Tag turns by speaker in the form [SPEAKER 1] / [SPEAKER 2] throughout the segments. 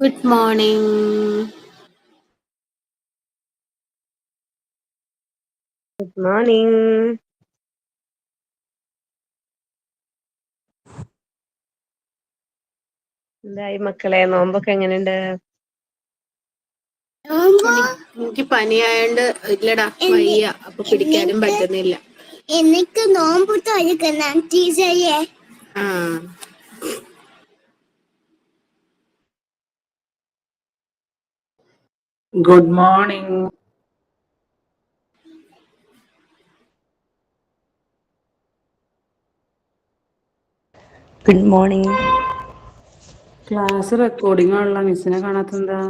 [SPEAKER 1] Good morning.
[SPEAKER 2] Good morning. എന്തായി മക്കളെ, നോമ്പൊക്കെ എങ്ങനെയുണ്ട്?
[SPEAKER 1] എനിക്ക് പനിയായോണ്ട് ഇല്ലടാ, വയ്യ. അപ്പൊ പിടിക്കാനും പറ്റുന്നില്ല.
[SPEAKER 3] എനിക്ക് നോമ്പ് തുറക്കണം ടീച്ചറെ.
[SPEAKER 1] ആ
[SPEAKER 4] Good morning.
[SPEAKER 5] Good morning.
[SPEAKER 4] Class recording ആണല്ലോ, മിസ്സിനെ കാണാത്തെന്താ?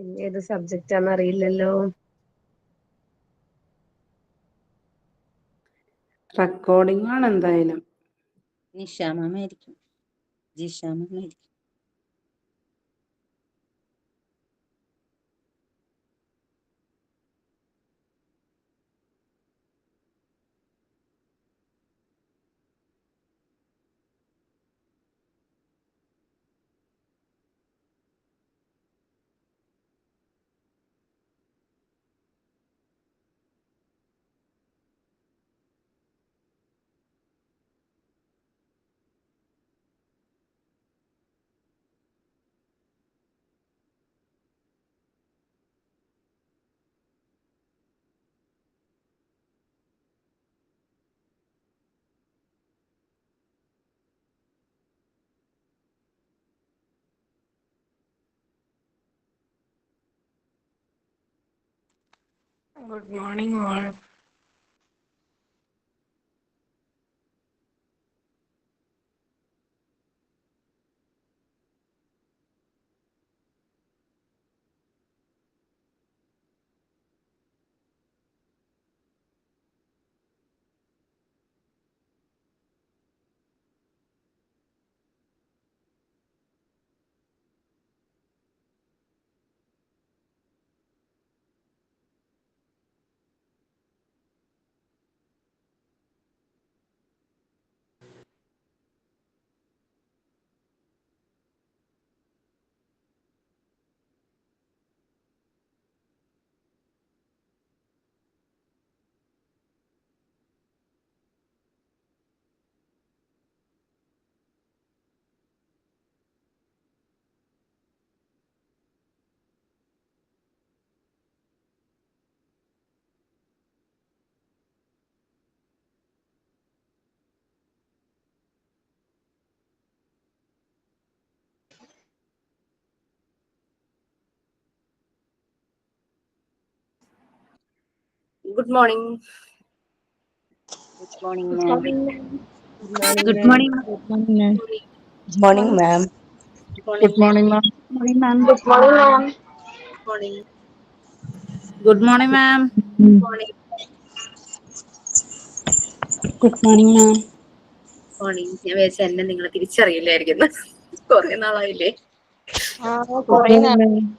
[SPEAKER 2] ഇന്ന് ഏത് സബ്ജക്റ്റാന്ന് അറിയില്ലല്ലോ.
[SPEAKER 4] റെക്കോർഡിംഗ് ആണ് എന്തായാലും.
[SPEAKER 5] നിഷാമായിരിക്കും. ജിഷാമായിരിക്കും.
[SPEAKER 4] Good morning all.
[SPEAKER 1] Good morning.
[SPEAKER 5] Good morning,
[SPEAKER 2] Good
[SPEAKER 5] ma'am.
[SPEAKER 2] morning, ma'am. Good morning,
[SPEAKER 6] Good
[SPEAKER 2] ma'am.
[SPEAKER 6] morning, ma'am. Good morning, ma'am.
[SPEAKER 5] Good morning, ma'am.
[SPEAKER 1] Good morning,
[SPEAKER 6] Good
[SPEAKER 1] ma'am.
[SPEAKER 6] morning, ma'am.
[SPEAKER 7] Morning, ma'am.
[SPEAKER 2] Good morning, ma'am.
[SPEAKER 1] Good morning.
[SPEAKER 6] Good morning, ma'am.
[SPEAKER 1] Good morning.
[SPEAKER 7] Good morning, ma'am.
[SPEAKER 1] Morning. ഞാൻ വിചാരിച്ച എന്നെ നിങ്ങൾ തിരിച്ചറിയില്ലായിരിക്കുന്നു. കുറെ നാളായില്ലേ.
[SPEAKER 6] Good
[SPEAKER 2] കൊറേ
[SPEAKER 6] morning, ma'am.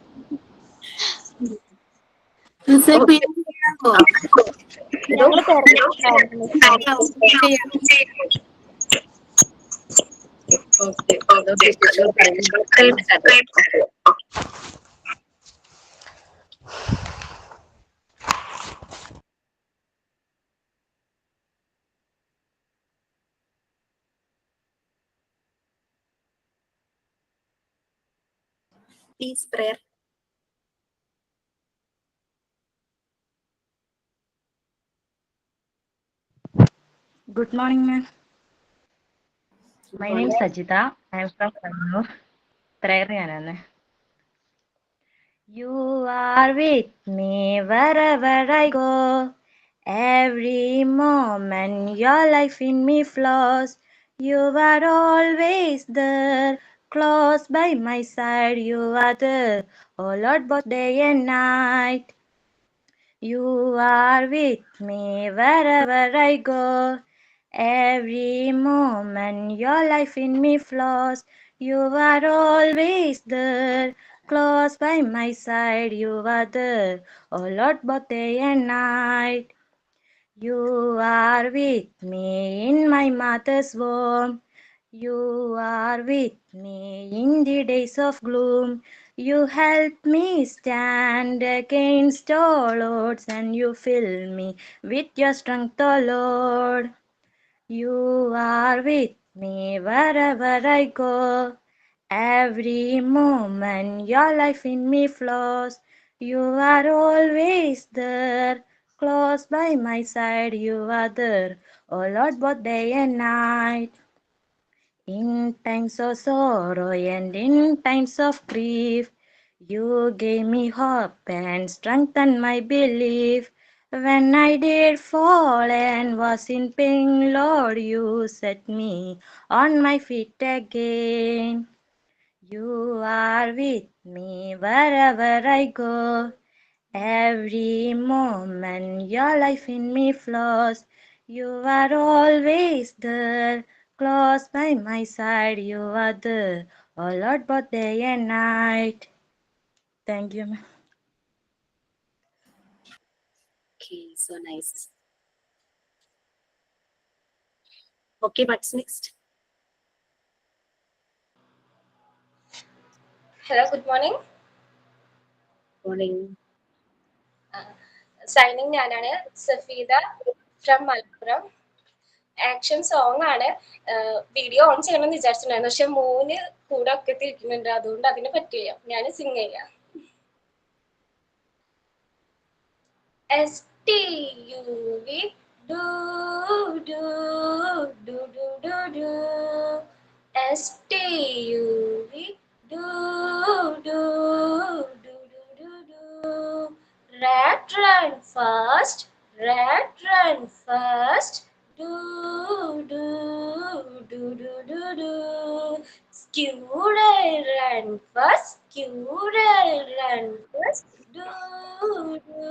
[SPEAKER 1] Okay.
[SPEAKER 2] ഞങ്ങള് തിരക്കിലായിരുന്നു.
[SPEAKER 1] ഓക്കെ, ഓരോ വിശേഷങ്ങൾ പറയുന്നത്. Please prayer.
[SPEAKER 6] Good morning, ma'am. My name is Sajita. I am from Kannur. Prayer ചെയ്യാനാണ്. You are with me wherever I go. Every moment your life in me flows. You are always there, close by my side. You are there, oh Lord, both day and night. You are with me wherever I go. Every moment your life in me flows. You are always there, close by my side, you are there, oh Lord, both day and night. You are with me in my mother's womb. You are with me in the days of gloom. You help me stand against all odds, and you fill me with your strength, O Lord. You are with me wherever I go. Every moment your life in me flows. You are always there, close by my side. You are there, oh Lord, both day and night. In times of sorrow and in times of grief, you gave me hope and strengthened my belief. When I did fall and was in pain, Lord, you set me on my feet again. You are with me wherever I go. Every moment your life in me flows. You are always there, close by my side. You are there, oh Lord, both day and night. Thank you, ma'am.
[SPEAKER 1] Okay, so nice. Okay, what's next?
[SPEAKER 8] Hello, good morning.
[SPEAKER 1] Morning.
[SPEAKER 8] Signing ഞാനാണ് Safeeda from Malappuram. Action song ആണ്. Video on ചെയ്യണമെന്ന് വിചാരിച്ചിട്ടുണ്ടായിരുന്നു, പക്ഷെ മോന് കൂടെ ഒക്കെ തിരിക്കുന്നുണ്ട്, അതുകൊണ്ട് അതിന് പറ്റില്ല. ഞാൻ സിംഗ് ചെയ്യാം. STUV do do do do do do STUV do do do do do do Rat run fast, rat run fast, do do do do do do Squirrel run fast, squirrel run fast, do do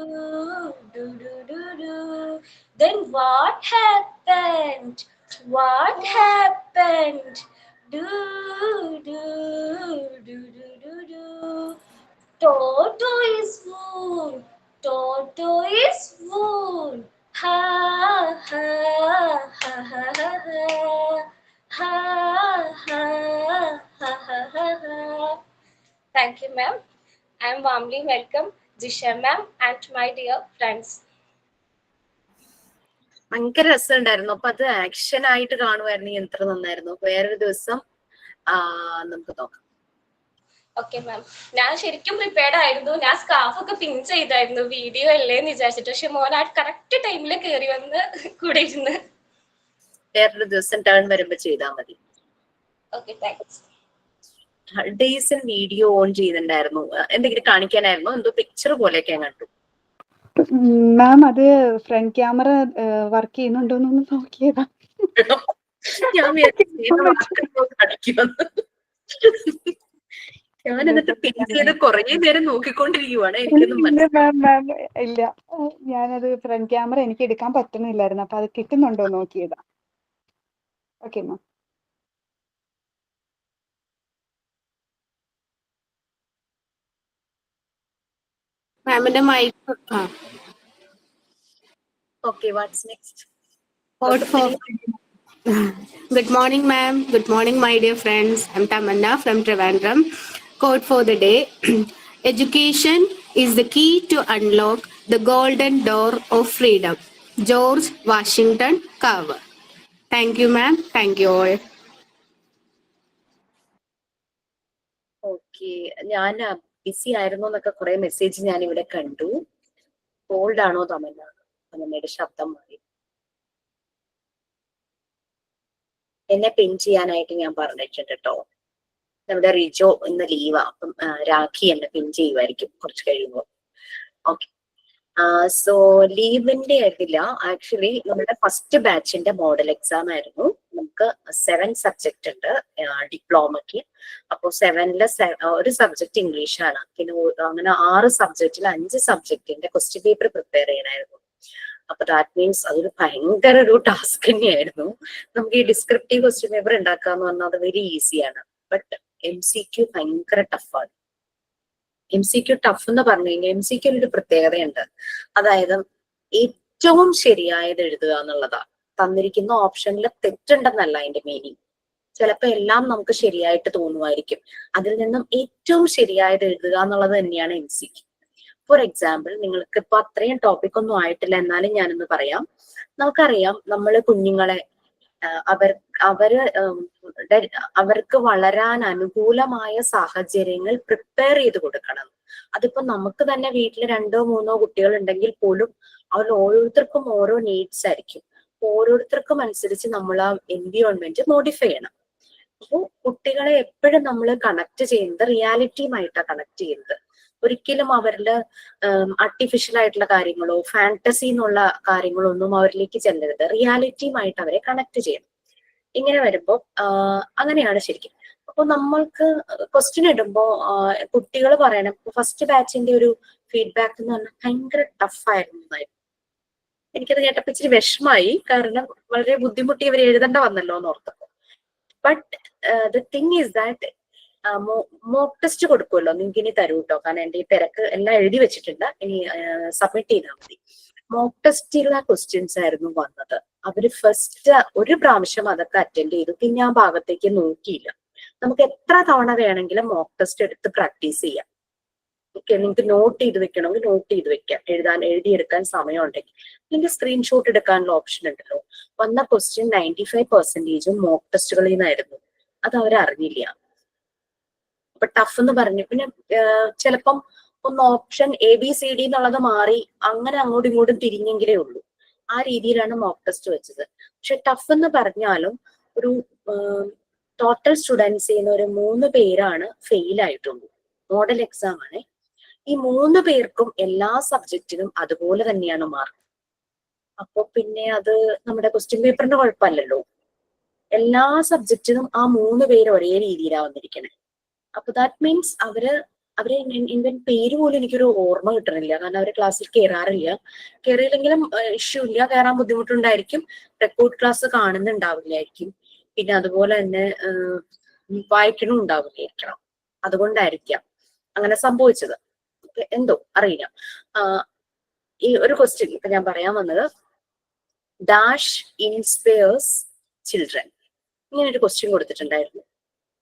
[SPEAKER 8] do do do do Then what happened? What happened? Do do do do do do Toto is wool, Toto is wool. Ha ha ha ha ha ha ha ha ha ha ha ha. Thank you, ma'am. I am warmly welcome Jisha ma'am and my dear friends.
[SPEAKER 1] ഭയങ്കര രസമുണ്ടായിരുന്നു. അപ്പൊ അത് action ആയിട്ട് കാണുമായിരുന്നെങ്കിൽ എത്ര നന്നായിരുന്നു. വേറൊരു ദിവസം നമുക്ക് നോക്കാം.
[SPEAKER 8] ഓക്കെ മാം, ഞാൻ ശരിക്കും പ്രിപ്പയർഡ് ആയിരുന്നു. ഞാൻ സ്കാർഫ് ഒക്കെ പിൻ ചെയ്തായിരുന്നു വീഡിയോ അല്ലേന്ന് വിചാരിച്ചിട്ട്, പക്ഷെ മോൻ ആ കറക്റ്റ് ടൈമിൽ കയറി വന്ന് കൂടെ ഇരുന്ന്.
[SPEAKER 1] വേറൊരു ദിവസം ടേൺ വരുമ്പോ ചെയ്താൽ മതി.
[SPEAKER 8] Okay, thanks.
[SPEAKER 1] Days video on ചെയ്തിട്ടുണ്ടായിരുന്നു. എന്തെങ്കിലും കാണിക്കാനായിരുന്നു? എന്തോ പിക്ചർ പോലെയൊക്കെ കണ്ടു.
[SPEAKER 7] മാം അത് ഫ്രണ്ട് ക്യാമറ വർക്ക് ചെയ്യുന്നുണ്ടോന്നൊന്ന് നോക്കിയതാ.
[SPEAKER 1] ഞാൻ ഞാൻ എന്നിട്ട് പിൻ ചെയ്ത് കുറേ നേരം നോക്കിക്കൊണ്ടിരിക്കുവാണ്. എനിക്കൊന്നും
[SPEAKER 7] ഇല്ല, ഞാനത് ഫ്രണ്ട് ക്യാമറ എനിക്ക് എടുക്കാൻ പറ്റുന്നില്ലായിരുന്നു, അപ്പൊ അത് കിട്ടുന്നുണ്ടോ നോക്കിയതാ. Okay ma'am.
[SPEAKER 9] മാമിന്റെ mic.
[SPEAKER 1] Okay, what's next?
[SPEAKER 9] Good morning, ma'am. Good morning, my dear friends. I'm Tamanna from Trivandrum. Quote for the day: Education is the key to unlock the golden door of freedom. George Washington Carver. Thank you, ma'am. Thank you all.
[SPEAKER 1] Okay, ഞാൻ BC ആയിരുന്നു എന്നൊക്കെ കുറെ message ഞാൻ ഇവിടെ കണ്ടു. Called ആണോ തമന്നയുടെ ശബ്ദം മാറി? എന്നെ പിൻ ചെയ്യാനായിട്ട് ഞാൻ പറഞ്ഞിട്ടുണ്ട് കേട്ടോ. നമ്മുടെ റിജോ ഇന്ന് ലീവാ, അപ്പം രാഖി എന്നെ പിൻ ചെയ്യുമായിരിക്കും കുറച്ച് കഴിയുമ്പോൾ. ഓക്കെ, സോ ലീവിന്റെ ആയിരുന്നില്ല. ആക്ച്വലി നമ്മുടെ ഫസ്റ്റ് ബാച്ചിന്റെ മോഡൽ എക്സാം ആയിരുന്നു. നമുക്ക് 7 സബ്ജക്റ്റ് ഉണ്ട് ഡിപ്ലോമയ്ക്ക്. അപ്പോൾ 7ല് ഒരു സബ്ജക്ട് ഇംഗ്ലീഷാണ്. പിന്നെ അങ്ങനെ 6 സബ്ജക്റ്റിൽ 5 സബ്ജക്റ്റിന്റെ ക്വസ്റ്റ്യൻ പേപ്പർ പ്രിപ്പയർ ചെയ്യണമായിരുന്നു. അപ്പൊ ദാറ്റ് മീൻസ് അതൊരു ഭയങ്കര ഒരു ടാസ്ക് തന്നെയായിരുന്നു. നമുക്ക് ഈ ഡിസ്ക്രിപ്റ്റീവ് ക്വസ്റ്റ്യൻ പേപ്പർ ഉണ്ടാക്കാന്ന് പറഞ്ഞാൽ അത് വെരി ഈസിയാണ്. ബട്ട് MCQ ഭയങ്കര ടഫാണ്. MCQ ടഫ് എന്ന് പറഞ്ഞു കഴിഞ്ഞാൽ MCQ ഒരു പ്രത്യേകതയുണ്ട്. അതായത് ഏറ്റവും ശരിയായത് എഴുതുക എന്നുള്ളതാ. തന്നിരിക്കുന്ന ഓപ്ഷനിൽ തെറ്റുണ്ടെന്നല്ല അതിന്റെ മീനിങ്. ചിലപ്പോൾ എല്ലാം നമുക്ക് ശരിയായിട്ട് തോന്നുമായിരിക്കും. അതിൽ നിന്നും ഏറ്റവും ശരിയായത് എഴുതുക എന്നുള്ളത് തന്നെയാണ് MCQ. ഫോർ എക്സാമ്പിൾ, നിങ്ങൾക്ക് ഇപ്പൊ അത്രയും ടോപ്പിക് ഒന്നും ആയിട്ടില്ല, എന്നാലും ഞാനൊന്ന് പറയാം. നമുക്കറിയാം നമ്മൾ കുഞ്ഞുങ്ങളെ അവർക്ക് വളരാൻ അനുകൂലമായ സാഹചര്യങ്ങൾ പ്രിപ്പയർ ചെയ്ത് കൊടുക്കണം. അതിപ്പോ നമുക്ക് തന്നെ വീട്ടിൽ 2 or 3 കുട്ടികൾ ഉണ്ടെങ്കിൽ പോലും അവർ ഓരോരുത്തർക്കും ഓരോ നീഡ്സ് ആയിരിക്കും. ഓരോരുത്തർക്കും അനുസരിച്ച് നമ്മൾ ആ എൻവിയോൺമെന്റ് മോഡിഫൈ ചെയ്യണം. അപ്പോൾ കുട്ടികളെ എപ്പോഴും നമ്മൾ കണക്ട് ചെയ്യുന്നത് റിയാലിറ്റിയുമായിട്ടാണ് കണക്ട് ചെയ്യുന്നത്. ഒരിക്കലും അവരില് ആർട്ടിഫിഷ്യൽ ആയിട്ടുള്ള കാര്യങ്ങളോ ഫാന്റസി എന്നുള്ള കാര്യങ്ങളോ ഒന്നും അവരിലേക്ക് ചെല്ലരുത്. റിയാലിറ്റിയുമായിട്ട് അവരെ കണക്ട് ചെയ്യണം. ഇങ്ങനെ വരുമ്പോ അങ്ങനെയാണ് ശരിക്കും. അപ്പൊ നമ്മൾക്ക് ക്വസ്റ്റ്യൻ ഇടുമ്പോ കുട്ടികൾ പറയണം, ഫസ്റ്റ് ബാച്ചിന്റെ ഒരു ഫീഡ്ബാക്ക് എന്ന് പറഞ്ഞാൽ ഭയങ്കര ടഫായിരുന്നു. എനിക്കത് കേട്ടപ്പോ ഇച്ചിരി വിഷമായി, കാരണം വളരെ ബുദ്ധിമുട്ടി ഇവർ എഴുതേണ്ട വന്നല്ലോ എന്ന് ഓർത്തപ്പോ. But the thing is that mock test കൊടുക്കുമല്ലോ, നിങ്ങൾക്ക് ഇനി തരൂ കേട്ടോ, കാരണം എന്റെ ഈ തിരക്ക് എല്ലാം എഴുതി വെച്ചിട്ടുണ്ട്, ഇനി സബ്മിറ്റ് ചെയ്താൽ മതി. മോക്ക് ടെസ്റ്റിലുള്ള ക്വസ്റ്റ്യൻസ് ആയിരുന്നു വന്നത്. അവര് ഫസ്റ്റ് ഒരു പ്രാവശ്യം അതൊക്കെ അറ്റൻഡ് ചെയ്തു, പിന്നെ ആ ഭാഗത്തേക്ക് നോക്കിയില്ല. നമുക്ക് എത്ര തവണ വേണമെങ്കിലും മോക്ക് ടെസ്റ്റ് എടുത്ത് പ്രാക്ടീസ് ചെയ്യാം. ഓക്കെ, നിങ്ങൾക്ക് നോട്ട് ചെയ്ത് വെക്കണമെങ്കിൽ നോട്ട് ചെയ്ത് വെക്കാം, എഴുതിയെടുക്കാൻ സമയം ഉണ്ടെങ്കിൽ. അല്ലെങ്കിൽ സ്ക്രീൻഷോട്ട് എടുക്കാനുള്ള ഓപ്ഷൻ ഉണ്ടല്ലോ. വന്ന ക്വസ്റ്റ്യൻ 95% മോക്ക് ടെസ്റ്റുകളിൽ നിന്നായിരുന്നു. അത് അവരറിഞ്ഞില്ല. അപ്പൊ ടഫ് എന്ന് പറഞ്ഞു. പിന്നെ ചിലപ്പം ഒന്ന് ഓപ്ഷൻ ABCD എന്നുള്ളത് മാറി അങ്ങനെ അങ്ങോട്ടും ഇങ്ങോട്ടും തിരിഞ്ഞെങ്കിലേ ഉള്ളൂ. ആ രീതിയിലാണ് മോക്ക് ടെസ്റ്റ് വെച്ചത്. പക്ഷെ ടഫ് എന്ന് പറഞ്ഞാലും ഒരു ടോട്ടൽ സ്റ്റുഡൻസിന് ഒരു 3 പേരാണ് ഫെയിൽ ആയിട്ടുള്ളൂ. മോഡൽ എക്സാം ആണ്. ഈ 3 പേർക്കും എല്ലാ സബ്ജക്റ്റിനും അതുപോലെ തന്നെയാണ് മാർക്ക്. അപ്പൊ പിന്നെ അത് നമ്മുടെ ക്വസ്റ്റ്യൻ പേപ്പറിന്റെ കുഴപ്പമല്ലല്ലോ. എല്ലാ സബ്ജക്റ്റിനും ആ 3 പേര് ഒരേ രീതിയിലാണ് വന്നിരിക്കണേ. അപ്പൊ ദാറ്റ് മീൻസ് അവര് ഇവൻ പേര് പോലും എനിക്കൊരു ഓർമ്മ കിട്ടണില്ല, കാരണം അവര് ക്ലാസ്സിൽ കയറാറില്ല. കയറിയില്ലെങ്കിലും ഇഷ്യൂ ഇല്ല, കയറാൻ ബുദ്ധിമുട്ടുണ്ടായിരിക്കും, റെക്കോർഡ് ക്ലാസ് കാണുന്നുണ്ടാവില്ലായിരിക്കും, പിന്നെ അതുപോലെ തന്നെ വായിക്കണം ഉണ്ടാവില്ലായിരിക്കണം. അതുകൊണ്ടായിരിക്കാം അങ്ങനെ സംഭവിച്ചത്. എന്തോ അറിയില്ല. ഈ ഒരു ക്വസ്റ്റ്യൻ ഇപ്പൊ ഞാൻ പറയാൻ വന്നത്, ഡാഷ് ഇൻസ്പയർസ് ചിൽഡ്രൻ, ഇങ്ങനെ ഒരു ക്വസ്റ്റ്യൻ കൊടുത്തിട്ടുണ്ടായിരുന്നു.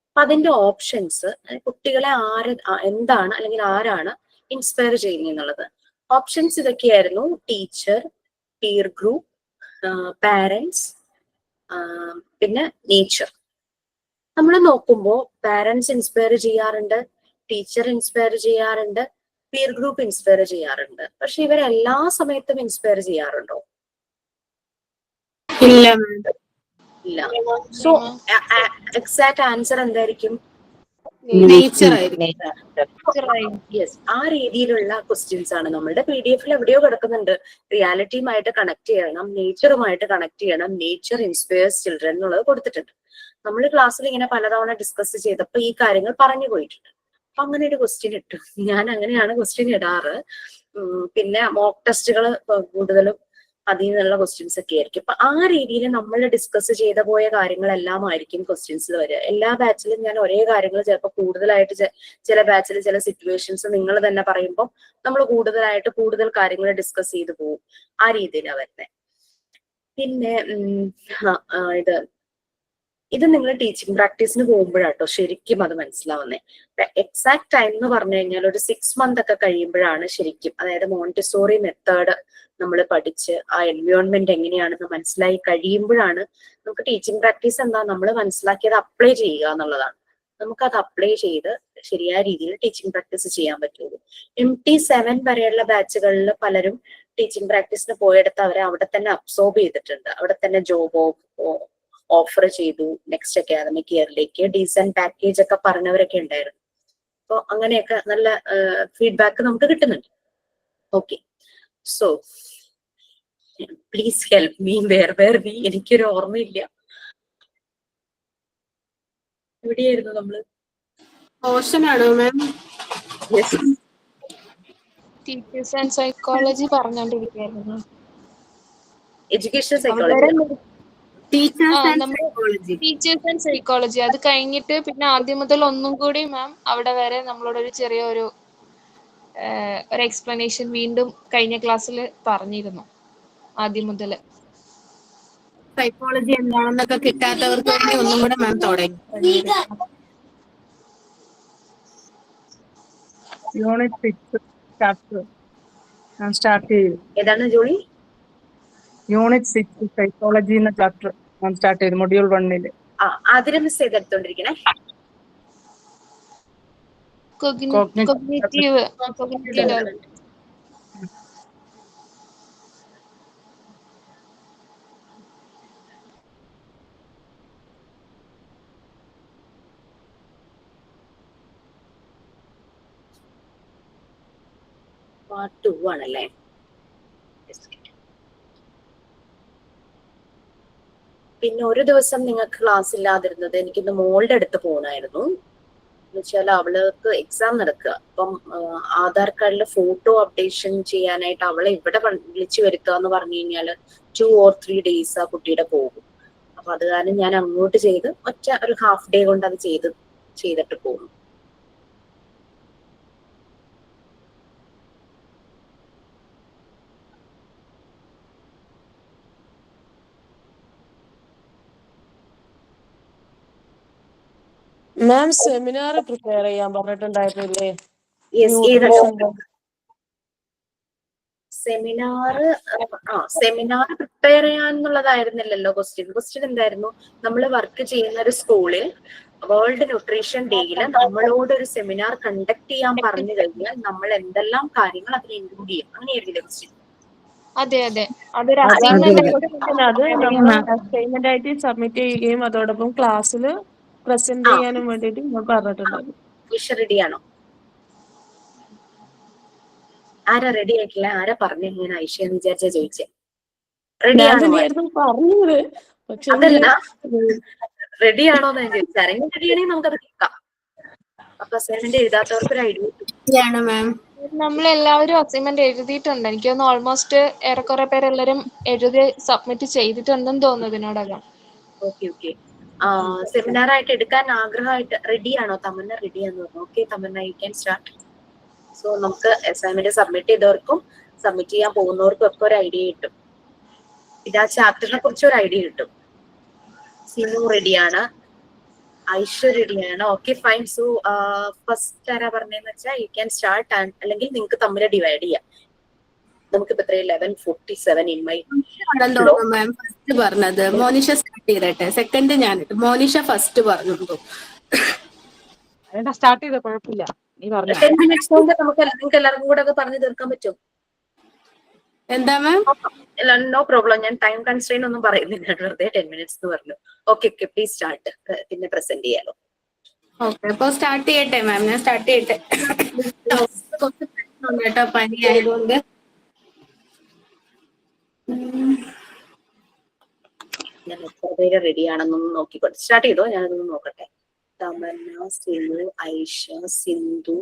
[SPEAKER 1] അപ്പൊ അതിന്റെ ഓപ്ഷൻസ് കുട്ടികളെ എന്താണ് അല്ലെങ്കിൽ ആരാണ് ഇൻസ്പയർ ചെയ്യുന്നത് എന്നുള്ളത്. ഓപ്ഷൻസ് ഇതൊക്കെയായിരുന്നു: ടീച്ചർ, പീർ ഗ്രൂപ്പ്, പാരന്റ്സ്, പിന്നെ നേച്ചർ. നമ്മൾ നോക്കുമ്പോൾ പാരന്റ്സ് ഇൻസ്പയർ ചെയ്യാറുണ്ട്, ടീച്ചർ ഇൻസ്പയർ ചെയ്യാറുണ്ട്, പീർ ഗ്രൂപ്പ് ഇൻസ്പയർ ചെയ്യാറുണ്ട്. പക്ഷെ ഇവരെല്ലാ സമയത്തും ഇൻസ്പയർ ചെയ്യാറുണ്ടോ?
[SPEAKER 9] ഇല്ല.
[SPEAKER 1] സോ എക്സാക്ട് ആൻസർ എന്തായിരിക്കും?
[SPEAKER 9] നേച്ചർ ആയിരിക്കും.
[SPEAKER 1] യെസ്, ആ രീതിയിലുള്ള ക്വസ്റ്റ്യൻസ് ആണ് നമ്മളുടെ PDF എവിടെയോ കിടക്കുന്നുണ്ട്. റിയാലിറ്റിയുമായിട്ട് കണക്ട് ചെയ്യണം, നേച്ചറുമായിട്ട് കണക്ട് ചെയ്യണം, നേച്ചർ ഇൻസ്പയർസ് ചിൽഡ്രൻ എന്നുള്ളത് കൊടുത്തിട്ടുണ്ട്. നമ്മൾ ക്ലാസ്സിൽ ഇങ്ങനെ പലതവണ ഡിസ്കസ് ചെയ്തപ്പോൾ ഈ കാര്യങ്ങൾ പറഞ്ഞു പോയിട്ടുണ്ട്. അപ്പൊ അങ്ങനെ ഒരു ക്വസ്റ്റ്യൻ ഇട്ടു. ഞാൻ അങ്ങനെയാണ് ക്വസ്റ്റ്യൻ ഇടാറ്. പിന്നെ മോക്ക് ടെസ്റ്റുകൾ കൂടുതലും അതിൽ നിന്നുള്ള ക്വസ്റ്റ്യൻസ് ഒക്കെ ആയിരിക്കും. അപ്പൊ ആ രീതിയിൽ നമ്മൾ ഡിസ്കസ് ചെയ്ത പോയ കാര്യങ്ങളെല്ലാം ആയിരിക്കും ക്വസ്റ്റ്യൻസ് വരിക. എല്ലാ ബാച്ചിലും ഞാൻ ഒരേ കാര്യങ്ങൾ ചിലപ്പോൾ കൂടുതലായിട്ട്, ചില ബാച്ചിൽ ചില സിറ്റുവേഷൻസ് നിങ്ങൾ തന്നെ പറയുമ്പോൾ നമ്മൾ കൂടുതൽ കാര്യങ്ങൾ ഡിസ്കസ് ചെയ്ത് പോകും. ആ രീതിയിലാണ് വരുന്നത്. പിന്നെ ഇത് നിങ്ങൾ ടീച്ചിങ് പ്രാക്ടീസിന് പോകുമ്പോഴാട്ടോ ശരിക്കും അത് മനസ്സിലാവുന്നേ. എക്സാക്ട് ടൈം എന്ന് പറഞ്ഞു കഴിഞ്ഞാൽ ഒരു 6 months ഒക്കെ കഴിയുമ്പോഴാണ് ശരിക്കും, അതായത് മോണ്ടിസോറി മെത്തേഡ് നമ്മൾ പഠിച്ച് ആ എൻവയോൺമെന്റ് എങ്ങനെയാണെന്ന് മനസ്സിലായി കഴിയുമ്പോഴാണ് നമുക്ക് ടീച്ചിങ് പ്രാക്ടീസ് എന്താ നമ്മൾ മനസ്സിലാക്കിയത് അപ്ലൈ ചെയ്യുക എന്നുള്ളതാണ്. നമുക്കത് അപ്ലൈ ചെയ്ത് ശരിയായ രീതിയിൽ ടീച്ചിങ് പ്രാക്ടീസ് ചെയ്യാൻ പറ്റുള്ളൂ. MT7 വരെയുള്ള ബാച്ചുകളിൽ പലരും ടീച്ചിങ് പ്രാക്ടീസിന് പോയെടുത്ത് അവരെ അവിടെ തന്നെ അബ്സോർബ് ചെയ്തിട്ടുണ്ട്. അവിടെ തന്നെ ജോബ് ഓഫർ ചെയ്തു. നെക്സ്റ്റ് അക്കാദമിക് ഇയറിലേക്ക് ഡീസന്റ് പാക്കേജ് ഒക്കെ പറഞ്ഞവരൊക്കെ ഉണ്ടായിരുന്നു. അപ്പൊ അങ്ങനെയൊക്കെ നല്ല ഫീഡ്ബാക്ക് നമുക്ക് കിട്ടുന്നുണ്ട്. Okay, so please help me. Where we എനിക്കൊരു ഓർമ്മയില്ല, എവിടെയായിരുന്നു നമ്മള്?
[SPEAKER 9] ഓഷനാണോ മാം?
[SPEAKER 8] ടീച്ചേഴ്സ് ആൻഡ് സൈക്കോളജി പറഞ്ഞോണ്ടിരിക്കുകയായിരുന്നു.
[SPEAKER 1] Education psychology,
[SPEAKER 9] teachers and
[SPEAKER 8] psychology. അത് കഴിഞ്ഞിട്ട് പിന്നെ ആദ്യം മുതൽ ഒന്നും കൂടി മാം അവിടെ വരെ നമ്മളോടൊരു ചെറിയൊരു
[SPEAKER 10] ഒരു എക്സ്പ്ലനേഷൻ വീണ്ടും കഴിഞ്ഞ ക്ലാസ്സിൽ പറഞ്ഞിരുന്നു ആദ്യം മുതൽ.
[SPEAKER 9] സൈക്കോളജി എന്താണെന്നൊക്കെ കിട്ടാത്തവർക്ക് വേണ്ടി ഒന്നും കൂടെ മാം തുടങ്ങി.
[SPEAKER 11] യൂണിറ്റ് 6 ചാപ്റ്റർ ഞാൻ സ്റ്റാർട്ട് ചെയ്തു.
[SPEAKER 1] ഏതാണ് ജോളി?
[SPEAKER 11] യൂണിറ്റ് 6 സൈക്കോളജി എന്ന ചാപ്റ്റർ ഞാൻ സ്റ്റാർട്ട് ചെയ്തു മൊഡ്യൂൾ 1.
[SPEAKER 1] ആതിര മിസ് ചെയ്തെടുത്തോണ്ടിരിക്കണേ.
[SPEAKER 10] Cognitive development.
[SPEAKER 1] പാർട്ട് 2 ആണല്ലേ? പിന്നെ ഒരു ദിവസം നിങ്ങൾക്ക് ക്ലാസ് ഇല്ലാതിരുന്നത് എനിക്കിന്ന് മോളുടെ അടുത്ത് പോകണമായിരുന്നു. എന്നുവെച്ചാൽ അവൾക്ക് എക്സാം നടക്കുക. അപ്പം ആധാർ കാർഡിലെ ഫോട്ടോ അപ്ഡേഷൻ ചെയ്യാനായിട്ട് അവളെ ഇവിടെ വിളിച്ചു വരുത്തുക എന്ന് പറഞ്ഞു കഴിഞ്ഞാൽ 2 or 3 days ആ കുട്ടിയുടെ പോകും. അപ്പൊ അത് കാരണം ഞാൻ അങ്ങോട്ട് ചെയ്ത് ഒറ്റ ഒരു ഹാഫ് ഡേ കൊണ്ട് അത് ചെയ്തിട്ട് പോകും.
[SPEAKER 2] മാം സെമിനാർ പ്രിപ്പയർ ചെയ്യാൻ പറഞ്ഞിട്ടുണ്ടായിരുന്നില്ലേ?
[SPEAKER 1] സെമിനാർ പ്രിപ്പയർ ചെയ്യാന്നുള്ളതായിരുന്നില്ലല്ലോ ക്വസ്റ്റ്യൻ എന്തായിരുന്നു? നമ്മൾ വർക്ക് ചെയ്യുന്ന ഒരു സ്കൂളിൽ വേൾഡ് ന്യൂട്രീഷൻ ഡേയിൽ നമ്മളോട് ഒരു സെമിനാർ കണ്ടക്ട് ചെയ്യാൻ പറഞ്ഞു കഴിഞ്ഞാൽ നമ്മൾ എന്തെല്ലാം കാര്യങ്ങൾ അതിൽ ഇൻക്ലൂഡ് ചെയ്യും, അങ്ങനെയായിരുന്നില്ല ക്വസ്റ്റ്യൻ?
[SPEAKER 10] അതെ അതൊരു അസൈൻമെന്റ് ആയിട്ട് സബ്മിറ്റ് ചെയ്യുകയും അതോടൊപ്പം ക്ലാസ്സിൽ പ്രസന്റ് ചെയ്യാനും വേണ്ടിയിട്ട് പറഞ്ഞിട്ടുണ്ടായിരുന്നു.
[SPEAKER 1] വിഷ റെഡിയാണോ? ആരാ റെഡി ആയിട്ടില്ല? ആരാ പറഞ്ഞു ഞാൻ ഐഷ എന്ന് വിചാരിച്ചാ ചോദിച്ചേ. അതല്ല, റെഡിയാണോന്ന് ഞാൻ ചോദിച്ചത്. ആരെങ്കിലും റെഡിയാണെങ്കിൽ നമുക്കത് കേൾക്കാം. അപ്പൊ അസൈൻമെന്റ് എഴുതാത്തവർക്ക് ഒരു ഐഡിയ ആണ് മാം.
[SPEAKER 10] നമ്മളെല്ലാവരും അസൈൻമെന്റ് എഴുതിയിട്ടുണ്ട്. എനിക്ക് തോന്നുന്നു ഓൾമോസ്റ്റ് ഏറെക്കുറെ പേരെല്ലാരും എഴുതി സബ്മിറ്റ് ചെയ്തിട്ടുണ്ടെന്ന് തോന്നുന്നു ഇതിനോടകം.
[SPEAKER 1] ഓക്കെ. സെമിനാർ ആയിട്ട് എടുക്കാൻ ആഗ്രഹമായിട്ട് റെഡിയാണോ? തമന്ന റെഡിയാന്ന് പറഞ്ഞു. Okay Tamannaah, you can start. So നമുക്ക് അസൈൻമെന്റ് സബ്മിറ്റ് ചെയ്തവർക്കും സബ്മിറ്റ് ചെയ്യാൻ പോകുന്നവർക്കും ഒക്കെ ഒരു ഐഡിയ കിട്ടും. ഇത് ആ ചാപ്റ്ററിനെ കുറിച്ച് ഒരു ഐഡിയ കിട്ടും. സിനു റെഡിയാണ്, ഐഷ റെഡിയാണ്. Okay fine. സോ ഫസ്റ്റ് ആരാ പറഞ്ഞതെന്ന് വെച്ചാൽ യു ക്യാൻ സ്റ്റാർട്ട്. അല്ലെങ്കിൽ നിങ്ങൾക്ക് തമ്മിൽ ഡിവൈഡ് ചെയ്യാം. നമുക്കിപ്പോ 11:47 ഇൻ മൈ
[SPEAKER 9] മാം ഫസ്റ്റ് പറഞ്ഞത്. മോനിഷ സ്റ്റാർട്ട് ചെയ്തട്ടെ. സെക്കൻഡ് ഞാൻ. മോനിഷ ഫസ്റ്റ് പറഞ്ഞു.
[SPEAKER 2] സ്റ്റാർട്ട് ചെയ്ത കുഴപ്പമില്ല.
[SPEAKER 1] 10 minutes കൊണ്ട് നമുക്ക് നിങ്ങൾക്ക് എല്ലാവർക്കും കൂടെ ഒക്കെ പറഞ്ഞു തീർക്കാൻ പറ്റും.
[SPEAKER 9] എന്താ മാം?
[SPEAKER 1] No problem. ഞാൻ ടൈം കൺസ്ട്രെയിൻ ഒന്നും പറയുന്നില്ല, വെറുതെ 10 minutes എന്ന് പറഞ്ഞു. Okay please start. പിന്നെ പ്രസന്റ് ചെയ്യാലോ.
[SPEAKER 9] ഓക്കെ അപ്പൊ സ്റ്റാർട്ട് ചെയ്യട്ടെ മാം. ഞാൻ സ്റ്റാർട്ട് ചെയ്യട്ടെ. കേട്ടോ, പനി ആയതുകൊണ്ട്.
[SPEAKER 1] ഞാൻ എത്ര പേര് റെഡിയാണെന്നൊന്ന് നോക്കിക്കോട്ടെ. സ്റ്റാർട്ട് ചെയ്തോ? ഞാനതൊന്ന് നോക്കട്ടെ. തമന്ന, സിനു, ഐഷ, സിന്ധു,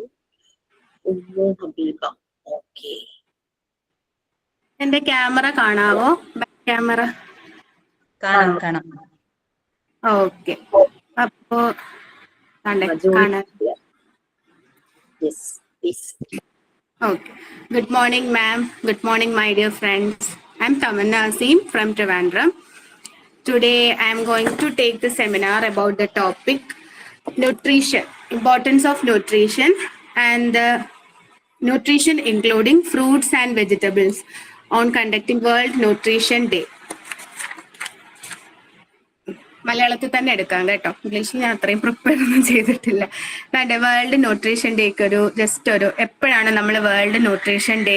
[SPEAKER 1] ഉമ്മു, ഹബീബ. ഓക്കെ.
[SPEAKER 9] എന്റെ ക്യാമറ കാണാവോ? ബാക്ക് ക്യാമറ
[SPEAKER 5] കാണാം.
[SPEAKER 9] ഓക്കെ. അപ്പോ കാണാൻ. Okay. Good morning, ma'am. Good morning, my dear friends. I'm Tamanna Asim from Trivandrum. Today, I'm going to take the seminar about the topic nutrition, importance of nutrition, and nutrition including fruits and vegetables on conducting World Nutrition Day. മലയാളത്തിൽ തന്നെ എടുക്കാം കേട്ടോ, ഇംഗ്ലീഷിൽ ഞാൻ അത്രയും prepare ഒന്നും ചെയ്തിട്ടില്ല. World nutrition ഡേക്ക് ഒരു എപ്പോഴാണ് നമ്മൾ വേൾഡ് ന്യൂട്രീഷൻ ഡേ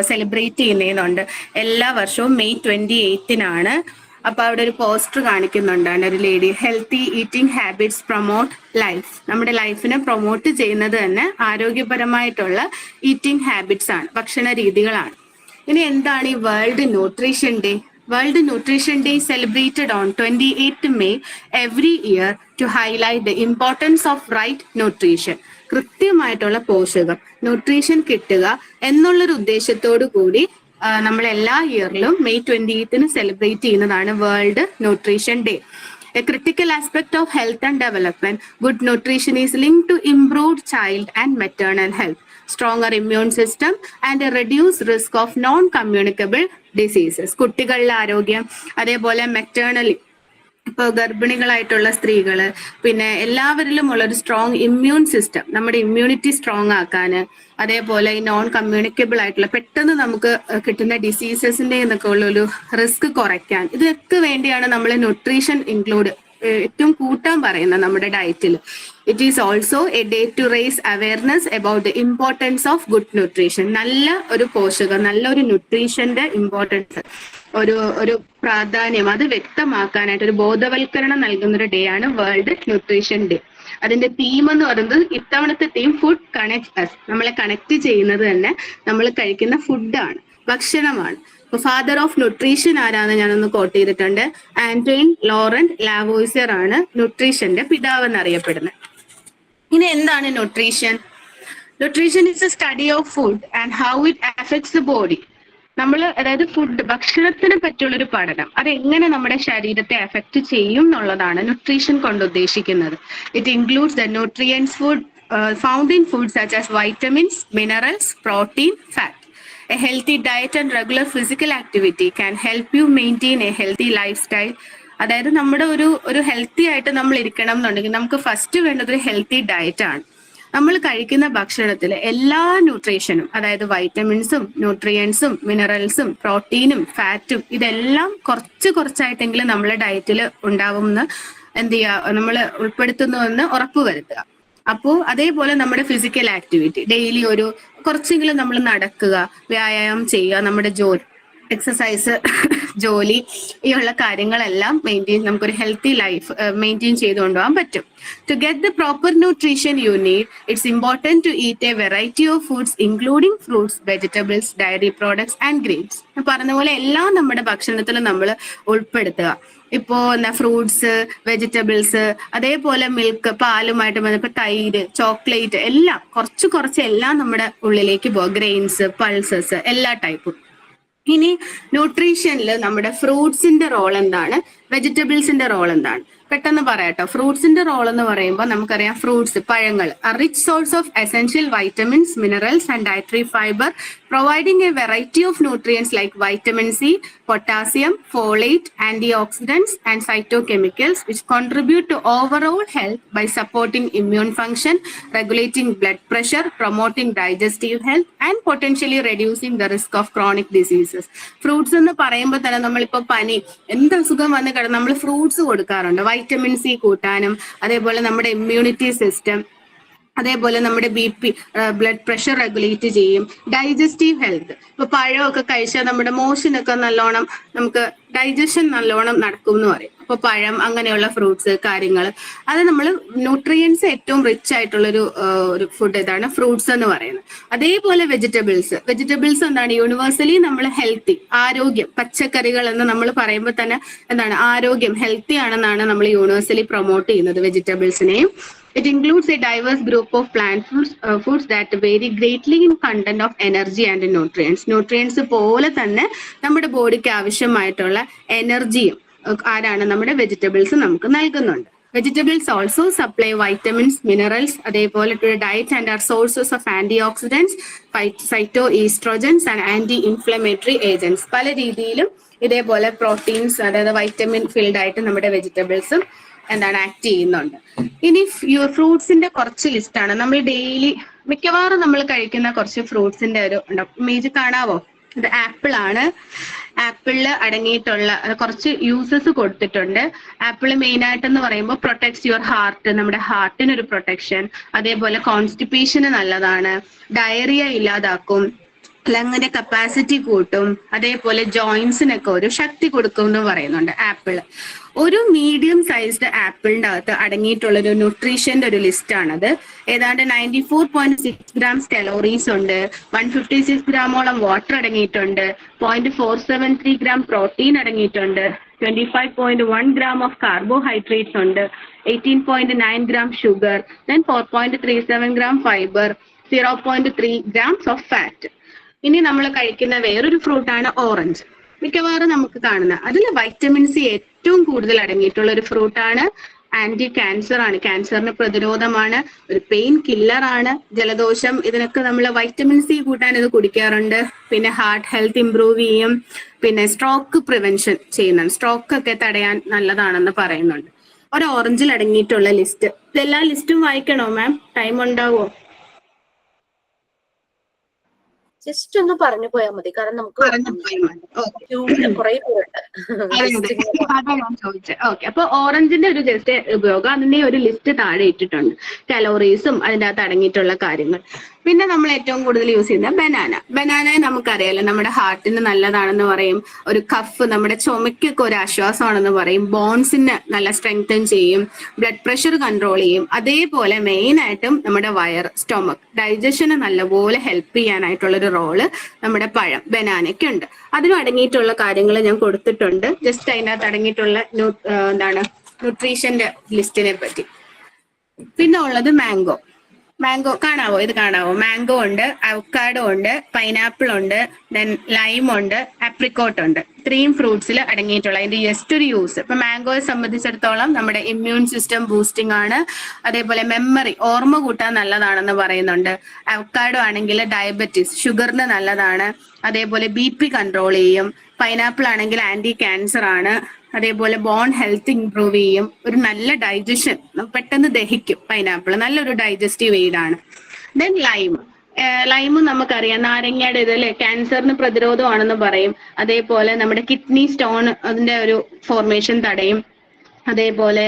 [SPEAKER 9] സെലിബ്രേറ്റ് ചെയ്യുന്നതെന്നുണ്ട്. എല്ലാ വർഷവും May 28-നാണ്. അപ്പൊ അവിടെ ഒരു പോസ്റ്റർ കാണിക്കുന്നുണ്ടാണ് ഒരു lady. Healthy eating habits promote life. നമ്മുടെ ലൈഫിനെ പ്രൊമോട്ട് ചെയ്യുന്നത് തന്നെ ആരോഗ്യപരമായിട്ടുള്ള ഈറ്റിംഗ് ഹാബിറ്റ്സ് ആണ്, ഭക്ഷണ രീതികളാണ്. ഇനി എന്താണ് ഈ world nutrition day? World Nutrition Day is celebrated on 28th May every year to highlight the importance of right nutrition. കൃത്യമായിട്ടുള്ള പോഷകം, ന്യൂട്രീഷൻ കിട്ടുക എന്നുള്ളൊരു ഉദ്ദേശത്തോടു കൂടി നമ്മൾ എല്ലാ ഇയറിലും May 28-ന് സെലിബ്രേറ്റ് ചെയ്യുന്നതാണ് world nutrition day. A critical aspect of health and development, good nutrition is linked to improved child and maternal health. stronger immune system, and a reduced risk of non-communicable diseases. കുട്ടികളുടെ ആരോഗ്യം, അതേപോലെ മെറ്റേണലി ഇപ്പോൾ ഗർഭിണികളായിട്ടുള്ള സ്ത്രീകള്, പിന്നെ എല്ലാവരിലും ഉള്ള ഒരു സ്ട്രോങ് ഇമ്മ്യൂൺ സിസ്റ്റം, നമ്മുടെ ഇമ്മ്യൂണിറ്റി സ്ട്രോങ് ആക്കാന്, അതേപോലെ ഈ നോൺ കമ്മ്യൂണിക്കബിൾ ആയിട്ടുള്ള പെട്ടെന്ന് നമുക്ക് കിട്ടുന്ന ഡിസീസസിന്റെ എന്നൊക്കെ ഉള്ള ഒരു റിസ്ക് കുറയ്ക്കാൻ, ഇതൊക്കെ വേണ്ടിയാണ് നമ്മൾ ന്യൂട്രീഷൻ ഇൻക്ലൂഡ് ഏറ്റവും കൂട്ടാൻ പറയുന്നത് നമ്മുടെ ഡയറ്റിൽ. It is also a day to raise awareness about the importance of good nutrition. നല്ല ഒരു പോഷകം, നല്ലൊരു ന്യൂട്രീഷന്റെ ഇമ്പോർട്ടൻസ്, ഒരു പ്രാധാന്യം അത് വ്യക്തമാക്കാനായിട്ട് ഒരു ബോധവൽക്കരണം നൽകുന്ന ഒരു ഡേ ആണ് വേൾഡ് ന്യൂട്രീഷൻ ഡേ. അതിന്റെ തീം എന്ന് പറയുന്നത്, ഇത്തവണത്തെ തീം ഫുഡ് കണക്ട് അസ്. നമ്മളെ കണക്ട് ചെയ്യുന്നത് തന്നെ നമ്മൾ കഴിക്കുന്ന ഫുഡാണ്, ഭക്ഷണമാണ്. ഇപ്പൊ ഫാദർ ഓഫ് ന്യൂട്രീഷൻ ആരാന്ന് ഞാനൊന്ന് കോട്ട് ചെയ്തിട്ടുണ്ട്. ആന്റോയിൻ ലോറന്റ് ലാവോയിസിയർ ആണ് ന്യൂട്രീഷന്റെ പിതാവ് എന്നറിയപ്പെടുന്നത്. ഇനി എന്താണ് nutrition? Nutrition is A study of food and how it affects the body. നമ്മൾ, അതായത് ഫുഡ്, ഭക്ഷണത്തിനെ പറ്റിയുള്ളൊരു പഠനം, അതെങ്ങനെ നമ്മുടെ ശരീരത്തെ അഫക്ട് ചെയ്യും എന്നുള്ളതാണ് ന്യൂട്രീഷൻ കൊണ്ട് ഉദ്ദേശിക്കുന്നത്. It includes the nutrients food found in food such as vitamins, minerals, protein, fat. A healthy diet and regular physical activity can help you maintain a healthy lifestyle. അതായത് നമ്മുടെ ഒരു ഹെൽത്തി ആയിട്ട് നമ്മൾ ഇരിക്കണം എന്നുണ്ടെങ്കിൽ നമുക്ക് ഫസ്റ്റ് വേണ്ടത് ഒരു ഹെൽത്തി ഡയറ്റ് ആണ്. നമ്മൾ കഴിക്കുന്ന ഭക്ഷണത്തിൽ എല്ലാ ന്യൂട്രീഷനും, അതായത് വൈറ്റമിൻസും, ന്യൂട്രിയൻസും, മിനറൽസും, പ്രോട്ടീനും, ഫാറ്റും, ഇതെല്ലാം കുറച്ചായിട്ടെങ്കിലും നമ്മളെ ഡയറ്റിൽ ഉണ്ടാവുമെന്ന് എന്ത് ചെയ്യുക, നമ്മൾ ഉൾപ്പെടുത്തുന്നുവെന്ന് ഉറപ്പുവരുത്തുക. അപ്പോൾ അതേപോലെ നമ്മുടെ ഫിസിക്കൽ ആക്ടിവിറ്റി, ഡെയിലി കുറച്ചെങ്കിലും നമ്മൾ നടക്കുക, വ്യായാമം ചെയ്യുക, നമ്മുടെ എക്സസൈസ്, ജോലി, ഈ ഉള്ള കാര്യങ്ങളെല്ലാം നമുക്കൊരു ഹെൽത്തി ലൈഫ് മെയിൻറ്റെയിൻ ചെയ്ത് കൊണ്ടുപോകാൻ പറ്റും. To get the proper nutrition you need, it's important to eat a variety of foods including fruits, vegetables, dairy products and grains. പറഞ്ഞ പോലെ എല്ലാം നമ്മുടെ ഭക്ഷണത്തിൽ നമ്മൾ ഉൾപ്പെടുത്തുക. ഇപ്പോ ഫ്രൂട്ട്സ്, വെജിറ്റബിൾസ്, അതേപോലെ മിൽക്ക്, പാലുമായിട്ട് ബന്ധപ്പെട്ട തൈര്, ചോക്ലേറ്റ്, എല്ലാം കുറച്ച് എല്ലാം നമ്മുടെ ഉള്ളിലേക്ക് പോകുക. ഗ്രെയിൻസ്, പൾസസ്, എല്ലാ ടൈപ്പും. ഇനി ന്യൂട്രീഷനിൽ നമ്മുടെ ഫ്രൂട്ട്സിന്റെ റോൾ എന്താണ്, വെജിറ്റബിൾസിന്റെ റോൾ എന്താണ്? പെട്ടെന്ന് പറയാട്ടോ. ഫ്രൂട്ട്സിന്റെ റോൾ എന്ന് പറയുമ്പോൾ നമുക്കറിയാം, ഫ്രൂട്ട്സ്, പഴങ്ങൾ, a rich source of essential vitamins, minerals and dietary fiber, providing a variety of nutrients like vitamin C, potassium, folate, antioxidants and phytochemicals which contribute to overall health by supporting immune function, regulating blood pressure, promoting digestive health and potentially reducing the risk of chronic diseases. Fruits എന്ന് പറയുമ്പോൾ തന്നെ നമ്മളിപ്പോ പനി, എന്ത് അസുഖം വന്ന് കിടന്ന് നമ്മൾ ഫ്രൂട്ട്സ് കൊടുക്കാറുണ്ട്, വൈറ്റമിൻ സി കൂട്ടാനും, അതേപോലെ നമ്മുടെ ഇമ്മ്യൂണിറ്റി സിസ്റ്റം, അതേപോലെ നമ്മുടെ BP, ബ്ലഡ് പ്രഷർ റെഗുലേറ്റ് ചെയ്യും, ഡൈജസ്റ്റീവ് ഹെൽത്ത്. ഇപ്പൊ പഴമൊക്കെ കഴിച്ചാൽ നമ്മുടെ മോഷനൊക്കെ നല്ലോണം, നമുക്ക് ഡൈജഷൻ നല്ലോണം നടക്കും എന്ന് പറയും. അപ്പൊ പഴം, അങ്ങനെയുള്ള ഫ്രൂട്ട്സ് കാര്യങ്ങൾ, അത് നമ്മൾ ന്യൂട്രിയൻസ് ഏറ്റവും റിച്ച് ആയിട്ടുള്ള ഒരു ഫുഡ് ഇതാണ് ഫ്രൂട്ട്സ് എന്ന് പറയുന്നത്. അതേപോലെ വെജിറ്റബിൾസ് എന്താണ്, യൂണിവേഴ്സലി നമ്മൾ ഹെൽത്തി, ആരോഗ്യം, പച്ചക്കറികൾ എന്ന് നമ്മൾ പറയുമ്പോൾ തന്നെ എന്താണ്, ആരോഗ്യം, ഹെൽത്തി ആണെന്നാണ് നമ്മൾ യൂണിവേഴ്സലി പ്രൊമോട്ട് ചെയ്യുന്നത് വെജിറ്റബിൾസിനെയും. It includes a diverse group of plant foods that vary greatly in content of energy and nutrients. Nutrients പോലെ തന്നെ നമ്മുടെ ബോഡിക്ക് ആവശ്യമായിട്ടുള്ള എനർജിയും ആരാണ്, നമ്മുടെ വെജിറ്റബിൾസ് നമുക്ക് നൽകുന്നുണ്ട്. Vegetables also supply vitamins, minerals, അതേപോലെ to the diet and are sources of antioxidants, phytoestrogens and anti-inflammatory agents. പല രീതിയിലും ഇതേപോലെ പ്രോട്ടീൻസ്, അതായത് വൈറ്റമിൻ ഫിൽഡ് ആയിട്ട് നമ്മുടെ വെജിറ്റബിൾസും ആക്ട് ചെയ്യുന്നുണ്ട്. ഇനി ഫ്രൂട്ട്സിന്റെ കുറച്ച് ലിസ്റ്റാണ്. നമ്മൾ ഡെയിലി മിക്കവാറും നമ്മൾ കഴിക്കുന്ന കുറച്ച് ഫ്രൂട്ട്സിന്റെ ഒരു ഇമേജ് കാണാവോ? ഇത് ആപ്പിൾ ആണ്. ആപ്പിളില് അടങ്ങിയിട്ടുള്ള കുറച്ച് യൂസസ് കൊടുത്തിട്ടുണ്ട്. ആപ്പിൾ മെയിൻ ആയിട്ടെന്ന് പറയുമ്പോൾ പ്രൊട്ടക്ട്സ് യുവർ ഹാർട്ട്, നമ്മുടെ ഹാർട്ടിനൊരു പ്രൊട്ടക്ഷൻ, അതേപോലെ കോൺസ്റ്റിപ്പേഷന് നല്ലതാണ്, ഡയറിയ ഇല്ലാതാക്കും, ലങ്ങിന്റെ കപ്പാസിറ്റി കൂട്ടും, അതേപോലെ ജോയിന്റ്സിനൊക്കെ ഒരു ശക്തി കൊടുക്കും എന്ന് പറയുന്നുണ്ട് ആപ്പിള്. ഒരു മീഡിയം സൈസ്ഡ് ആപ്പിളിന്റെ അകത്ത് അടങ്ങിയിട്ടുള്ള ഒരു ന്യൂട്രീഷന്റെ ഒരു ലിസ്റ്റ് ആണത്. ഏതാണ്ട് 94.6 ഗ്രാംസ് കലോറീസ് ഉണ്ട്, 156 ഗ്രാമോളം വാട്ടർ അടങ്ങിയിട്ടുണ്ട്, 0.473 ഗ്രാം പ്രോട്ടീൻ അടങ്ങിയിട്ടുണ്ട്, 25.1 ഗ്രാം ഓഫ് കാർബോഹൈഡ്രേറ്റ്സ് ഉണ്ട്, 18.9 gram sugar, then 4.37 gram fibre, 0.3 grams of fat. ഇനി നമ്മൾ കഴിക്കുന്ന വേറൊരു ഫ്രൂട്ടാണ് ഓറഞ്ച്. മിക്കവാറും നമുക്ക് കാണുന്ന അതിൽ വൈറ്റമിൻ സി ഏറ്റവും കൂടുതൽ അടങ്ങിയിട്ടുള്ള ഒരു ഫ്രൂട്ടാണ് ആന്റി ക്യാൻസർ ആണ്, ക്യാൻസറിന് പ്രതിരോധമാണ്, ഒരു പെയിൻ കില്ലർ ആണ്. ജലദോഷം ഇതിനൊക്കെ നമ്മൾ വൈറ്റമിൻ സി കൂട്ടാൻ ഇത് കുടിക്കാറുണ്ട്. പിന്നെ ഹാർട്ട് ഹെൽത്ത് ഇംപ്രൂവ് ചെയ്യും. പിന്നെ സ്ട്രോക്ക് പ്രിവെൻഷൻ ചെയ്യുന്നുണ്ട്, സ്ട്രോക്ക് ഒക്കെ തടയാൻ നല്ലതാണെന്ന് പറയുന്നുണ്ട്. ഒരു ഓറഞ്ചിൽ അടങ്ങിയിട്ടുള്ള ലിസ്റ്റ്, ഇതെല്ലാ ലിസ്റ്റും വായിക്കണോ മാം? ടൈം ഉണ്ടാവോ?
[SPEAKER 1] ജസ്റ്റ് ഒന്ന് പറഞ്ഞു പോയാൽ മതി, കാരണം നമുക്ക് കുറെ പേരുണ്ട്.
[SPEAKER 9] അതാ ഞാൻ ചോദിച്ചത്. ഓക്കെ, അപ്പൊ ഓറഞ്ചിന്റെ ഒരു ജസ്റ്റ് ഉപയോഗം, അതിന്റെ ഒരു ലിസ്റ്റ് താഴെ ഇട്ടിട്ടുണ്ട്, കലോറീസും അതിൻ്റെ അകത്ത് അടങ്ങിയിട്ടുള്ള കാര്യങ്ങൾ. പിന്നെ നമ്മൾ ഏറ്റവും കൂടുതൽ യൂസ് ചെയ്യുന്ന ബനാന നമുക്കറിയാലോ, നമ്മുടെ ഹാർട്ടിന് നല്ലതാണെന്ന് പറയും, ഒരു കഫ് നമ്മുടെ ചുമയ്ക്കൊക്കെ ഒരു ആശ്വാസമാണെന്ന് പറയും, ബോൺസിന് നല്ല സ്ട്രെങ്തൻ ചെയ്യും, ബ്ലഡ് പ്രഷർ കൺട്രോൾ ചെയ്യും. അതേപോലെ മെയിൻ ആയിട്ടും നമ്മുടെ വയർ, സ്റ്റൊമക്, ഡൈജഷന് നല്ലപോലെ ഹെൽപ്പ് ചെയ്യാനായിട്ടുള്ളൊരു റോള് നമ്മുടെ പഴം ബനാനയ്ക്ക് ഉണ്ട്. അതിനും അടങ്ങിയിട്ടുള്ള കാര്യങ്ങൾ ഞാൻ കൊടുത്തിട്ടുണ്ട്. ജസ്റ്റ് അതിനകത്ത് അടങ്ങിയിട്ടുള്ള ന്യൂട്രീഷന്റെ ലിസ്റ്റിനെ പറ്റി. പിന്നെ ഉള്ളത് മാംഗോ കാണാവോ? ഇത് കാണാവോ? മാംഗോ ഉണ്ട്, അവക്കാഡോ ഉണ്ട്, പൈനാപ്പിൾ ഉണ്ട്, ദെൻ ലൈം ഉണ്ട്, ആപ്രിക്കോട്ട് ഉണ്ട്. ഇത്രയും ഫ്രൂട്ട്സിൽ അടങ്ങിയിട്ടുള്ള അതിന്റെ ജസ്റ്റ് ഒരു യൂസ്. ഇപ്പൊ മാംഗോയെ സംബന്ധിച്ചിടത്തോളം നമ്മുടെ ഇമ്മ്യൂൺ സിസ്റ്റം ബൂസ്റ്റിംഗ് ആണ്, അതേപോലെ മെമ്മറി, ഓർമ്മ കൂട്ടാൻ നല്ലതാണെന്ന് പറയുന്നുണ്ട്. അവക്കാഡോ ആണെങ്കിൽ ഡയബറ്റീസ്, ഷുഗറിന് നല്ലതാണ്, അതേപോലെ BP കൺട്രോൾ ചെയ്യും. പൈനാപ്പിൾ ആണെങ്കിൽ ആന്റി ക്യാൻസർ ആണ്, അതേപോലെ ബോൺ ഹെൽത്ത് ഇംപ്രൂവ് ചെയ്യും, ഒരു നല്ല ഡൈജഷൻ, പെട്ടെന്ന് ദഹിക്കും. പൈനാപ്പിൾ നല്ലൊരു ഡൈജസ്റ്റീവ് എയ്ഡ് ആണ്. ദെൻ ലൈമും നമുക്കറിയാം, നാരങ്ങയുടെ ഇതില് ക്യാൻസറിന് പ്രതിരോധമാണെന്ന് പറയും. അതേപോലെ നമ്മുടെ കിഡ്നി സ്റ്റോൺ അതിന്റെ ഒരു ഫോർമേഷൻ തടയും. അതേപോലെ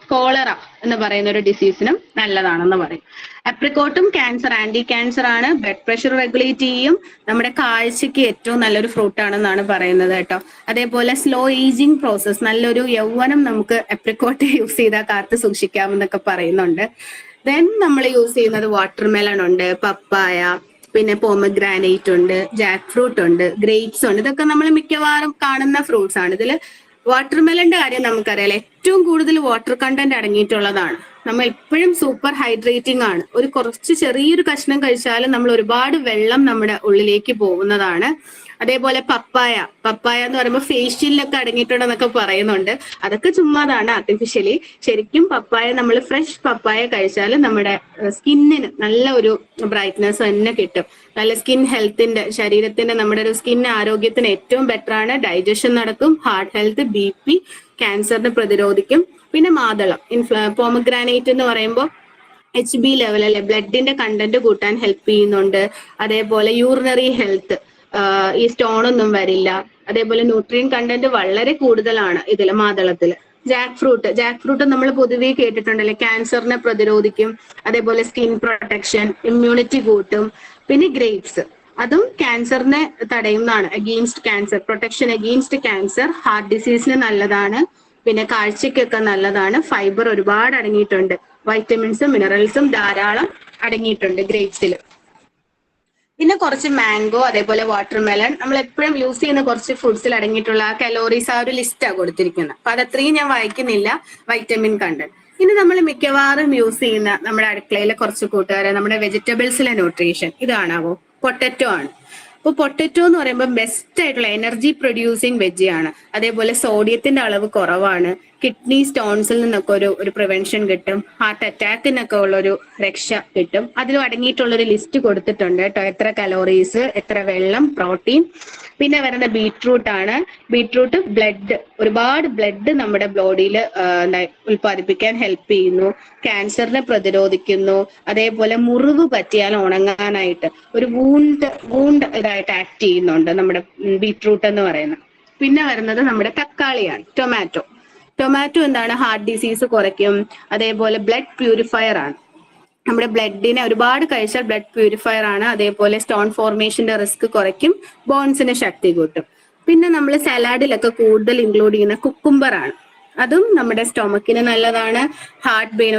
[SPEAKER 9] കോളറ എന്ന് പറയുന്ന ഒരു ഡിസീസിനും നല്ലതാണെന്ന് പറയും. ആപ്രിക്കോട്ടും ആന്റി ക്യാൻസർ ആണ്, ബ്ലഡ് പ്രഷർ റെഗുലേറ്റ് ചെയ്യും, നമ്മുടെ കാഴ്ചയ്ക്ക് ഏറ്റവും നല്ലൊരു ഫ്രൂട്ട് ആണെന്നാണ് പറയുന്നത് കേട്ടോ. അതേപോലെ സ്ലോ ഏജിങ് പ്രോസസ്, നല്ലൊരു യൗവനം നമുക്ക് ആപ്രിക്കോട്ട് യൂസ് ചെയ്താൽ കാത്തു സൂക്ഷിക്കാമെന്നൊക്കെ പറയുന്നുണ്ട്. ദെൻ നമ്മൾ യൂസ് ചെയ്യുന്നത് വാട്ടർമെലൺ ഉണ്ട്, പപ്പായ, പിന്നെ പോമഗ്രാനൈറ്റ് ഉണ്ട്, ജാക്ക് ഫ്രൂട്ട് ഉണ്ട്, ഗ്രേപ്സ് ഉണ്ട്. ഇതൊക്കെ നമ്മൾ മിക്കവാറും കാണുന്ന ഫ്രൂട്ട്സ് ആണ്. ഇതിൽ വാട്ടർമെലന്റെ കാര്യം നമുക്കറിയാലോ, ഏറ്റവും കൂടുതൽ വാട്ടർ കണ്ടന്റ് അടങ്ങിയിട്ടുള്ളതാണ്. നമ്മൾ എപ്പോഴും സൂപ്പർ ഹൈഡ്രേറ്റിംഗ് ആണ്. ഒരു കുറച്ച് ചെറിയൊരു കഷ്ണം കഴിച്ചാലും നമ്മൾ ഒരുപാട് വെള്ളം നമ്മുടെ ഉള്ളിലേക്ക് പോകുന്നതാണ്. അതേപോലെ പപ്പായ എന്ന് പറയുമ്പോൾ ഫേഷ്യലിലൊക്കെ അടങ്ങിയിട്ടുണ്ടെന്നൊക്കെ പറയുന്നുണ്ട്. അതൊക്കെ ചുമ്മാതാണ്, ആർട്ടിഫിഷ്യലി. ശരിക്കും പപ്പായ, നമ്മൾ ഫ്രഷ് പപ്പായ കഴിച്ചാൽ നമ്മുടെ സ്കിന്നിന് നല്ല ഒരു ബ്രൈറ്റ്നെസ് തന്നെ കിട്ടും. നല്ല സ്കിൻ ഹെൽത്തിന്റെ, ശരീരത്തിന്റെ, നമ്മുടെ ഒരു സ്കിൻ ആരോഗ്യത്തിന് ഏറ്റവും ബെറ്റർ ആണ്. ഡൈജഷൻ നടക്കും, ഹാർട്ട് ഹെൽത്ത്, BP, ക്യാൻസറിനെ പ്രതിരോധിക്കും. പിന്നെ മാതളം, പോമഗ്രാനൈറ്റ് എന്ന് പറയുമ്പോൾ HB ലെവൽ അല്ലെ, ബ്ലഡിന്റെ കണ്ടന്റ് കൂട്ടാൻ ഹെൽപ്പ് ചെയ്യുന്നുണ്ട്. അതേപോലെ യൂറിനറി ഹെൽത്ത്, ഈ സ്റ്റോൺ ഒന്നും വരില്ല. അതേപോലെ ന്യൂട്രിയൻ കണ്ടന്റ് വളരെ കൂടുതലാണ് ഇതില്, മാതളത്തില്. ജാക്ക് ഫ്രൂട്ട് നമ്മൾ പൊതുവേ കേട്ടിട്ടുണ്ടല്ലേ, ക്യാൻസറിനെ പ്രതിരോധിക്കും. അതേപോലെ സ്കിൻ പ്രൊട്ടക്ഷൻ, ഇമ്മ്യൂണിറ്റി കൂട്ടും. പിന്നെ ഗ്രേപ്സ്, അതും ക്യാൻസറിനെ തടയുന്നതാണ്, against cancer, protection against cancer. Heart ഡിസീസിന് നല്ലതാണ്, പിന്നെ കാഴ്ചയ്ക്കൊക്കെ നല്ലതാണ്. ഫൈബർ ഒരുപാട് അടങ്ങിയിട്ടുണ്ട്, വൈറ്റമിൻസും മിനറൽസും ധാരാളം അടങ്ങിയിട്ടുണ്ട് ഗ്രേപ്സിൽ. പിന്നെ കുറച്ച് മാംഗോ, അതേപോലെ വാട്ടർമെലൺ, നമ്മൾ എപ്പോഴും യൂസ് ചെയ്യുന്ന കുറച്ച് ഫ്രൂട്ട്സിൽ അടങ്ങിയിട്ടുള്ള കലോറീസ് ആ ഒരു ലിസ്റ്റാണ് കൊടുത്തിരിക്കുന്നത്. അപ്പൊ അതത്രയും ഞാൻ വായിക്കുന്നില്ല, വൈറ്റമിൻ കണ്ടന്റ്. ഇനി നമ്മൾ മിക്കവാറും യൂസ് ചെയ്യുന്ന നമ്മുടെ അടുക്കളയിലെ കുറച്ച് കൂട്ടുകാരെ, നമ്മുടെ വെജിറ്റബിൾസിലെ ന്യൂട്രീഷൻ ഇതാണാവോ? പൊട്ടറ്റോ ആണ്. അപ്പൊ പൊട്ടറ്റോ എന്ന് പറയുമ്പോൾ ബെസ്റ്റ് ആയിട്ടുള്ള എനർജി പ്രൊഡ്യൂസിങ് വെജ് ആണ്. അതേപോലെ സോഡിയത്തിന്റെ അളവ് കുറവാണ്, കിഡ്നി സ്റ്റോൺസിൽ നിന്നൊക്കെ ഒരു പ്രിവെൻഷൻ കിട്ടും, ഹാർട്ട് അറ്റാക്കിനൊക്കെ ഉള്ളൊരു രക്ഷ കിട്ടും. അതിലും അടങ്ങിയിട്ടുള്ളൊരു ലിസ്റ്റ് കൊടുത്തിട്ടുണ്ട് കേട്ടോ, എത്ര കലോറീസ്, എത്ര വെള്ളം, പ്രോട്ടീൻ. പിന്നെ വരുന്ന ബീട്രൂട്ട് ആണ്. ബീട്രൂട്ട് ഒരുപാട് ബ്ലഡ് നമ്മുടെ ബോഡിയിൽ ഉൽപ്പാദിപ്പിക്കാൻ ഹെൽപ്പ് ചെയ്യുന്നു, ക്യാൻസറിനെ പ്രതിരോധിക്കുന്നു. അതേപോലെ മുറിവ് പറ്റിയാൽ ഉണങ്ങാനായിട്ട്, ഒരു വൂണ്ട് ഇതായിട്ട് ആക്ട് ചെയ്യുന്നുണ്ട് നമ്മുടെ ബീട്രൂട്ട് എന്ന് പറയുന്നത്. പിന്നെ വരുന്നത് നമ്മുടെ തക്കാളിയാണ്, ടൊമാറ്റോ എന്താണ്? ഹാർട്ട് ഡിസീസ് കുറയ്ക്കും. അതേപോലെ ബ്ലഡ് പ്യൂരിഫയർ ആണ്, നമ്മുടെ ബ്ലഡിനെ ഒരുപാട് കഴിച്ചാൽ ബ്ലഡ് പ്യൂരിഫയർ ആണ്. അതേപോലെ സ്റ്റോൺ ഫോർമേഷന്റെ റിസ്ക് കുറയ്ക്കും, ബോൺസിന് ശക്തി കൂട്ടും. പിന്നെ നമ്മൾ സലാഡിലൊക്കെ കൂടുതൽ ഇൻക്ലൂഡ് ചെയ്യുന്ന കുക്കുംബർ ആണ്. അതും നമ്മുടെ സ്റ്റൊമക്കിന് നല്ലതാണ്. ഹാർട്ട് ബേൺ,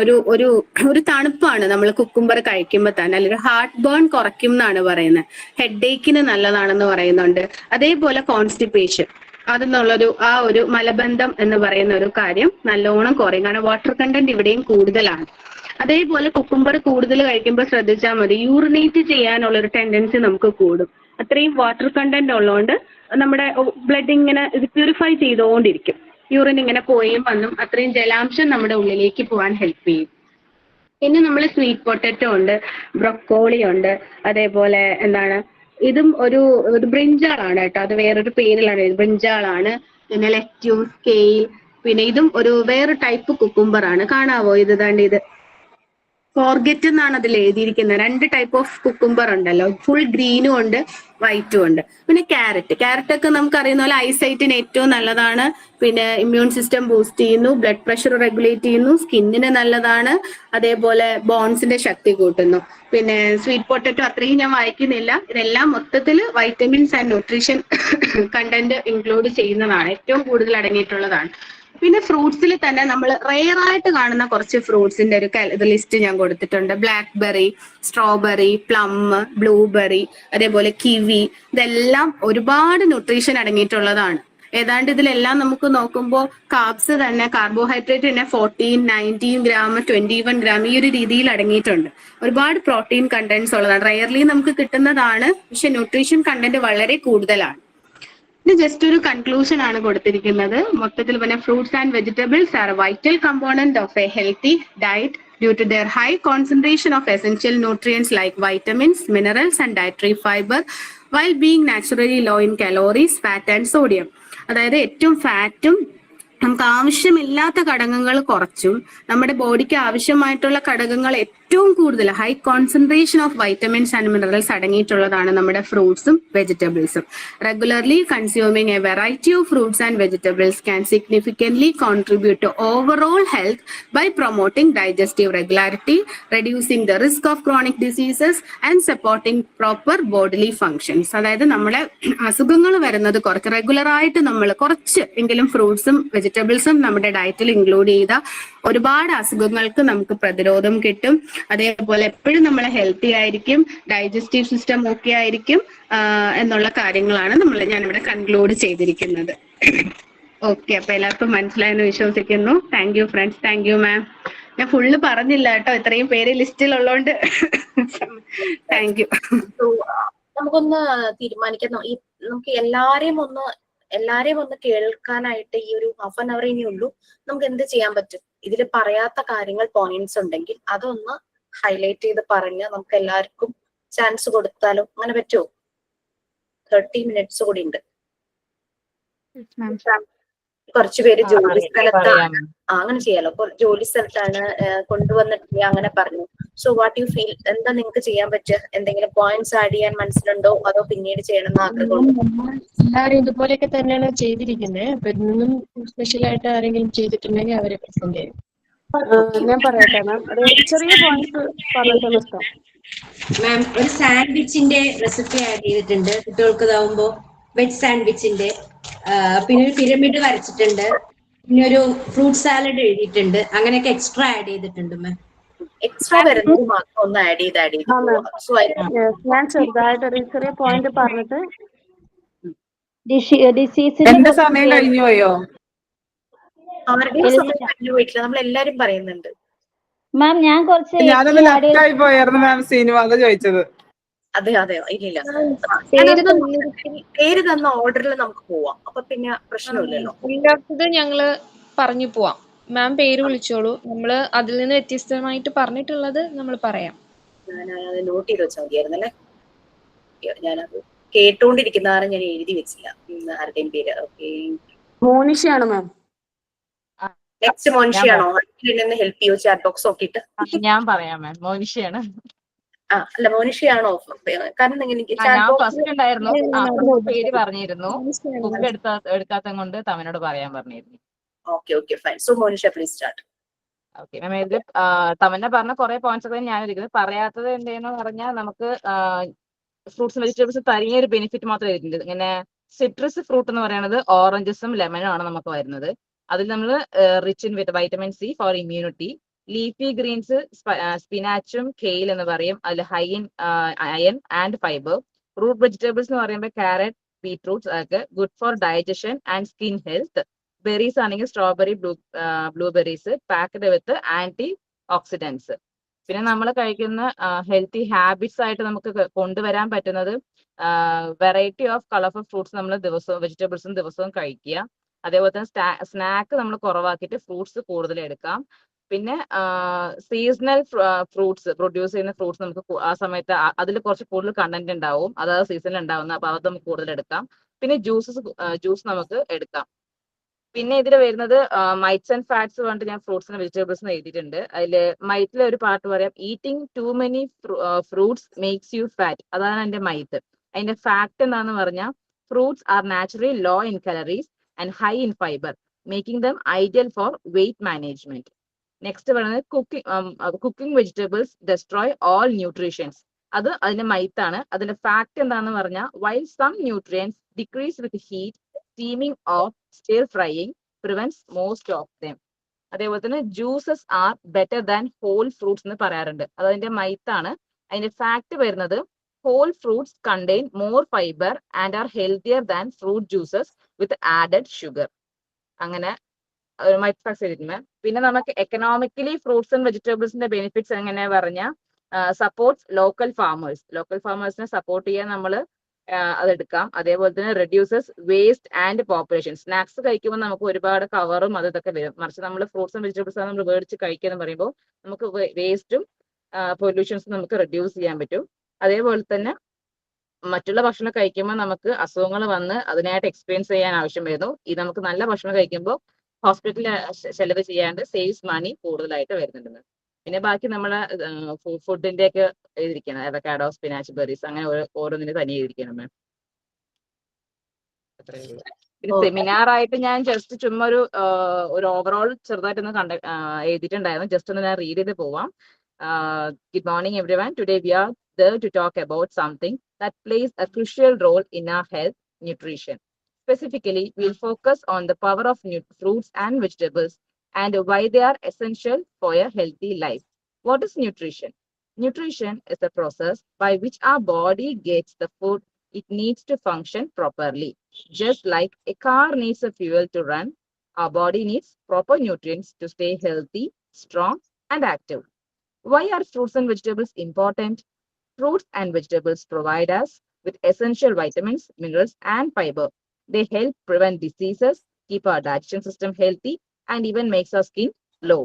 [SPEAKER 9] ഒരു തണുപ്പാണ് നമ്മൾ കുക്കുംബർ കഴിക്കുമ്പോൾ തന്നെ, അല്ലെങ്കിൽ ഹാർട്ട് ബേൺ കുറയ്ക്കും എന്നാണ് പറയുന്നത്. ഹെഡ് ഏക്കിന് നല്ലതാണെന്ന് പറയുന്നുണ്ട്. അതേപോലെ കോൺസ്റ്റിപ്പേഷൻ, അതെന്നുള്ളൊരു ഒരു മലബന്ധം എന്ന് പറയുന്ന ഒരു കാര്യം നല്ലോണം കുറയും, കാരണം വാട്ടർ കണ്ടന്റ് ഇവിടെയും കൂടുതലാണ്. അതേപോലെ കുക്കുംബർ കൂടുതൽ കഴിക്കുമ്പോൾ ശ്രദ്ധിച്ചാൽ മതി, യൂറിനേറ്റ് ചെയ്യാനുള്ള ഒരു ടെൻഡൻസി നമുക്ക് കൂടും. അത്രയും വാട്ടർ കണ്ടന്റ് ഉള്ളതുകൊണ്ട് നമ്മുടെ ബ്ലഡ് ഇങ്ങനെ ഇത് പ്യൂരിഫൈ ചെയ്തുകൊണ്ടിരിക്കും. യൂറിൻ ഇങ്ങനെ പോയും വന്നും അത്രയും ജലാംശം നമ്മുടെ ഉള്ളിലേക്ക് പോകാൻ ഹെൽപ്പ് ചെയ്യും. പിന്നെ നമ്മൾ സ്വീറ്റ് പൊട്ടറ്റോ ഉണ്ട്, ബ്രൊക്കോളി ഉണ്ട്, അതേപോലെ എന്താണ് ഇതും ഒരു ബ്രിഞ്ചാളാണ് കേട്ടോ, അത് വേറൊരു പേരിലാണ്, ബ്രിഞ്ചാളാണ്. പിന്നെ ലെറ്റ്യൂസ്, കെയിൽ, പിന്നെ ഇതും ഒരു വേറെ ടൈപ്പ് കുക്കുംബർ ആണ്. കാണാവോ ഇത്? ദാണ്ട് ഇത് ഫോർഗെറ്റ് എന്നാണ് അതിൽ എഴുതിയിരിക്കുന്നത്. 2 ടൈപ്പ് ഓഫ് കുക്കുംബർ ഉണ്ടല്ലോ, ഫുൾ ഗ്രീനും ഉണ്ട് വൈറ്റും ഉണ്ട്. പിന്നെ ക്യാരറ്റ് ഒക്കെ നമുക്ക് അറിയുന്ന പോലെ ഐസൈറ്റിന് ഏറ്റവും നല്ലതാണ്. പിന്നെ ഇമ്മ്യൂൺ സിസ്റ്റം ബൂസ്റ്റ് ചെയ്യുന്നു, ബ്ലഡ് പ്രഷർ റെഗുലേറ്റ് ചെയ്യുന്നു, സ്കിന്നിന് നല്ലതാണ്, അതേപോലെ ബോൺസിന്റെ ശക്തി കൂട്ടുന്നു. പിന്നെ സ്വീറ്റ് പൊട്ടറ്റോ അത്രയും ഞാൻ വായിക്കുന്നില്ല. ഇതെല്ലാം മൊത്തത്തിൽ vitamins and nutrition content include ചെയ്യുന്നതാണ്, ഏറ്റവും കൂടുതൽ അടങ്ങിയിട്ടുള്ളതാണ്. പിന്നെ ഫ്രൂട്ട്സിൽ തന്നെ നമ്മൾ റെയർ ആയിട്ട് കാണുന്ന കുറച്ച് ഫ്രൂട്ട്സിന്റെ ഒരു ലിസ്റ്റ് ഞാൻ കൊടുത്തിട്ടുണ്ട്. ബ്ലാക്ക്ബെറി, സ്ട്രോബെറി, പ്ലം, ബ്ലൂബെറി, അതേപോലെ കിവി, ഇതെല്ലാം ഒരുപാട് ന്യൂട്രീഷൻ അടങ്ങിയിട്ടുള്ളതാണ്. ഏതാണ്ട് ഇതിലെല്ലാം നമുക്ക് നോക്കുമ്പോൾ കാർബ്സ് തന്നെ, കാർബോഹൈഡ്രേറ്റ് തന്നെ 14, 19 ഗ്രാം, 21 ഗ്രാം ഈ ഒരു രീതിയിൽ അടങ്ങിയിട്ടുണ്ട്. ഒരുപാട് പ്രോട്ടീൻ കണ്ടന്റ്സ് ഉള്ളതാണ്. റെയർലി നമുക്ക് കിട്ടുന്നതാണ്, പക്ഷെ ന്യൂട്രീഷൻ കണ്ടന്റ് വളരെ കൂടുതലാണ്. ഇത് ജസ്റ്റ് ഒരു കൺക്ലൂഷൻ ആണ് കൊടുത്തിരിക്കുന്നത്. മൊത്തത്തിൽ പറഞ്ഞ fruits and vegetables are vital component of a healthy diet due to their high concentration of essential nutrients like vitamins, minerals and dietary fiber while being naturally low in calories, fat and sodium. അതായത് ഏറ്റവും ഫാറ്റും നമുക്ക് ആവശ്യമില്ലാത്ത ഘടകങ്ങൾ കുറച്ചും നമ്മുടെ ബോഡിക്ക് ആവശ്യമായിട്ടുള്ള ഘടകങ്ങൾ ഏറ്റവും കൂടുതൽ high concentration of vitamins and minerals അടങ്ങിയിട്ടുള്ളതാണ് നമ്മുടെ ഫ്രൂട്ട്സും വെജിറ്റബിൾസും. Regularly consuming a variety of fruits and vegetables can significantly contribute to overall health by promoting digestive regularity, reducing the risk of chronic diseases and supporting proper bodily functions. അതായത് നമ്മളെ അസുഖങ്ങൾ വരുന്നത് കുറച്ച് റെഗുലറായിട്ട് നമ്മൾ കുറച്ച് എങ്കിലും ഫ്രൂട്ട്സും വെജിറ്റബിൾസും നമ്മുടെ ഡയറ്റിൽ ഇൻക്ലൂഡ് ചെയ്ത ഒരുപാട് അസുഖങ്ങൾക്ക് നമുക്ക് പ്രതിരോധം കിട്ടും. അതേപോലെ എപ്പോഴും നമ്മൾ ഹെൽത്തി ആയിരിക്കും, ഡൈജസ്റ്റീവ് സിസ്റ്റം ഓക്കെ ആയിരിക്കും എന്നുള്ള കാര്യങ്ങളാണ് ഞാനിവിടെ കൺക്ലൂഡ് ചെയ്തിരിക്കുന്നത്. ഓക്കെ, അപ്പൊ എല്ലാവർക്കും മനസ്സിലായെന്ന് വിശ്വസിക്കുന്നു. Thank you friends, thank you മാം. ഞാൻ ഫുള്ള് പറഞ്ഞില്ല കേട്ടോ, ഇത്രയും പേര് ലിസ്റ്റിലുള്ളതുകൊണ്ട് താങ്ക് യു.
[SPEAKER 1] നമുക്കൊന്ന് തീരുമാനിക്കാം, ഈ നമുക്ക് എല്ലാരെയും ഒന്ന് കേൾക്കാനായിട്ട് ഈ ഒരു ഹാഫ് ആൻ അവർ ഇനി ഉള്ളൂ. നമുക്ക് എന്ത് ചെയ്യാൻ പറ്റും? ഇതിൽ പറയാത്ത കാര്യങ്ങൾ പോയിന്റ്സ് ഉണ്ടെങ്കിൽ അതൊന്ന് ഹൈലൈറ്റ് ചെയ്ത് പറഞ്ഞ് നമുക്ക് എല്ലാവർക്കും ചാൻസ് കൊടുത്താലോ? അങ്ങനെ പറ്റുമോ? 30 മിനിറ്റ്സ് കൂടി ഉണ്ട്. കുറച്ചുപേര് ജോലി സ്ഥലത്താണ്, അങ്ങനെ ചെയ്യാലോ. ജോലി സ്ഥലത്താണ്, കൊണ്ടുവന്നിട്ടില്ല അങ്ങനെ പറഞ്ഞു. So what you feel? എന്താ നിങ്ങൾക്ക് ചെയ്യാൻ പറ്റുക? എന്തെങ്കിലും പോയിന്റ്സ് ആഡ് ചെയ്യാൻ മനസ്സിലുണ്ടോ, അതോ പിന്നീട് ചെയ്യണമെന്ന് ആഗ്രഹമുണ്ടോ?
[SPEAKER 2] എല്ലാവരും ഇതുപോലെയൊക്കെ തന്നെയാണ് ചെയ്തിരിക്കുന്നത്. അപ്പൊ ഇന്നും സ്പെഷ്യൽ ആയിട്ട് ആരെങ്കിലും ചെയ്തിട്ടുണ്ടെങ്കിൽ അവരെ പ്രസന്റ് ചെയ്യും. ഞാൻ പറയട്ടെ മാം, ചെറിയ പോയിന്റ്സ് പറഞ്ഞിട്ട് നിർത്താം.
[SPEAKER 5] മാം, ഒരു സാൻഡ്വിച്ചിന്റെ റെസിപ്പി ആഡ് ചെയ്തിട്ടുണ്ട് കുട്ടികൾക്ക് ഇതാവുമ്പോ, വെജ് സാൻഡ്വിച്ചിന്റെ. പിന്നെ ഒരു പിരമിഡ് വരച്ചിട്ടുണ്ട്, പിന്നെ ഒരു ഫ്രൂട്ട് സാലഡ് എഴുതിയിട്ടുണ്ട്. അങ്ങനെയൊക്കെ എക്സ്ട്രാ ആഡ് ചെയ്തിട്ടുണ്ട് മാം.
[SPEAKER 1] എക്സ്ട്രാ വരുന്നത് മാത്രം ഒന്ന് ആഡ് ചെയ്ത്
[SPEAKER 2] ഞാൻ ചെറുതായിട്ടൊരു ചെറിയ പോയിന്റ് പറഞ്ഞിട്ട്
[SPEAKER 4] എന്റെ സമയം കഴിഞ്ഞു പോയോ?
[SPEAKER 1] അവരുടെയും സമയം കഴിഞ്ഞു പോയിട്ടില്ല, നമ്മൾ എല്ലാരും പറയുന്നുണ്ട്.
[SPEAKER 6] മാം ഞാൻ കുറച്ച്
[SPEAKER 4] ഞാനത് ലെഫ്റ്റായി പോയായിരുന്നു മാം, സിനിമ അത് ചോദിച്ചത്.
[SPEAKER 1] അതെ ഇല്ല, പേര് തന്ന ഓർഡറിൽ നമുക്ക് പോവാം, അപ്പൊ പിന്നെ പ്രശ്നമില്ലല്ലോ.
[SPEAKER 10] ഇല്ലാത്തത് ഞങ്ങള് പറഞ്ഞു പോവാം. മാം പേര് വിളിച്ചോളൂ, നമ്മള് അതിൽ നിന്ന് വ്യത്യസ്തമായിട്ട് പറഞ്ഞിട്ടുള്ളത് നമ്മൾ പറയാം.
[SPEAKER 1] ഞാനത് നോട്ട് ചെയ്ത് വെച്ചാൽ മതിയായിരുന്നല്ലേ. ഞാനത് കേട്ടോണ്ടിരിക്കുന്നതാണ്, ഞാൻ എഴുതി വെച്ചില്ല ആരുടെയും പേര്. ഓക്കെ,
[SPEAKER 2] മോനിഷയാണ് മാം.
[SPEAKER 1] നെക്സ്റ്റ് മോനിഷയാണോ? ഹെൽപ്പ് ചെയ്യോ ചാറ്റ് ബോക്സ് നോക്കിയിട്ട്?
[SPEAKER 5] ഞാൻ പറയാം മാം, മോനിഷയാണ്.
[SPEAKER 1] അല്ല, മോനിഷയാണോ? കാരണം
[SPEAKER 5] ഫസ്റ്റ് ഉണ്ടായിരുന്നു, പേര് പറഞ്ഞിരുന്നു, ബുക്ക് എടുക്കാത്ത കൊണ്ട് തമനോട് പറയാൻ പറഞ്ഞിരുന്നു.
[SPEAKER 1] Okay fine. So Monisha please start.
[SPEAKER 5] Okay ma'am, ഇതിൽ തമന്ന പറഞ്ഞ കുറെ പോയിന്റ്സ് ഒക്കെ ഞാൻ ഇരിക്കുന്നത്. പറയാത്തത് എന്തെന്ന് പറഞ്ഞാൽ നമുക്ക് ഫ്രൂട്ട്സ് വെജിറ്റബിൾസ് തനിയൊരു ബെനിഫിറ്റ് മാത്രമേ വരുന്നുണ്ട്. ഇങ്ങനെ സിട്രസ് ഫ്രൂട്ട് എന്ന് പറയുന്നത് ഓറഞ്ചസും ലെമനും ആണ് നമുക്ക് വരുന്നത്. അതിൽ നമ്മൾ rich in with vitamin C for immunity. Leafy greens സ്പിനാച്ചും കെയിൽ എന്ന് പറയും, അതിൽ high in iron and fibre. Root vegetables എന്ന് പറയുമ്പോൾ ക്യാരറ്റ്, ബീറ്റ്റൂട്ട്സ് ഒക്കെ good for digestion and skin health. Berries ആണെങ്കിൽ strawberry, blueberries packed with antioxidants. പിന്നെ നമ്മൾ കഴിക്കുന്ന ഹെൽത്തി ഹാബിറ്റ്സ് ആയിട്ട് നമുക്ക് കൊണ്ടുവരാൻ പറ്റുന്നത് വെറൈറ്റി ഓഫ് കളർഫുൾ ഫ്രൂട്ട്സ് നമ്മൾ ദിവസവും വെജിറ്റബിൾസും ദിവസവും കഴിക്കുക. അതേപോലെ തന്നെ സ്നാക്ക് നമ്മൾ കുറവാക്കിയിട്ട് ഫ്രൂട്ട്സ് കൂടുതൽ എടുക്കാം. പിന്നെ സീസണൽ ഫ്രൂട്ട്സ് പ്രൊഡ്യൂസ് ചെയ്യുന്ന ഫ്രൂട്ട്സ് നമുക്ക് ആ സമയത്ത് അതിൽ കുറച്ച് കൂടുതൽ കണ്ടന്റ് ഉണ്ടാവും, അതായത് സീസണിൽ ഉണ്ടാവുന്ന, അപ്പൊ അത് നമുക്ക് കൂടുതൽ എടുക്കാം. പിന്നെ ജ്യൂസ് നമുക്ക് എടുക്കാം. പിന്നെ ഇതിൽ വരുന്നത് മൈറ്റ്സ് ആൻഡ് ഫാറ്റ്സ് പറഞ്ഞിട്ട് ഞാൻ ഫ്രൂട്ട്സ് ആൻഡ് വെജിറ്റബിൾസ് എഴുതിയിട്ടുണ്ട്. അതിൽ മൈറ്റിലെ ഒരു പാർട്ട് പറയാം, eating too many fruits makes you fat. അതാണ് എന്റെ മൈറ്റ്. അതിന്റെ ഫാക്ട് എന്താണെന്ന് പറഞ്ഞാൽ fruits are naturally low in calories and high in fibre, making them ideal for weight management. Next പറയുന്നത് cooking vegetables destroy all nutritions. അത് അതിന്റെ മൈത്താണ്. അതിന്റെ ഫാക്ട് എന്താണെന്ന് പറഞ്ഞാൽ while some nutrients decrease with heat, steaming or stir frying prevents most of them. അതേപോലെ തന്നെ juices are better than whole fruits എന്ന് പറയാറുണ്ട്. അത് അതിന്റെ മൈത്താണ്. അതിന്റെ ഫാക്ട് വരുന്നത് whole fruits contain more fibre and are healthier than fruit juices with added sugar. അങ്ങനെ മൈറ്റ് ഫാക്ട്സ് എഴുതിയിട്ടുണ്ട്. പിന്നെ നമുക്ക് എക്കണോമിക്കലി ഫ്രൂട്ട്സ് ആൻഡ് വെജിറ്റബിൾസിന്റെ ബെനിഫിറ്റ്സ് എങ്ങനെ പറഞ്ഞാൽ സപ്പോർട്ട്സ് ലോക്കൽ ഫാമേഴ്സിനെ സപ്പോർട്ട് ചെയ്യാൻ നമ്മൾ അതെടുക്കാം. അതേപോലെ തന്നെ reduces waste and population. Snacks കഴിക്കുമ്പോൾ നമുക്ക് ഒരുപാട് കവറും അത് ഇതൊക്കെ വരും. മറിച്ച് നമ്മൾ ഫ്രൂട്ട്സ് ആൻഡ് വെജിറ്റബിൾസ് നമ്മൾ മേടിച്ച് കഴിക്കുക എന്ന് പറയുമ്പോൾ നമുക്ക് വേസ്റ്റും പൊല്യൂഷൻസും നമുക്ക് റെഡ്യൂസ് ചെയ്യാൻ പറ്റും. അതേപോലെ തന്നെ മറ്റുള്ള ഭക്ഷണം കഴിക്കുമ്പോൾ നമുക്ക് അസുഖങ്ങൾ വന്ന് അതിനായിട്ട് എക്സ്പീരിയൻസ് ചെയ്യാൻ ആവശ്യം വരുന്നു. ഇത് നമുക്ക് നല്ല ഭക്ഷണം കഴിക്കുമ്പോൾ ഹോസ്പിറ്റലിൽ ചെലവ് ചെയ്യാണ്ട് സേവ്സ് മണി കൂടുതലായിട്ട് വരുന്നുണ്ട്. പിന്നെ ബാക്കി നമ്മളെ ഫുഡിന്റെ ഒക്കെ എഴുതിയിരിക്കണം, അവക്കാഡോ, സ്പിനാച്ച്, ബെറീസ്, അങ്ങനെ ഓരോന്നിന് തനിയെ എഴുതിയിരിക്കണം മാം. പിന്നെ സെമിനാർ ആയിട്ട് ഞാൻ ജസ്റ്റ് ചുമ്മാ ഒരു ഓവറോൾ ചെറുതായിട്ടൊന്ന് എഴുതിയിട്ടുണ്ടായിരുന്നു. ജസ്റ്റ് ഒന്ന് ഞാൻ റീഡ് ചെയ്ത് പോവാം. Good morning everyone. Today we are there to talk about something that plays a crucial role in our health, nutrition. Specifically, we'll focus on the power of fruits and vegetables and why they are essential for a healthy life. What is nutrition? Nutrition is the process by which our body gets the food it needs to function properly. Just like a car needs a fuel to run, our body needs proper nutrients to stay healthy, strong, and active. Why are fruits and vegetables important? Fruits and vegetables provide us with essential vitamins, minerals, and fiber. They help prevent diseases, keep our digestion system healthy, and even makes our skin glow.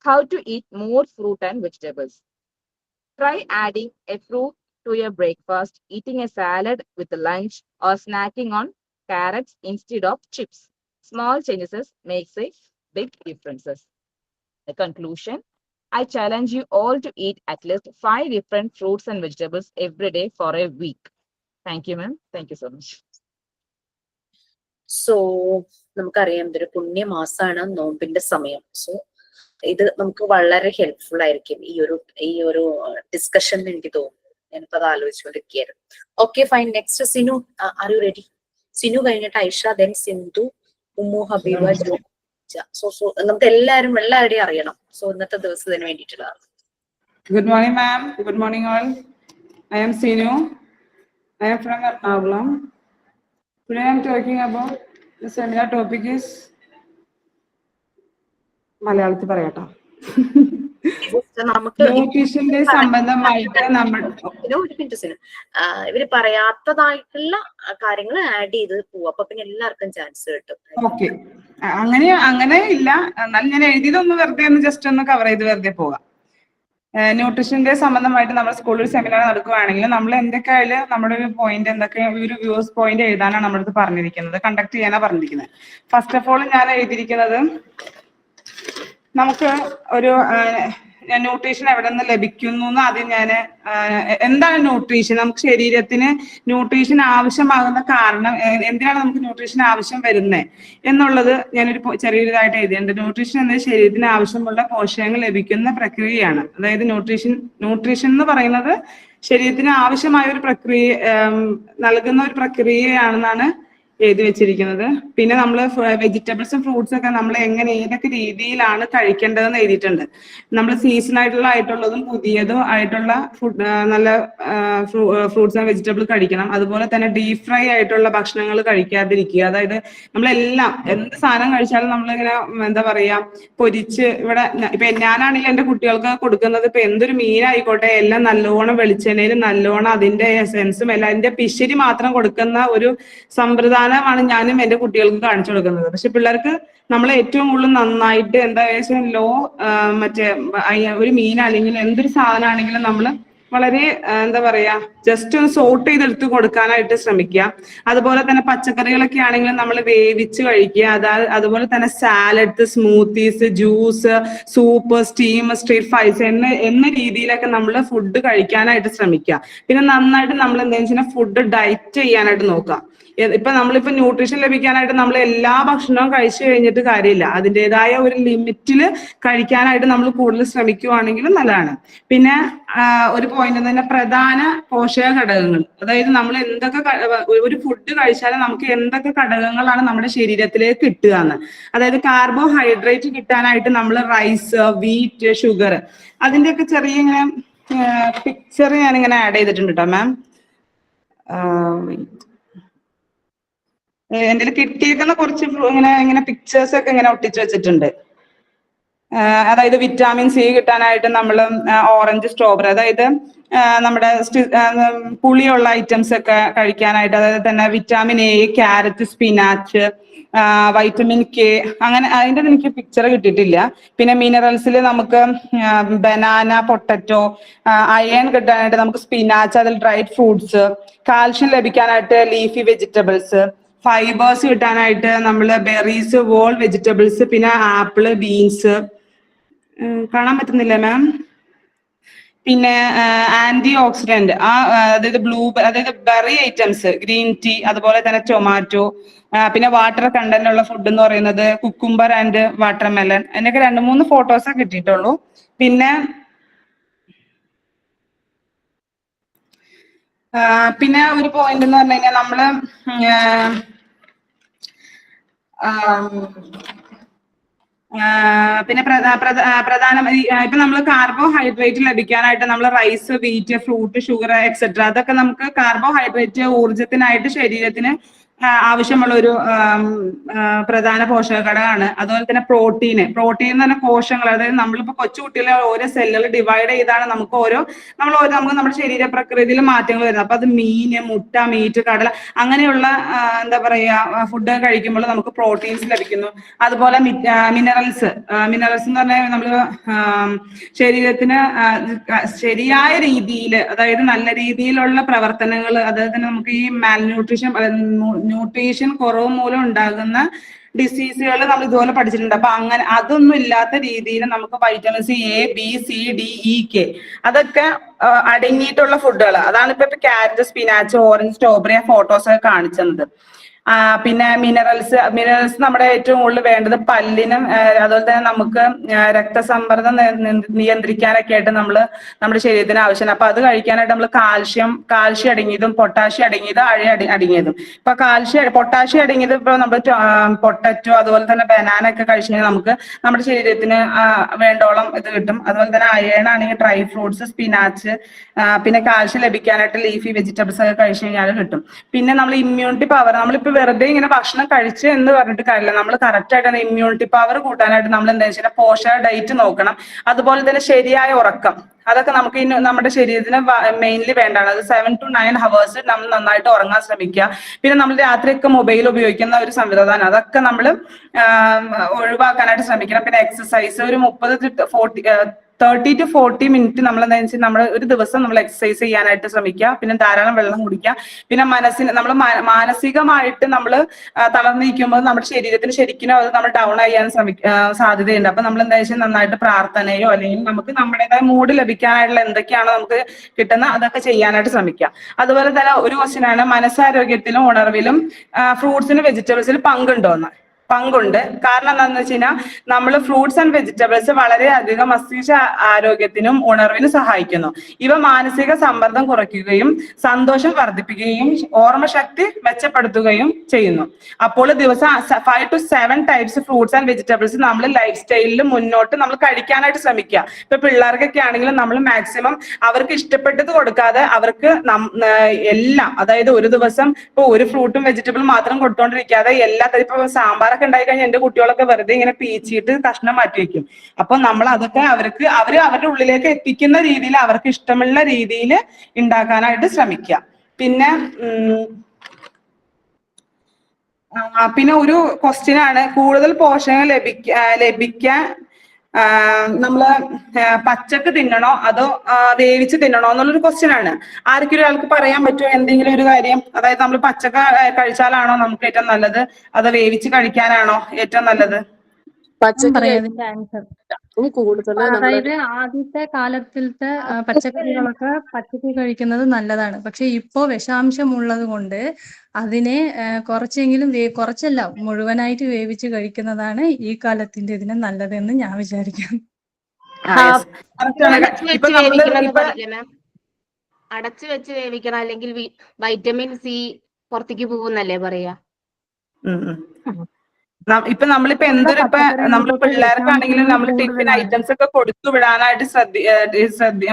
[SPEAKER 5] How to eat more fruit and vegetables? Try adding a fruit to your breakfast, eating a salad with a lunch, or snacking on carrots instead of chips. Small changes makes a big differences. The conclusion: I challenge you all to eat at least 5 different fruits and vegetables every day for a week. Thank you, ma'am. Thank you so much.
[SPEAKER 1] So നമുക്കറിയാം ഇതൊരു പുണ്യമാസമാണ്, നോമ്പിന്റെ സമയം. So ഇത് നമുക്ക് വളരെ helpful ആയിരിക്കും ഈ ഒരു ഡിസ്കഷൻ എന്ന് എനിക്ക് തോന്നുന്നു. ഞാനിപ്പോ അത് ആലോചിച്ചുകൊണ്ടിരിക്കുകയായിരുന്നു. Okay fine. Next Sinu, are you ready? Sinu കഴിഞ്ഞിട്ട് ഐഷ, ദെൻ സിന്ധു, ഉമ്മു, ഹബീബ, സോ നമുക്ക് എല്ലാവരുടെയും അറിയണം. സോ ഇന്നത്തെ ദിവസത്തിന് വേണ്ടിയിട്ടുള്ളതാണ്.
[SPEAKER 4] Good morning, ma'am. Good morning, all. I am Sinu. I am from Ernakulam. Today I am talking about the seminar topic is മലയാളത്തിൽ പറയട്ടോ. ന്യൂട്രീഷന്റെ സംബന്ധമായിട്ട് നമ്മൾ
[SPEAKER 1] ഇവര് പറയാത്തതായിട്ടുള്ള കാര്യങ്ങൾ ആഡ് ചെയ്ത് പോവും. അപ്പൊ പിന്നെ എല്ലാവർക്കും ചാൻസ് കിട്ടും.
[SPEAKER 4] ഓക്കെ, അങ്ങനെ ഇല്ല. എന്നാലും ഞാൻ എഴുതിയതൊന്ന് വെറുതെ ഒന്ന് ജസ്റ്റ് ഒന്ന് കവർ ചെയ്ത് വെറുതെ പോകാം. ന്യൂട്രീഷന്റെ സംബന്ധമായിട്ട് നമ്മൾ സ്കൂളിൽ സെമിനാർ നടക്കുകയാണെങ്കിൽ നമ്മൾ എന്തൊക്കെയായാലും നമ്മുടെ ഒരു പോയിന്റ് എന്തൊക്കെ ഒരു വ്യൂസ് പോയിന്റ് എഴുതാനാണ് നമ്മുടെ അടുത്ത് പറഞ്ഞിരിക്കുന്നത്, കണ്ടക്ട് ചെയ്യാനാണ് പറഞ്ഞിരിക്കുന്നത്. ഫസ്റ്റ് ഓഫ് ഓൾ ഞാൻ എഴുതിയിരിക്കുന്നത് നമുക്ക് ഒരു ന്യൂട്രീഷൻ എവിടെ നിന്ന് ലഭിക്കുന്നു എന്ന് ആദ്യം ഞാൻ എന്താണ് ന്യൂട്രീഷൻ, നമുക്ക് ശരീരത്തിന് ന്യൂട്രീഷൻ ആവശ്യമാകുന്ന കാരണം, എന്തിനാണ് നമുക്ക് ന്യൂട്രീഷൻ ആവശ്യം വരുന്നത് എന്നുള്ളത് ഞാനൊരു ചെറിയൊരിതായിട്ട് എഴുതിയിട്ടുണ്ട്. ന്യൂട്രീഷൻ എന്നത് ശരീരത്തിന് ആവശ്യമുള്ള പോഷകങ്ങൾ ലഭിക്കുന്ന പ്രക്രിയയാണ്. അതായത് ന്യൂട്രീഷൻ എന്ന് പറയുന്നത് ശരീരത്തിന് ആവശ്യമായ ഒരു പ്രക്രിയ നൽകുന്ന ഒരു പ്രക്രിയയാണെന്നാണ് എഴുതി വെച്ചിരിക്കുന്നത്. പിന്നെ നമ്മൾ വെജിറ്റബിൾസും ഫ്രൂട്ട്സും ഒക്കെ നമ്മൾ ഏതൊക്കെ രീതിയിലാണ് കഴിക്കേണ്ടതെന്ന് എഴുതിയിട്ടുണ്ട്. നമ്മൾ ആയിട്ടുള്ളതും പുതിയതും ആയിട്ടുള്ള നല്ല ഫ്രൂട്ട്സ് ആൻഡ് വെജിറ്റബിൾ കഴിക്കണം. അതുപോലെ തന്നെ ഡീപ് ഫ്രൈ ആയിട്ടുള്ള ഭക്ഷണങ്ങൾ കഴിക്കാതിരിക്കുക. അതായത് നമ്മളെല്ലാം എന്ത് സാധനം കഴിച്ചാലും നമ്മളിങ്ങനെ എന്താ പറയാ പൊരിച്ച്, ഇവിടെ ഇപ്പൊ ഞാനാണെങ്കിൽ എന്റെ കുട്ടികൾക്ക് കൊടുക്കുന്നത് ഇപ്പൊ എന്തൊരു മീനായിക്കോട്ടെ എല്ലാം നല്ലോണം വെളിച്ചെണ്ണയിൽ നല്ലോണം അതിന്റെ എസെൻസും എല്ലാം അതിന്റെ പിശരി മാത്രം കൊടുക്കുന്ന ഒരു സമ്പ്രദായം സാധനമാണ് ഞാനും എന്റെ കുട്ടികൾക്ക് കാണിച്ചു കൊടുക്കുന്നത്. പക്ഷെ പിള്ളേർക്ക് നമ്മൾ ഏറ്റവും കൂടുതൽ നന്നായിട്ട് എന്താ വെച്ചാൽ മറ്റേ ഒരു മീൻ അല്ലെങ്കിൽ എന്തൊരു സാധനമാണെങ്കിലും നമ്മൾ വളരെ എന്താ പറയാ ജസ്റ്റ് ഒന്ന് സോർട്ട് ചെയ്തെടുത്ത് കൊടുക്കാനായിട്ട് ശ്രമിക്കുക. അതുപോലെ തന്നെ പച്ചക്കറികളൊക്കെ ആണെങ്കിലും നമ്മൾ വേവിച്ച് കഴിക്കുക. അതുപോലെ തന്നെ salad, smoothies, juice, soup, steam, street fries എന്ന രീതിയിലൊക്കെ നമ്മൾ ഫുഡ് കഴിക്കാനായിട്ട് ശ്രമിക്കുക. പിന്നെ നന്നായിട്ട് നമ്മൾ എന്താണെന്ന് വെച്ചാൽ ഫുഡ് ഡയറ്റ് ചെയ്യാനായിട്ട് നോക്കുക. ഇപ്പൊ നമ്മളിപ്പോ ന്യൂട്രീഷൻ ലഭിക്കാനായിട്ട് നമ്മൾ എല്ലാ ഭക്ഷണവും കഴിച്ചു കഴിഞ്ഞിട്ട് കാര്യമില്ല. അതിൻ്റെതായ ഒരു ലിമിറ്റില് കഴിക്കാനായിട്ട് നമ്മൾ കൂടുതൽ ശ്രമിക്കുവാണെങ്കിൽ നല്ലതാണ്. പിന്നെ ഒരു പോയിന്റ് തന്നെ പ്രധാന പോഷക ഘടകങ്ങൾ, അതായത് നമ്മൾ എന്തൊക്കെ ഒരു ഫുഡ് കഴിച്ചാലും നമുക്ക് എന്തൊക്കെ ഘടകങ്ങളാണ് നമ്മുടെ ശരീരത്തിലേക്ക് കിട്ടുക എന്ന്. അതായത് കാർബോഹൈഡ്രേറ്റ് കിട്ടാനായിട്ട് നമ്മൾ റൈസ്, വീറ്റ്, ഷുഗർ, അതിന്റെയൊക്കെ ചെറിയ ഇങ്ങനെ പിക്ചർ ഞാനിങ്ങനെ ആഡ് ചെയ്തിട്ടുണ്ട് കേട്ടോ മാം. എന്റെ കിട്ടിയേക്കുന്ന കുറച്ച് ഇങ്ങനെ പിക്ചേഴ്സ് ഒക്കെ ഇങ്ങനെ ഒട്ടിച്ചു വെച്ചിട്ടുണ്ട്. അതായത് വിറ്റാമിൻ സി കിട്ടാനായിട്ട് നമ്മൾ ഓറഞ്ച്, സ്ട്രോബെറി, അതായത് നമ്മുടെ പുളിയുള്ള ഐറ്റംസ് ഒക്കെ കഴിക്കാനായിട്ട്, അതായത് തന്നെ vitamin A, carrot, spinach, vitamin K, അങ്ങനെ അതിൻ്റെ എനിക്ക് പിക്ചർ കിട്ടിയിട്ടില്ല. പിന്നെ മിനറൽസിൽ നമുക്ക് ബനാന, പൊട്ടറ്റോ, അയൺ കിട്ടാനായിട്ട് നമുക്ക് സ്പിനാച്ച്, അതിൽ ഡ്രൈഡ് ഫ്രൂട്ട്സ്, കാൽഷ്യം ലഭിക്കാനായിട്ട് ലീഫി വെജിറ്റബിൾസ്, ഫൈബേഴ്സ് കിട്ടാനായിട്ട് നമ്മൾ ബെറീസ്, വോൾ വെജിറ്റബിൾസ്, പിന്നെ ആപ്പിള്, ബീൻസ്, കാണാൻ പറ്റുന്നില്ല മാം. പിന്നെ ആന്റി ഓക്സിഡന്റ്, അതായത് അതായത് ബെറി ഐറ്റംസ്, ഗ്രീൻ ടീ, അതുപോലെ തന്നെ ടൊമാറ്റോ, പിന്നെ വാട്ടർ കണ്ടന്റ് ഉള്ള ഫുഡ് എന്ന് പറയുന്നത് കുക്കുംബർ ആൻഡ് വാട്ടർമെലൺ. അതിനൊക്കെ 2-3 ഫോട്ടോസേ കിട്ടിയിട്ടുള്ളൂ. പിന്നെ ഒരു പോയിന്റ് എന്ന് പറഞ്ഞു കഴിഞ്ഞാൽ നമ്മള് പിന്നെ പ്രധാന ഇപ്പൊ നമ്മൾ കാർബോഹൈഡ്രേറ്റ് ലഭിക്കാനായിട്ട് നമ്മൾ rice, wheat, fruit, sugar etcetera, അതൊക്കെ നമുക്ക് കാർബോഹൈഡ്രേറ്റ് ഊർജത്തിനായിട്ട് ശരീരത്തിന് ആവശ്യമുള്ള ഒരു പ്രധാന പോഷക ഘടകമാണ്. അതുപോലെ തന്നെ പ്രോട്ടീൻ എന്ന് പറഞ്ഞ കോശങ്ങൾ, അതായത് നമ്മളിപ്പോ കൊച്ചുകുട്ടികളെ ഓരോ സെല്ലുകൾ ഡിവൈഡ് ചെയ്താണ് നമുക്ക് നമ്മുടെ ശരീര പ്രകൃതിയിൽ മാറ്റങ്ങൾ വരുന്നത്. അപ്പൊ അത് മീന്, മുട്ട, മീറ്റ്, കടല, അങ്ങനെയുള്ള എന്താ പറയാ ഫുഡ് കഴിക്കുമ്പോൾ നമുക്ക് പ്രോട്ടീൻസ് ലഭിക്കുന്നു. അതുപോലെ മിനറൽസ് എന്ന് പറഞ്ഞാൽ നമ്മള് ശരീരത്തിന് ശരിയായ രീതിയിൽ, അതായത് നല്ല രീതിയിലുള്ള പ്രവർത്തനങ്ങൾ, അതായത് തന്നെ നമുക്ക് ഈ ന്യൂട്രീഷൻ കുറവ് മൂലം ഉണ്ടാകുന്ന ഡിസീസുകൾ നമ്മൾ ഇതുപോലെ പഠിച്ചിട്ടുണ്ട്. അപ്പൊ അങ്ങനെ അതൊന്നും ഇല്ലാത്ത രീതിയിൽ നമുക്ക് vitamins A, B, C, D, E, K അതൊക്കെ അടങ്ങിയിട്ടുള്ള ഫുഡുകൾ. അതാണ് ഇപ്പൊ carrot, spinach, orange, strawberry photos ഒക്കെ കാണിച്ചത്. പിന്നെ മിനറൽസ് നമ്മുടെ ഏറ്റവും കൂടുതൽ വേണ്ടത് പല്ലിനും, അതുപോലെ തന്നെ നമുക്ക് രക്തസമ്മർദ്ദം നിയന്ത്രിക്കാനൊക്കെ ആയിട്ട് നമ്മുടെ ശരീരത്തിന് ആവശ്യമാണ്. അപ്പൊ അത് കഴിക്കാനായിട്ട് നമ്മൾ കാൽഷ്യം അടങ്ങിയതും പൊട്ടാഷ്യം അടങ്ങിയതും. ഇപ്പൊ പൊട്ടാഷ്യം അടങ്ങിയത് ഇപ്പൊ നമ്മൾ പൊട്ടറ്റോ, അതുപോലെ തന്നെ ബനാന ഒക്കെ കഴിച്ചു കഴിഞ്ഞാൽ നമുക്ക് നമ്മുടെ ശരീരത്തിന് വേണ്ടോളം ഇത് കിട്ടും. അതുപോലെ തന്നെ അയൺ ആണെങ്കിൽ ഡ്രൈ ഫ്രൂട്ട്സ്, സ്പിനാച്ച്, പിന്നെ കാൽഷ്യം ലഭിക്കാനായിട്ട് ലീഫി വെജിറ്റബിൾസ് ഒക്കെ കഴിച്ചു കഴിഞ്ഞാൽ കിട്ടും. പിന്നെ നമ്മൾ ഇമ്മ്യൂണിറ്റി പവർ, നമ്മളിപ്പോ വെറുതെ ഇങ്ങനെ ഭക്ഷണം കഴിച്ച് എന്ന് പറഞ്ഞിട്ട് കാര്യമില്ല, നമ്മൾ കറക്റ്റ് ആയിട്ട് ഇമ്മ്യൂണിറ്റി പവർ കൂട്ടാനായിട്ട് നമ്മൾ എന്താ വെച്ചാൽ പോഷക ഡയറ്റ് നോക്കണം. അതുപോലെ തന്നെ ശരിയായ ഉറക്കം, അതൊക്കെ നമുക്ക് നമ്മുടെ ശരീരത്തിന് മെയിൻലി വേണ്ടതാണ്. അത് 7 to 9 hours നമ്മൾ നന്നായിട്ട് ഉറങ്ങാൻ ശ്രമിക്കുക. പിന്നെ നമ്മൾ രാത്രിയൊക്കെ മൊബൈൽ ഉപയോഗിക്കുന്ന ഒരു സംവിധാനം, അതൊക്കെ നമ്മൾ ഒഴിവാക്കാനായിട്ട് ശ്രമിക്കണം. പിന്നെ എക്സസൈസ് ഒരു 30 to 40 മിനിറ്റ് നമ്മൾ എന്താ വെച്ചാൽ നമ്മൾ ഒരു ദിവസം നമ്മൾ എക്സസൈസ് ചെയ്യാനായിട്ട് ശ്രമിക്കുക. പിന്നെ ധാരാളം വെള്ളം കുടിക്കുക. പിന്നെ നമ്മൾ മാനസികമായിട്ട് നമ്മൾ തളർന്നിരിക്കുമ്പോൾ നമ്മുടെ ശരീരത്തിന് ശരിക്കും അത് നമ്മൾ ഡൗൺ ചെയ്യാൻ സാധ്യതയുണ്ട്. അപ്പൊ നമ്മൾ എന്താ വെച്ചാൽ നന്നായിട്ട് പ്രാർത്ഥനയോ അല്ലെങ്കിൽ നമുക്ക് നമ്മുടേതായ മൂഡ് ലഭിക്കാനായിട്ടുള്ള എന്തൊക്കെയാണോ നമുക്ക് കിട്ടുന്ന അതൊക്കെ ചെയ്യാനായിട്ട് ശ്രമിക്കുക. അതുപോലെ തന്നെ ഒരു ക്വസ്റ്റ്യനാണ്, മനസ്സാരോഗ്യത്തിലും ഉണർവിലും ഫ്രൂട്ട്സിനും വെജിറ്റബിൾസിലും പങ്കുണ്ട്. കാരണം എന്താണെന്ന് വെച്ച് കഴിഞ്ഞാൽ നമ്മൾ ഫ്രൂട്ട്സ് ആൻഡ് വെജിറ്റബിൾസ് വളരെയധികം മസ്തിഷ്ക ആരോഗ്യത്തിനും ഉണർവിനും സഹായിക്കുന്നു. ഇവ മാനസിക സമ്മർദ്ദം കുറയ്ക്കുകയും സന്തോഷം വർദ്ധിപ്പിക്കുകയും ഓർമ്മശക്തി മെച്ചപ്പെടുത്തുകയും ചെയ്യുന്നു. അപ്പോൾ ദിവസം 5 to 7 types fruits and vegetables നമ്മൾ ലൈഫ് സ്റ്റൈലിൽ മുന്നോട്ട് നമ്മൾ കഴിക്കാനായിട്ട് ശ്രമിക്കുക. ഇപ്പൊ പിള്ളേർക്കൊക്കെ ആണെങ്കിലും നമ്മൾ മാക്സിമം അവർക്ക് ഇഷ്ടപ്പെട്ടത് കൊടുക്കാതെ അവർക്ക് എല്ലാം, അതായത് ഒരു ദിവസം ഇപ്പൊ ഒരു ഫ്രൂട്ടും വെജിറ്റബിളും മാത്രം കൊടുത്തോണ്ടിരിക്കാതെ എല്ലാ ഇപ്പൊ സാമ്പാർ ഉണ്ടായി കഴിഞ്ഞാൽ എന്റെ കുട്ടികളൊക്കെ വെറുതെ ഇങ്ങനെ പീച്ചിട്ട് കഷ്ണം മാറ്റി വെക്കും. അപ്പൊ നമ്മൾ അതൊക്കെ അവര് അവരുടെ ഉള്ളിലേക്ക് എത്തിക്കുന്ന രീതിയിൽ അവർക്ക് ഇഷ്ടമുള്ള രീതിയിൽ ഉണ്ടാക്കാനായിട്ട് ശ്രമിക്കുക. പിന്നെ പിന്നെ ഒരു ക്വസ്റ്റ്യൻ ആണ്, കൂടുതൽ പോഷകങ്ങൾ ലഭിക്കാൻ നമ്മള് പച്ചക്ക് തിന്നണോ അതോ വേവിച്ച് തിന്നണോ എന്നുള്ളൊരു ക്വസ്റ്റ്യൻ ആണ്. ആർക്കും ഒരാൾക്ക് പറയാൻ പറ്റുമോ എന്തെങ്കിലും ഒരു കാര്യം? അതായത് നമ്മൾ പച്ചക്ക കഴിച്ചാലാണോ നമുക്ക് ഏറ്റവും നല്ലത്, അതോ വേവിച്ച് കഴിക്കാനാണോ ഏറ്റവും നല്ലത്?
[SPEAKER 2] കൂടുതൽ അതായത് ആദ്യത്തെ കാലത്തിലത്തെ പച്ചക്കറികളൊക്കെ പച്ചക്ക് കഴിക്കുന്നത് നല്ലതാണ്. പക്ഷെ ഇപ്പോ വിഷാംശം ഉള്ളത് കൊണ്ട് അതിനെ കുറച്ചെങ്കിലും കുറച്ചല്ല മുഴുവനായിട്ട് വേവിച്ച് കഴിക്കുന്നതാണ് ഈ കാലത്തിന്റെ ഇതിന് നല്ലതെന്ന് ഞാൻ വിചാരിക്കുന്നു.
[SPEAKER 4] ഇപ്പൊ നമ്മള്
[SPEAKER 9] അടച്ചു വെച്ച് വേവിക്കണം, അല്ലെങ്കിൽ വൈറ്റമിൻ സി പുറത്തേക്ക് പോകുന്നല്ലേ പറയാ.
[SPEAKER 4] ഇപ്പൊ നമ്മളിപ്പോ എന്തൊരു നമ്മൾ പിള്ളേർക്കാണെങ്കിലും നമ്മൾ ടിഫിൻ ഐറ്റംസ് ഒക്കെ കൊടുത്തു വിടാനായിട്ട്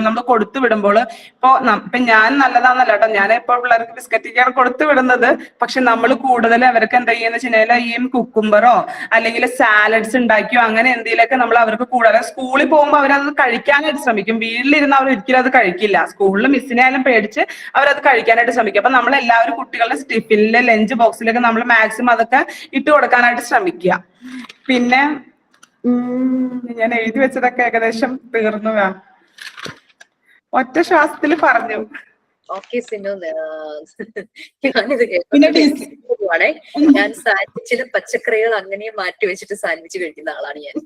[SPEAKER 4] നമ്മൾ കൊടുത്തു വിടുമ്പോൾ ഇപ്പൊ ഞാൻ നല്ലതാന്നല്ല കേട്ടോ, ഞാൻ ഇപ്പോൾ പിള്ളേർക്ക് ബിസ്ക്കറ്റൊക്കെയാണ് കൊടുത്തു വിടുന്നത്. പക്ഷെ നമ്മൾ കൂടുതൽ അവർക്ക് എന്താ ചെയ്യുന്ന വെച്ചാൽ ഈ കുക്കുംബറോ അല്ലെങ്കിൽ സാലഡ്സ് ഉണ്ടാക്കിയോ അങ്ങനെ എന്തെങ്കിലുമൊക്കെ നമ്മൾ അവർക്ക് കൂടുതൽ സ്കൂളിൽ പോകുമ്പോൾ അവരത് കഴിക്കാനായിട്ട് ശ്രമിക്കും. വീട്ടിലിരുന്ന് അവർ ഒരിക്കലും അത് കഴിക്കില്ല. സ്കൂളിൽ മിസ്സിനായാലും പേടിച്ച് അവരത് കഴിക്കാനായിട്ട് ശ്രമിക്കും. അപ്പൊ നമ്മൾ എല്ലാവരും കുട്ടികളുടെ ടിഫിനിലെ ലഞ്ച് ബോക്സിലൊക്കെ നമ്മൾ മാക്സിമം അതൊക്കെ ഇട്ട് കൊടുക്കാനായിട്ട് ശ്രമിക്കുക. പിന്നെ ഞാൻ എഴുതി വെച്ചതൊക്കെ ഏകദേശം തീർന്നു, ഒറ്റ ശ്വാസത്തിൽ പറഞ്ഞു.
[SPEAKER 1] ഓക്കെ സിനു, ഞാനിത് കേൾക്കുവാണേ. ഞാൻ സാൻഡ്വിച്ചിന് പച്ചക്കറികൾ അങ്ങനെ മാറ്റി വെച്ചിട്ട് സാൻഡ്വിച്ച് കഴിക്കുന്ന ആളാണ് ഞാൻ.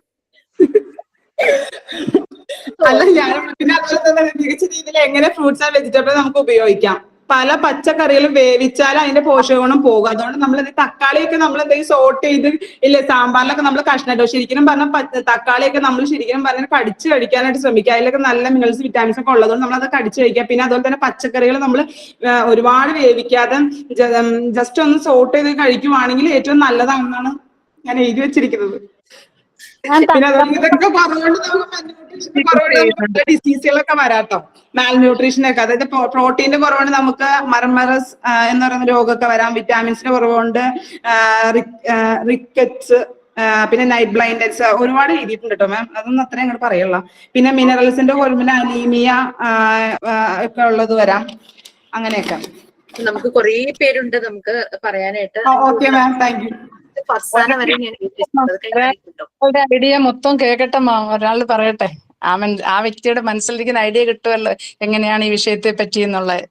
[SPEAKER 4] അല്ല, ഞാൻ പിന്നെ അതുപോലെ തന്നെ മികച്ച രീതിയിൽ എങ്ങനെ ഫ്രൂട്ട്സ് ആൻഡ് വെജിറ്റബിൾസ് നമുക്ക് ഉപയോഗിക്കാം. പല പച്ചക്കറികളും വേവിച്ചാൽ അതിന്റെ പോഷക ഗുണം പോകും. അതുകൊണ്ട് നമ്മൾ തക്കാളിയൊക്കെ നമ്മൾ എന്തെങ്കിലും സോട്ട് ചെയ്ത് ഇല്ലേ സാമ്പാറിലൊക്കെ നമ്മൾ കഷ്ണട്ടോ ശരിക്കും പറഞ്ഞാൽ തക്കാളിയൊക്കെ നമ്മൾ ശരിക്കും പറഞ്ഞാൽ കടിച്ച് കഴിക്കാനായിട്ട് ശ്രമിക്കുക. അതിലൊക്കെ നല്ല മിനറൽസ് വിറ്റാമിൻസ് ഒക്കെ ഉള്ളതുകൊണ്ട് നമ്മൾ അത് കടിച്ച് കഴിക്കുക. പിന്നെ അതുപോലെ തന്നെ പച്ചക്കറികൾ നമ്മൾ ഒരുപാട് വേവിക്കാതെ ജസ്റ്റ് ഒന്ന് സോട്ട് ചെയ്ത് കഴിക്കുവാണെങ്കിൽ ഏറ്റവും നല്ലതാണെന്നാണ് ഞാൻ എഴുതി വെച്ചിരിക്കുന്നത്. പിന്നെ അതുപോലെ ഇതൊക്കെ പറഞ്ഞുകൊണ്ട് നമുക്ക് ഡിസീസുകളൊക്കെ വരാട്ടോ, മാൽന്യൂട്രീഷനൊക്കെ. അതായത് പ്രോട്ടീന്റെ കുറവുകൊണ്ട് നമുക്ക് മർമറസ് എന്ന് പറയുന്ന രോഗമൊക്കെ വരാം. വിറ്റാമിൻസിന്റെ കുറവുകൊണ്ട് റിക്കറ്റ്സ്, പിന്നെ നൈറ്റ് ബ്ലൈൻഡൻസ് ഒരുപാട് എഴുതിയിട്ടുണ്ട് കേട്ടോ മാം. അതൊന്നും അത്രയും അങ്ങോട്ട് പറയല്ല. പിന്നെ മിനറൽസിന്റെ കുറവിന് അനീമിയ ഒക്കെ ഉള്ളത് വരാം, അങ്ങനെയൊക്കെ.
[SPEAKER 1] നമുക്ക് കുറേ പേരുണ്ട് നമുക്ക് പറയാനായിട്ട്.
[SPEAKER 4] Okay ma'am, thank U.
[SPEAKER 1] അവസാനം വരെ ഞാൻ
[SPEAKER 11] ഒരു ഐഡിയ മൊത്തം കേൾക്കട്ടെ ഒരാൾ പറയട്ടെ. ആ വ്യക്തിയുടെ മനസ്സിലിരിക്കുന്ന ഐഡിയ കിട്ടുമല്ലോ, എങ്ങനെയാണ് ഈ വിഷയത്തെ പറ്റി എന്നുള്ളത്.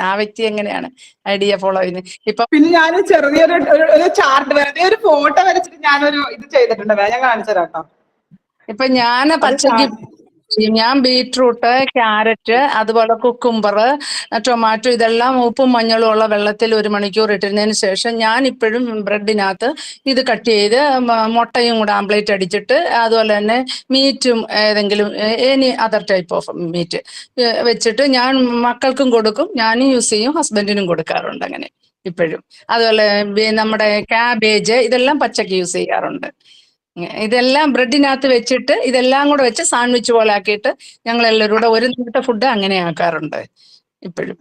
[SPEAKER 11] ആ വ്യക്തി എങ്ങനെയാണ് ഐഡിയ ഫോളോ ചെയ്യുന്നത്. ഇപ്പൊ
[SPEAKER 4] പിന്നെ ഞാൻ ചെറിയൊരു ചാർട്ട് വെറുതെ ഒരു ഫോട്ടോ വരച്ചിട്ട് ഞാനൊരു ഇത് ചെയ്തിട്ടുണ്ട്, ഞാൻ കാണിച്ചു തരാം കേട്ടോ.
[SPEAKER 11] ഇപ്പൊ ഞാൻ ബീറ്റ്റൂട്ട്, ക്യാരറ്റ്, അതുപോലെ കുക്കുംബർ, ടൊമാറ്റോ ഇതെല്ലാം ഉപ്പും മഞ്ഞളും ഉള്ള വെള്ളത്തിൽ 1 മണിക്കൂർ ഇട്ടിരുന്നതിന് ശേഷം ഞാൻ ഇപ്പോഴും ബ്രെഡിനകത്ത് ഇത് കട്ട് ചെയ്ത് മുട്ടയും കൂടെ ആംപ്ലേറ്റ് അടിച്ചിട്ട് അതുപോലെ തന്നെ മീറ്റും ഏതെങ്കിലും any other type of meet വെച്ചിട്ട് ഞാൻ മക്കൾക്കും കൊടുക്കും, ഞാനും യൂസ് ചെയ്യും, ഹസ്ബൻഡിനും കൊടുക്കാറുണ്ട് അങ്ങനെ ഇപ്പോഴും. അതുപോലെ നമ്മുടെ ക്യാബേജ് ഇതെല്ലാം പച്ചക്ക് യൂസ് ചെയ്യാറുണ്ട്. ഇതെല്ലാം ബ്രെഡിനകത്ത് വെച്ചിട്ട് ഇതെല്ലാം കൂടെ വെച്ച് സാൻഡ്വിച്ച് പോലെ ആക്കിയിട്ട് ഞങ്ങൾ എല്ലാവരും കൂടെ ഒരു നേരത്തെ ഫുഡ് അങ്ങനെ ആക്കാറുണ്ട് ഇപ്പോഴും.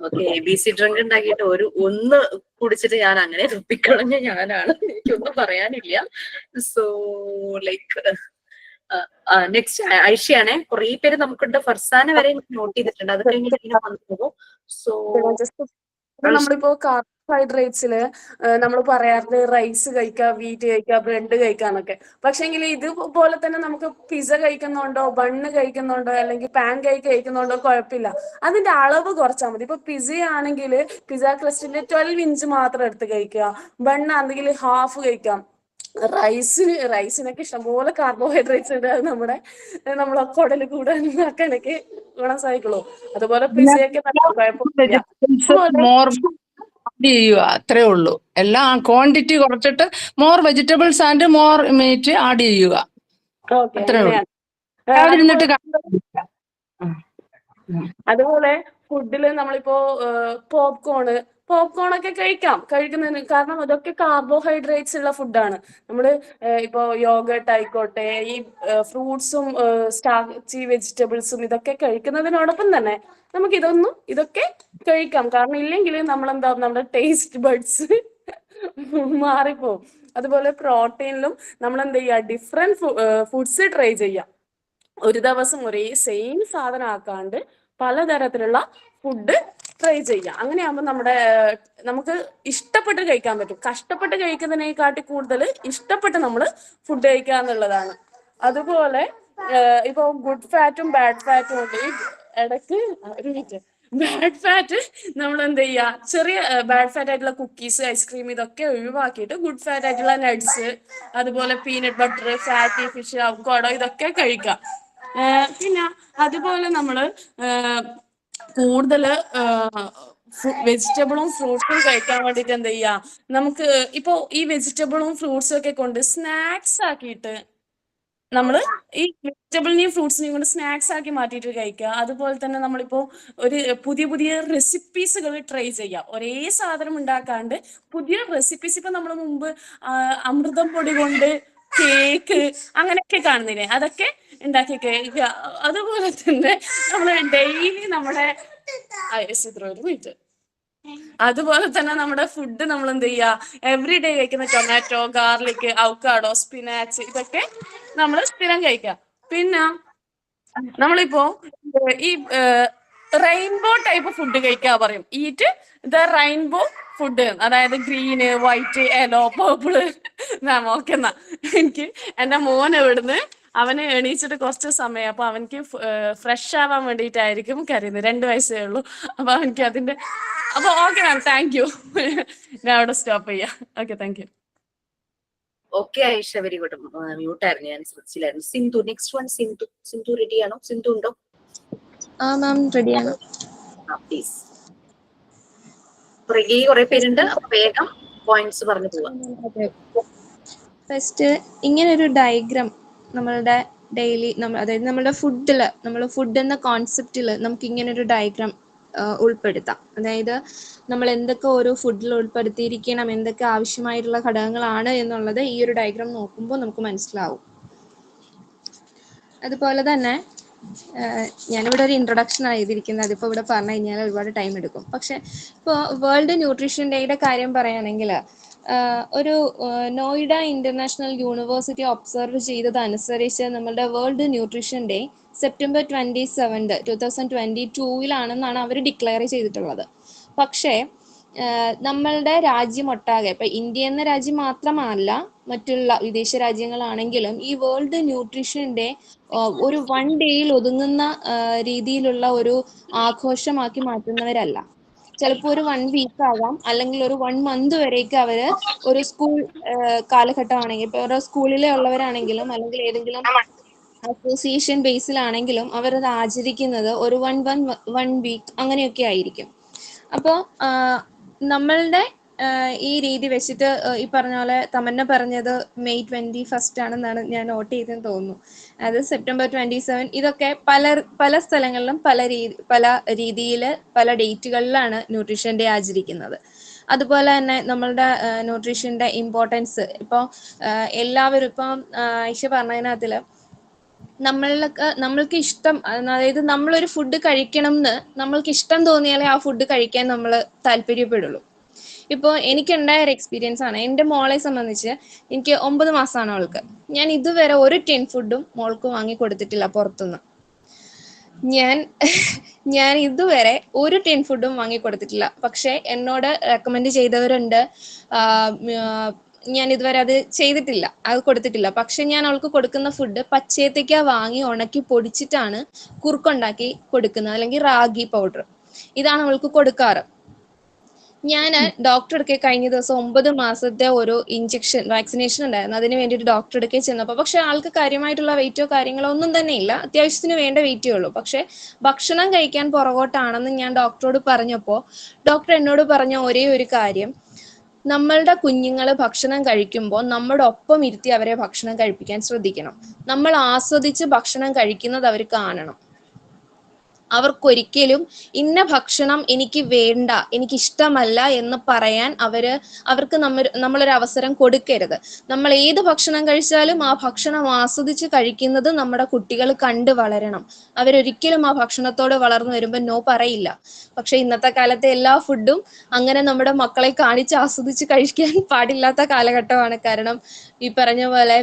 [SPEAKER 1] ഓക്കെ, ABC ഡ്രിങ്ക് ഉണ്ടാക്കിയിട്ട് ഒന്ന് കുടിച്ചിട്ട് ഞാൻ അങ്ങനെ തുപ്പിക്കളഞ്ഞ ഞാനാണ്, എനിക്കൊന്നും പറയാനില്ല. സോ ലൈക്ക് നെക്സ്റ്റ് ഐഷയാണേ. കുറെ പേര് നമുക്കുണ്ട്, ഫർസാന വരെ നോട്ട് ചെയ്തിട്ടുണ്ട്. അത് കഴിഞ്ഞിട്ട് ഇങ്ങനെ വന്നു പോകും. സോ
[SPEAKER 2] നമ്മളിപ്പോ കാർബോഹൈഡ്രേറ്റ്സില് നമ്മൾ പറയാറുണ്ട് റൈസ് കഴിക്കുക, വീറ്റ് കഴിക്കുക, ബ്രെഡ് കഴിക്കാന്നൊക്കെ. പക്ഷെങ്കിൽ ഇതുപോലെ തന്നെ നമുക്ക് പിസ്സ കഴിക്കുന്നുണ്ടോ, ബണ്ണ് കഴിക്കുന്നുണ്ടോ, അല്ലെങ്കിൽ പാൻ കേക്ക് കഴിക്കുന്നുണ്ടോ കുഴപ്പമില്ല, അതിന്റെ അളവ് കുറച്ചാൽ മതി. ഇപ്പൊ പിസ്സ ആണെങ്കിൽ പിസ്സ ക്രസ്റ്റിന്റെ 12 ഇഞ്ച് മാത്രം എടുത്ത് കഴിക്കുക, ബണ്ണാണെങ്കിൽ ഹാഫ് കഴിക്കാം. റൈസിനൊക്കെ ഇഷ്ടംപോലെ കാർബോഹൈഡ്രേറ്റ്സ് ഉണ്ട്, അത് നമ്മളെ കുടല് കൂടാനൊക്കെ ഗുണം സഹായിക്കുള്ളൂ. അതുപോലെ പിസ്സയൊക്കെ
[SPEAKER 11] ചെയ്യുക, അത്രേ ഉള്ളൂ. എല്ലാം ക്വാണ്ടിറ്റി കുറച്ചിട്ട് more vegetables and more meat add ചെയ്യുക, അത്രേ ഉള്ളൂ.
[SPEAKER 2] അതുപോലെ ഫുഡില് നമ്മളിപ്പോ പോപ്കോൺ ഒക്കെ കഴിക്കുന്നതിന് കാരണം അതൊക്കെ കാർബോഹൈഡ്രേറ്റ്സ് ഉള്ള ഫുഡാണ്. നമ്മള് ഇപ്പോ യോഗട്ട് ആയിക്കോട്ടെ, ഈ ഫ്രൂട്ട്സും സ്റ്റാർച്ചി വെജിറ്റബിൾസും ഇതൊക്കെ കഴിക്കുന്നതിനോടൊപ്പം തന്നെ നമുക്ക് ഇതൊക്കെ കഴിക്കാം. കാരണം ഇല്ലെങ്കിൽ നമ്മുടെ ടേസ്റ്റ് ബഡ്സ് മാറിപ്പോവും. അതുപോലെ പ്രോട്ടീനിലും നമ്മൾ എന്ത് ചെയ്യുക, ഡിഫറെന്റ് ഫുഡ്സ് ട്രൈ ചെയ്യാം. ഒരു ദിവസം ഒരേ സെയിം സാധനം ആക്കാണ്ട് പലതരത്തിലുള്ള ഫുഡ് ട്രൈ ചെയ്യാം. അങ്ങനെയാകുമ്പോൾ നമുക്ക് ഇഷ്ടപ്പെട്ട് കഴിക്കാൻ പറ്റും. കഷ്ടപ്പെട്ട് കഴിക്കുന്നതിനെക്കാട്ടി കൂടുതൽ ഇഷ്ടപ്പെട്ട് നമ്മൾ ഫുഡ് കഴിക്കുക എന്നുള്ളതാണ്. അതുപോലെ ഇപ്പൊ ഗുഡ് ഫാറ്റും ബാഡ് ഫാറ്റും ഉണ്ട്. ഈ ഇടയ്ക്ക് ഒരു മിനിറ്റ്, ബാഡ് ഫാറ്റ് നമ്മൾ എന്ത് ചെയ്യുക, ചെറിയ ബാഡ് ഫാറ്റ് ആയിട്ടുള്ള കുക്കീസ്, ഐസ്ക്രീം ഇതൊക്കെ ഒഴിവാക്കിയിട്ട് ഗുഡ് ഫാറ്റ് ആയിട്ടുള്ള നട്ട്സ്, അതുപോലെ peanut butter, fatty fish, avocado ഇതൊക്കെ കഴിക്കാം. പിന്നെ അതുപോലെ നമ്മള് കൂടുതൽ വെജിറ്റബിളും ഫ്രൂട്ട്സും കഴിക്കാൻ വേണ്ടിയിട്ട് എന്ത് ചെയ്യാ, നമുക്ക് ഇപ്പൊ ഈ വെജിറ്റബിളും ഫ്രൂട്ട്സും ഒക്കെ കൊണ്ട് സ്നാക്സ് ആക്കിയിട്ട് നമ്മൾ ഈ വെജിറ്റബിളിനെയും ഫ്രൂട്ട്സിനെയും കൊണ്ട് സ്നാക്സ് ആക്കി മാറ്റിയിട്ട് കഴിക്കുക. അതുപോലെ തന്നെ നമ്മളിപ്പോ ഒരു പുതിയ പുതിയ റെസിപ്പീസുകൾ ട്രൈ ചെയ്യാം. ഒരേ സാധനം ഉണ്ടാക്കാണ്ട് പുതിയ റെസിപ്പീസ്. ഇപ്പൊ നമ്മൾ മുമ്പ് അമൃതം പൊടി കൊണ്ട് കേക്ക് അങ്ങനെയൊക്കെ കാണുന്നില്ലേ, അതൊക്കെ ഉണ്ടാക്കി കഴിക്കുക. അതുപോലെ തന്നെ നമ്മൾ ഡെയിലി നമ്മുടെ അതുപോലെ തന്നെ നമ്മുടെ ഫുഡ് നമ്മൾ എന്ത് ചെയ്യുക, എവറി ഡേ കഴിക്കുന്ന ടൊമാറ്റോ, ഗാർലിക്, അവക്കാഡോ, സ്പിനാച്ച് ഇതൊക്കെ നമ്മൾ സ്ഥിരം കഴിക്കുക. പിന്നെ നമ്മളിപ്പോ ഈ റെയിൻബോ ടൈപ്പ് ഫുഡ് കഴിക്കാൻ പറയും. ഈറ്റ് ദ റെയിൻബോ ഫുഡ്, അതായത് green, white, yellow, purple. Ma'am okay. എന്നാ എനിക്ക് എൻ്റെ മോൻ ഇവിടുന്ന് അവന് എണീച്ചിട്ട് കുറച്ച് സമയം, അപ്പൊ അവനക്ക് ഫ്രഷ് ആവാൻ വേണ്ടിയിട്ടായിരിക്കും കരുതുന്നത്. 2 വയസ്സേ ഉള്ളൂ. അപ്പൊ അവനക്ക് അതിന്റെ അപ്പൊ ഓക്കെ മാം, താങ്ക് യു. ഞാൻ അവിടെ സ്റ്റോപ്പ് ചെയ്യാം. Okay, thank you.
[SPEAKER 1] Okay Ayisha, very good. മ്യൂട്ടായിരുന്നു, ഞാൻ ശ്രദ്ധിച്ചില്ലായിരുന്നു. Sindhu, next one Sindhu. Sindhu ready ആണോ? സിന്ധു ഉണ്ടോ?
[SPEAKER 10] മാം റെഡിയാണ്.
[SPEAKER 1] പ്ലീസ്. റെഡി കുറെ പേരുണ്ട്, അപ്പൊ വേഗം പോയിന്റ്സ് പറഞ്ഞു പോവാം.
[SPEAKER 10] ഫസ്റ്റ് ഇങ്ങനൊരു ഡയഗ്രാം നമ്മളുടെ ഡെയിലി അതായത് നമ്മുടെ ഫുഡ് എന്ന കോൺസെപ്റ്റിൽ നമുക്ക് ഇങ്ങനൊരു ഡയഗ്രാം ഉൾപ്പെടുത്താം. അതായത് നമ്മൾ എന്തൊക്കെ ഓരോ ഫുഡിൽ ഉൾപ്പെടുത്തിയിരിക്കണം, എന്തൊക്കെ ആവശ്യമായിട്ടുള്ള ഘടകങ്ങളാണ് എന്നുള്ളത് ഈ ഒരു ഡയഗ്രാം നോക്കുമ്പോൾ നമുക്ക് മനസ്സിലാവും. അതുപോലെ തന്നെ ഞാനിവിടെ ഒരു ഇൻട്രൊഡക്ഷൻ ആയിരിക്കുന്നത്. അതിപ്പോൾ ഇവിടെ പറഞ്ഞു കഴിഞ്ഞാൽ ഒരുപാട് ടൈം എടുക്കും. പക്ഷെ ഇപ്പോൾ വേൾഡ് ന്യൂട്രീഷൻ ഡേയുടെ കാര്യം പറയുകയാണെങ്കിൽ ഒരു നോയിഡ ഇന്റർനാഷണൽ യൂണിവേഴ്സിറ്റി ഒബ്സർവ് ചെയ്തതനുസരിച്ച് നമ്മളുടെ വേൾഡ് ന്യൂട്രീഷൻ ഡേ സെപ്റ്റംബർ 27, 2022 അവർ ഡിക്ലെയർ ചെയ്തിട്ടുള്ളത്. പക്ഷേ നമ്മളുടെ രാജ്യമൊട്ടാകെ, ഇപ്പൊ ഇന്ത്യ എന്ന രാജ്യം മാത്രമല്ല, മറ്റുള്ള വിദേശ രാജ്യങ്ങളാണെങ്കിലും ഈ വേൾഡ് ന്യൂട്രീഷൻ ഡേ ഒരു 1 ഡേയിൽ ഒതുങ്ങുന്ന രീതിയിലുള്ള ഒരു ആഘോഷമാക്കി മാറ്റുന്നവരല്ല. ചിലപ്പോൾ ഒരു 1 വീക്ക് ആകാം, അല്ലെങ്കിൽ ഒരു 1 മന്ത് വരേക്ക് അവര് ഒരു സ്കൂൾ കാലഘട്ടമാണെങ്കിൽ, ഇപ്പൊ ഓരോ സ്കൂളിലെ ഉള്ളവരാണെങ്കിലും അല്ലെങ്കിൽ ഏതെങ്കിലും അസോസിയേഷൻ ബേസിലാണെങ്കിലും അവരത് ആചരിക്കുന്നത് ഒരു 1 വീക്ക് അങ്ങനെയൊക്കെ ആയിരിക്കും. അപ്പോൾ നമ്മളുടെ ഈ രീതി വെച്ചിട്ട് ഈ പറഞ്ഞ പോലെ തമന്ന പറഞ്ഞത് May 21 ആണെന്നാണ് ഞാൻ നോട്ട് ചെയ്തെന്ന് തോന്നുന്നു. അത് September 27. ഇതൊക്കെ പല സ്ഥലങ്ങളിലും പല രീതിയിൽ പല ഡേറ്റുകളിലാണ് ന്യൂട്രീഷൻ ഡേ ആചരിക്കുന്നത്. അതുപോലെ തന്നെ നമ്മളുടെ ന്യൂട്രീഷന്റെ ഇമ്പോർട്ടൻസ് ഇപ്പോൾ എല്ലാവരും ഇപ്പം ഐഷ പറഞ്ഞതിനകത്തിൽ നമ്മൾക്ക് ഇഷ്ടം, അതായത് നമ്മളൊരു ഫുഡ് കഴിക്കണം എന്ന് നമ്മൾക്ക് ഇഷ്ടം തോന്നിയാലേ ആ ഫുഡ് കഴിക്കാൻ നമ്മൾ താല്പര്യപ്പെടുള്ളൂ. ഇപ്പോൾ എനിക്കുണ്ടായ ഒരു എക്സ്പീരിയൻസ് ആണ്. എൻ്റെ മോളെ സംബന്ധിച്ച് എനിക്ക് 9 മാസമാണ് അവൾക്ക്. ഞാൻ ഇതുവരെ ഒരു ടിൻ ഫുഡും മോൾക്ക് വാങ്ങി കൊടുത്തിട്ടില്ല പുറത്തുനിന്ന്. ഞാൻ ഇതുവരെ ഒരു ടിൻ ഫുഡും വാങ്ങി കൊടുത്തിട്ടില്ല. പക്ഷെ എന്നോട് റെക്കമെൻഡ് ചെയ്തവരുണ്ട്. ഞാൻ ഇതുവരെ അത് ചെയ്തിട്ടില്ല, അത് കൊടുത്തിട്ടില്ല. പക്ഷെ ഞാൻ അവൾക്ക് കൊടുക്കുന്ന ഫുഡ് പച്ചേത്തയ്ക്ക വാങ്ങി ഉണക്കി പൊടിച്ചിട്ടാണ് കുറുക്കുണ്ടാക്കി കൊടുക്കുന്നത്, അല്ലെങ്കിൽ റാഗി പൗഡർ. ഇതാണ് അവൾക്ക് കൊടുക്കാറ്. ഞാൻ ഡോക്ടർ അടുക്കെ കഴിഞ്ഞ ദിവസം 9 മാസത്തെ ഒരു വാക്സിനേഷൻ ഉണ്ടായിരുന്നു. അതിന് വേണ്ടിയിട്ട് ഡോക്ടർ അടുക്കെ ചെന്നപ്പോൾ പക്ഷെ ആൾക്ക് കാര്യമായിട്ടുള്ള വെയിറ്റോ കാര്യങ്ങളോ ഒന്നും തന്നെ ഇല്ല. അത്യാവശ്യത്തിന് വേണ്ട വെയിറ്റേ ഉള്ളൂ. പക്ഷെ ഭക്ഷണം കഴിക്കാൻ പുറകോട്ടാണെന്ന് ഞാൻ ഡോക്ടറോട് പറഞ്ഞപ്പോൾ ഡോക്ടർ എന്നോട് പറഞ്ഞ ഒരേ ഒരു കാര്യം, നമ്മളുടെ കുഞ്ഞുങ്ങൾ ഭക്ഷണം കഴിക്കുമ്പോൾ നമ്മുടെ ഒപ്പം ഇരുത്തി അവരെ ഭക്ഷണം കഴിപ്പിക്കാൻ ശ്രദ്ധിക്കണം. നമ്മൾ ആസ്വദിച്ച് ഭക്ഷണം കഴിക്കുന്നത് അവർ കാണണം. അവർക്കൊരിക്കലും ഇന്ന ഭക്ഷണം എനിക്ക് വേണ്ട, എനിക്കിഷ്ടമല്ല എന്ന് പറയാൻ അവർക്ക് നമ്മളൊരു അവസരം കൊടുക്കരുത്. നമ്മൾ ഏത് ഭക്ഷണം കഴിച്ചാലും ആ ഭക്ഷണം ആസ്വദിച്ച് കഴിക്കുന്നത് നമ്മുടെ കുട്ടികൾ കണ്ടു വളരണം. അവരൊരിക്കലും ആ ഭക്ഷണത്തോട് വളർന്നു വരുമ്പോൾ നോ പറയില്ല. പക്ഷെ ഇന്നത്തെ കാലത്തെ എല്ലാ ഫുഡും അങ്ങനെ നമ്മുടെ മക്കളെ കാണിച്ച് ആസ്വദിച്ച് കഴിക്കാൻ പാടില്ലാത്ത കാലഘട്ടമാണ്. കാരണം ഈ പറഞ്ഞ പോലെ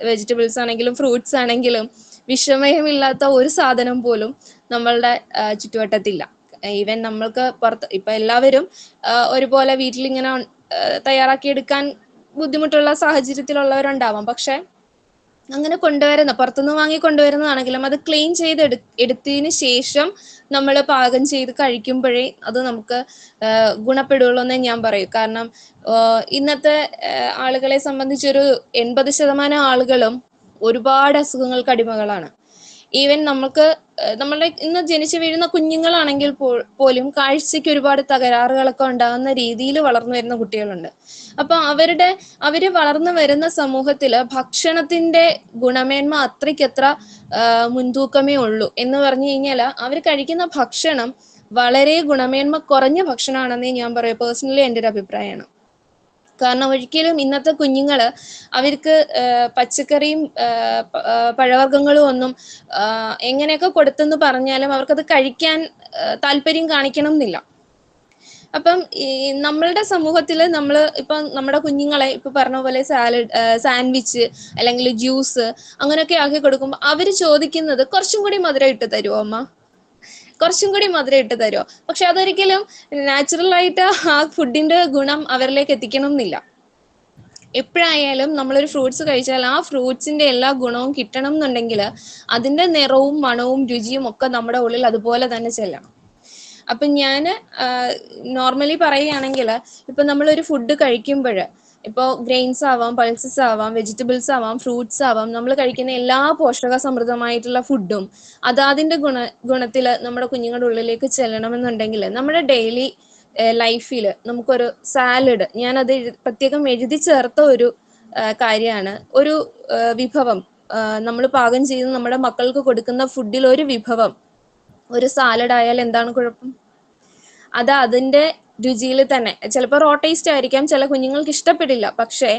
[SPEAKER 10] വെജിറ്റബിൾസ് ആണെങ്കിലും ഫ്രൂട്ട്സ് ആണെങ്കിലും വിഷമയമില്ലാത്ത ഒരു സാധനം പോലും നമ്മളുടെ ചുറ്റുവട്ടത്തില്ല. ഈവൻ നമ്മൾക്ക് പുറത്ത് ഇപ്പൊ എല്ലാവരും ഒരുപോലെ വീട്ടിലിങ്ങനെ തയ്യാറാക്കിയെടുക്കാൻ ബുദ്ധിമുട്ടുള്ള സാഹചര്യത്തിലുള്ളവരുണ്ടാവാം. പക്ഷെ അങ്ങനെ പുറത്തുനിന്ന് വാങ്ങി കൊണ്ടുവരുന്നതാണെങ്കിലും അത് ക്ലീൻ ചെയ്ത് എടുത്തതിന് ശേഷം നമ്മൾ പാകം ചെയ്ത് കഴിക്കുമ്പോഴേ അത് നമുക്ക് ഗുണപ്പെടുള്ളൂ എന്നേ ഞാൻ പറയൂ. കാരണം ഇന്നത്തെ ആളുകളെ സംബന്ധിച്ചൊരു 80% ആളുകളും ഒരുപാട് അസുഖങ്ങൾക്ക് അടിമകളാണ്. ഈവൻ നമ്മളുടെ ഇന്ന് ജനിച്ചു വീഴുന്ന കുഞ്ഞുങ്ങളാണെങ്കിൽ പോലും കാഴ്ചയ്ക്ക് ഒരുപാട് തകരാറുകളൊക്കെ ഉണ്ടാകുന്ന രീതിയിൽ വളർന്നു വരുന്ന കുട്ടികളുണ്ട്. അപ്പൊ അവര് വളർന്നു വരുന്ന സമൂഹത്തില് ഭക്ഷണത്തിന്റെ ഗുണമേന്മ അത്രയ്ക്കത്ര മുൻതൂക്കമേ ഉള്ളൂ. എന്ന് പറഞ്ഞു കഴിഞ്ഞാല് അവർ കഴിക്കുന്ന ഭക്ഷണം വളരെ ഗുണമേന്മ കുറഞ്ഞ ഭക്ഷണമാണെന്നേ ഞാൻ പറയൂ. പേഴ്സണലി എൻ്റെ ഒരു അഭിപ്രായമാണ്. കാരണം ഒരിക്കലും ഇന്നത്തെ കുഞ്ഞുങ്ങള് അവർക്ക് പച്ചക്കറിയും പഴവർഗ്ഗങ്ങളും ഒന്നും എങ്ങനെയൊക്കെ കൊടുത്തെന്ന് പറഞ്ഞാലും അവർക്കത് കഴിക്കാൻ താല്പര്യം കാണിക്കണം എന്നില്ല. അപ്പം ഈ നമ്മളുടെ സമൂഹത്തില് ഇപ്പൊ നമ്മുടെ കുഞ്ഞുങ്ങളെ ഇപ്പൊ പറഞ്ഞ പോലെ സാൻഡ്വിച്ച് അല്ലെങ്കിൽ ജ്യൂസ് അങ്ങനെയൊക്കെ ആക്കി കൊടുക്കുമ്പോൾ അവര് ചോദിക്കുന്നത് കുറച്ചും കൂടി മധുരം ഇട്ട് തരുമോ അമ്മ, കുറച്ചും കൂടി മധുരം ഇട്ട് തരുമോ? പക്ഷെ അതൊരിക്കലും നാച്ചുറൽ ആയിട്ട് ആ ഫുഡിന്റെ ഗുണം അവരിലേക്ക് എത്തിക്കണം എന്നില്ല. എപ്പോഴായാലും നമ്മളൊരു ഫ്രൂട്ട്സ് കഴിച്ചാൽ ആ ഫ്രൂട്ട്സിന്റെ എല്ലാ ഗുണവും കിട്ടണം എന്നുണ്ടെങ്കിൽ അതിന്റെ നിറവും മണവും രുചിയും ഒക്കെ നമ്മുടെ ഉള്ളിൽ അതുപോലെ തന്നെ ചെല്ലണം. അപ്പൊ ഞാന് നോർമലി പറയുകയാണെങ്കിൽ ഇപ്പൊ നമ്മളൊരു ഫുഡ് കഴിക്കുമ്പോൾ ഇപ്പൊ ഗ്രെയിൻസ് ആവാം, പൾസസ് ആവാം, വെജിറ്റബിൾസ് ആവാം, ഫ്രൂട്ട്സ് ആവാം, നമ്മൾ കഴിക്കുന്ന എല്ലാ പോഷക സമൃദ്ധമായിട്ടുള്ള ഫുഡും അതിന്റെ ഗുണത്തില് നമ്മുടെ കുഞ്ഞുങ്ങളുടെ ഉള്ളിലേക്ക് ചെല്ലണമെന്നുണ്ടെങ്കിൽ നമ്മുടെ ഡെയിലി ലൈഫിൽ നമുക്കൊരു സാലഡ്, ഞാനത് പ്രത്യേകം എഴുതി ചേർത്ത ഒരു കാര്യമാണ്. ഒരു വിഭവം നമ്മൾ പാകം ചെയ്ത് നമ്മുടെ മക്കൾക്ക് കൊടുക്കുന്ന ഫുഡിൽ ഒരു വിഭവം ഒരു സാലഡ് ആയാൽ എന്താണ് കുഴപ്പം? അത് അതിന്റെ രുചിയിൽ തന്നെ ചിലപ്പോൾ റോ ടേസ്റ്റ് ആയിരിക്കാം, ചില കുഞ്ഞുങ്ങൾക്ക് ഇഷ്ടപ്പെടില്ല. പക്ഷെ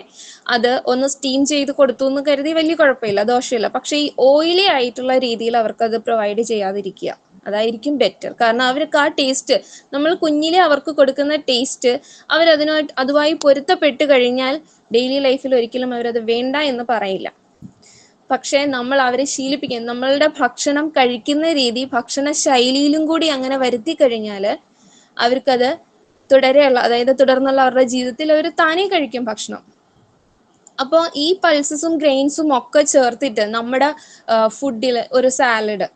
[SPEAKER 10] അത് ഒന്ന് സ്റ്റീം ചെയ്ത് കൊടുത്തു എന്ന് കരുതി വലിയ കുഴപ്പമില്ല, ദോഷമില്ല. പക്ഷെ ഈ ഓയിലി ആയിട്ടുള്ള രീതിയിൽ അവർക്കത് പ്രൊവൈഡ് ചെയ്യാതിരിക്കുക, അതായിരിക്കും ബെറ്റർ. കാരണം അവർക്ക് ആ ടേസ്റ്റ്, നമ്മൾ കുഞ്ഞിലെ അവർക്ക് കൊടുക്കുന്ന ടേസ്റ്റ് അതുമായി പൊരുത്തപ്പെട്ട് കഴിഞ്ഞാൽ ഡെയിലി ലൈഫിൽ ഒരിക്കലും അവരത് വേണ്ട എന്ന് പറയില്ല. പക്ഷെ നമ്മൾ അവരെ ശീലിപ്പിക്കുക, നമ്മളുടെ ഭക്ഷണം കഴിക്കുന്ന രീതി ഭക്ഷണ ശൈലിയിലും കൂടി അങ്ങനെ വരുത്തി കഴിഞ്ഞാൽ അവർക്കത് തുടർന്നുള്ള അവരുടെ ജീവിതത്തിൽ അവർ താനേ കഴിക്കും ഭക്ഷണം. അപ്പോൾ ഈ പൾസസും ഗ്രെയിൻസും ഒക്കെ ചേർത്തിട്ട് നമ്മുടെ ഫുഡിൽ ഒരു സാലഡ്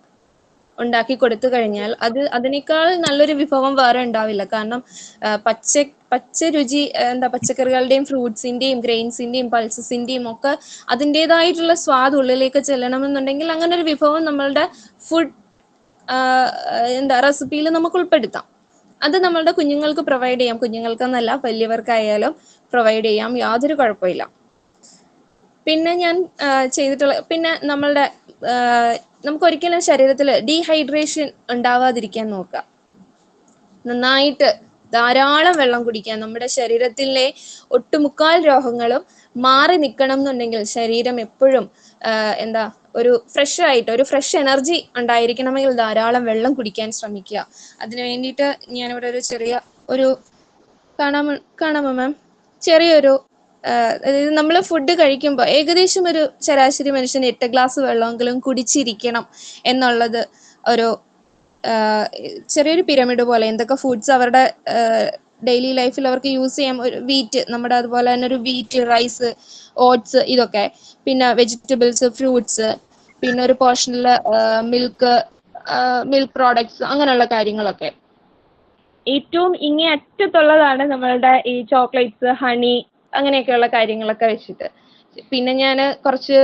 [SPEAKER 10] ഉണ്ടാക്കി കൊടുത്തു കഴിഞ്ഞാൽ അതിനേക്കാൾ നല്ലൊരു വിഭവം വേറെ ഉണ്ടാവില്ല. കാരണം പച്ച രുചി പച്ചക്കറികളുടെയും ഫ്രൂട്ട്സിന്റെയും ഗ്രെയിൻസിന്റെയും പൾസസിന്റെയും ഒക്കെ അതിൻ്റെതായിട്ടുള്ള സ്വാദ് ഉള്ളിലേക്ക് ചെല്ലണമെന്നുണ്ടെങ്കിൽ അങ്ങനെ ഒരു വിഭവം നമ്മളുടെ ഫുഡ് റെസിപ്പിയിൽ നമുക്ക് ഉൾപ്പെടുത്താം. അത് നമ്മളുടെ കുഞ്ഞുങ്ങൾക്ക് പ്രൊവൈഡ് ചെയ്യാം. കുഞ്ഞുങ്ങൾക്കെന്നല്ല, വലിയവർക്കായാലും പ്രൊവൈഡ് ചെയ്യാം, യാതൊരു കുഴപ്പമില്ല. പിന്നെ ഞാൻ പിന്നെ നമുക്ക് ഒരിക്കലും ശരീരത്തിൽ ഡീഹൈഡ്രേഷൻ ഉണ്ടാവാതിരിക്കാൻ നോക്കുക. നന്നായിട്ട് ധാരാളം വെള്ളം കുടിക്കുക. നമ്മുടെ ശരീരത്തിലെ ഒട്ടുമുക്കാൽ രോഗങ്ങളും മാറി നിൽക്കണം എന്നുണ്ടെങ്കിൽ ശരീരം എപ്പോഴും ഒരു ഫ്രഷ് എനർജി ഉണ്ടായിരിക്കണമെങ്കിൽ ധാരാളം വെള്ളം കുടിക്കാൻ ശ്രമിക്കുക. അതിനു വേണ്ടിയിട്ട് ഞാനിവിടെ ഒരു ചെറിയ കാണാമോ മാം, ചെറിയൊരു അതായത് നമ്മൾ ഫുഡ് കഴിക്കുമ്പോൾ ഏകദേശം ഒരു ശരാശരി മനുഷ്യന് 8 ഗ്ലാസ് വെള്ളമെങ്കിലും കുടിച്ചിരിക്കണം എന്നുള്ളത് ഒരു ചെറിയൊരു പിരമിഡ് പോലെ. എന്തൊക്കെ ഫുഡ്സ് അവരുടെ ഡെയിലി ലൈഫിൽ അവർക്ക് യൂസ് ചെയ്യാം, വീറ്റ്, നമ്മുടെ അതുപോലെ തന്നെ ഒരു വീറ്റ്, റൈസ്, ഓട്സ്, ഇതൊക്കെ, പിന്നെ വെജിറ്റബിൾസ്, ഫ്രൂട്ട്സ്, പിന്നെ ഒരു പോർഷനില് മിൽക്ക് പ്രോഡക്ട്സ്, അങ്ങനെയുള്ള കാര്യങ്ങളൊക്കെ. ഏറ്റവും ഇങ്ങേ അറ്റത്തുള്ളതാണ് നമ്മളുടെ ഈ ചോക്ലേറ്റ്സ്, ഹണി, അങ്ങനെയൊക്കെയുള്ള കാര്യങ്ങളൊക്കെ വെച്ചിട്ട്. പിന്നെ ഞാൻ കുറച്ച്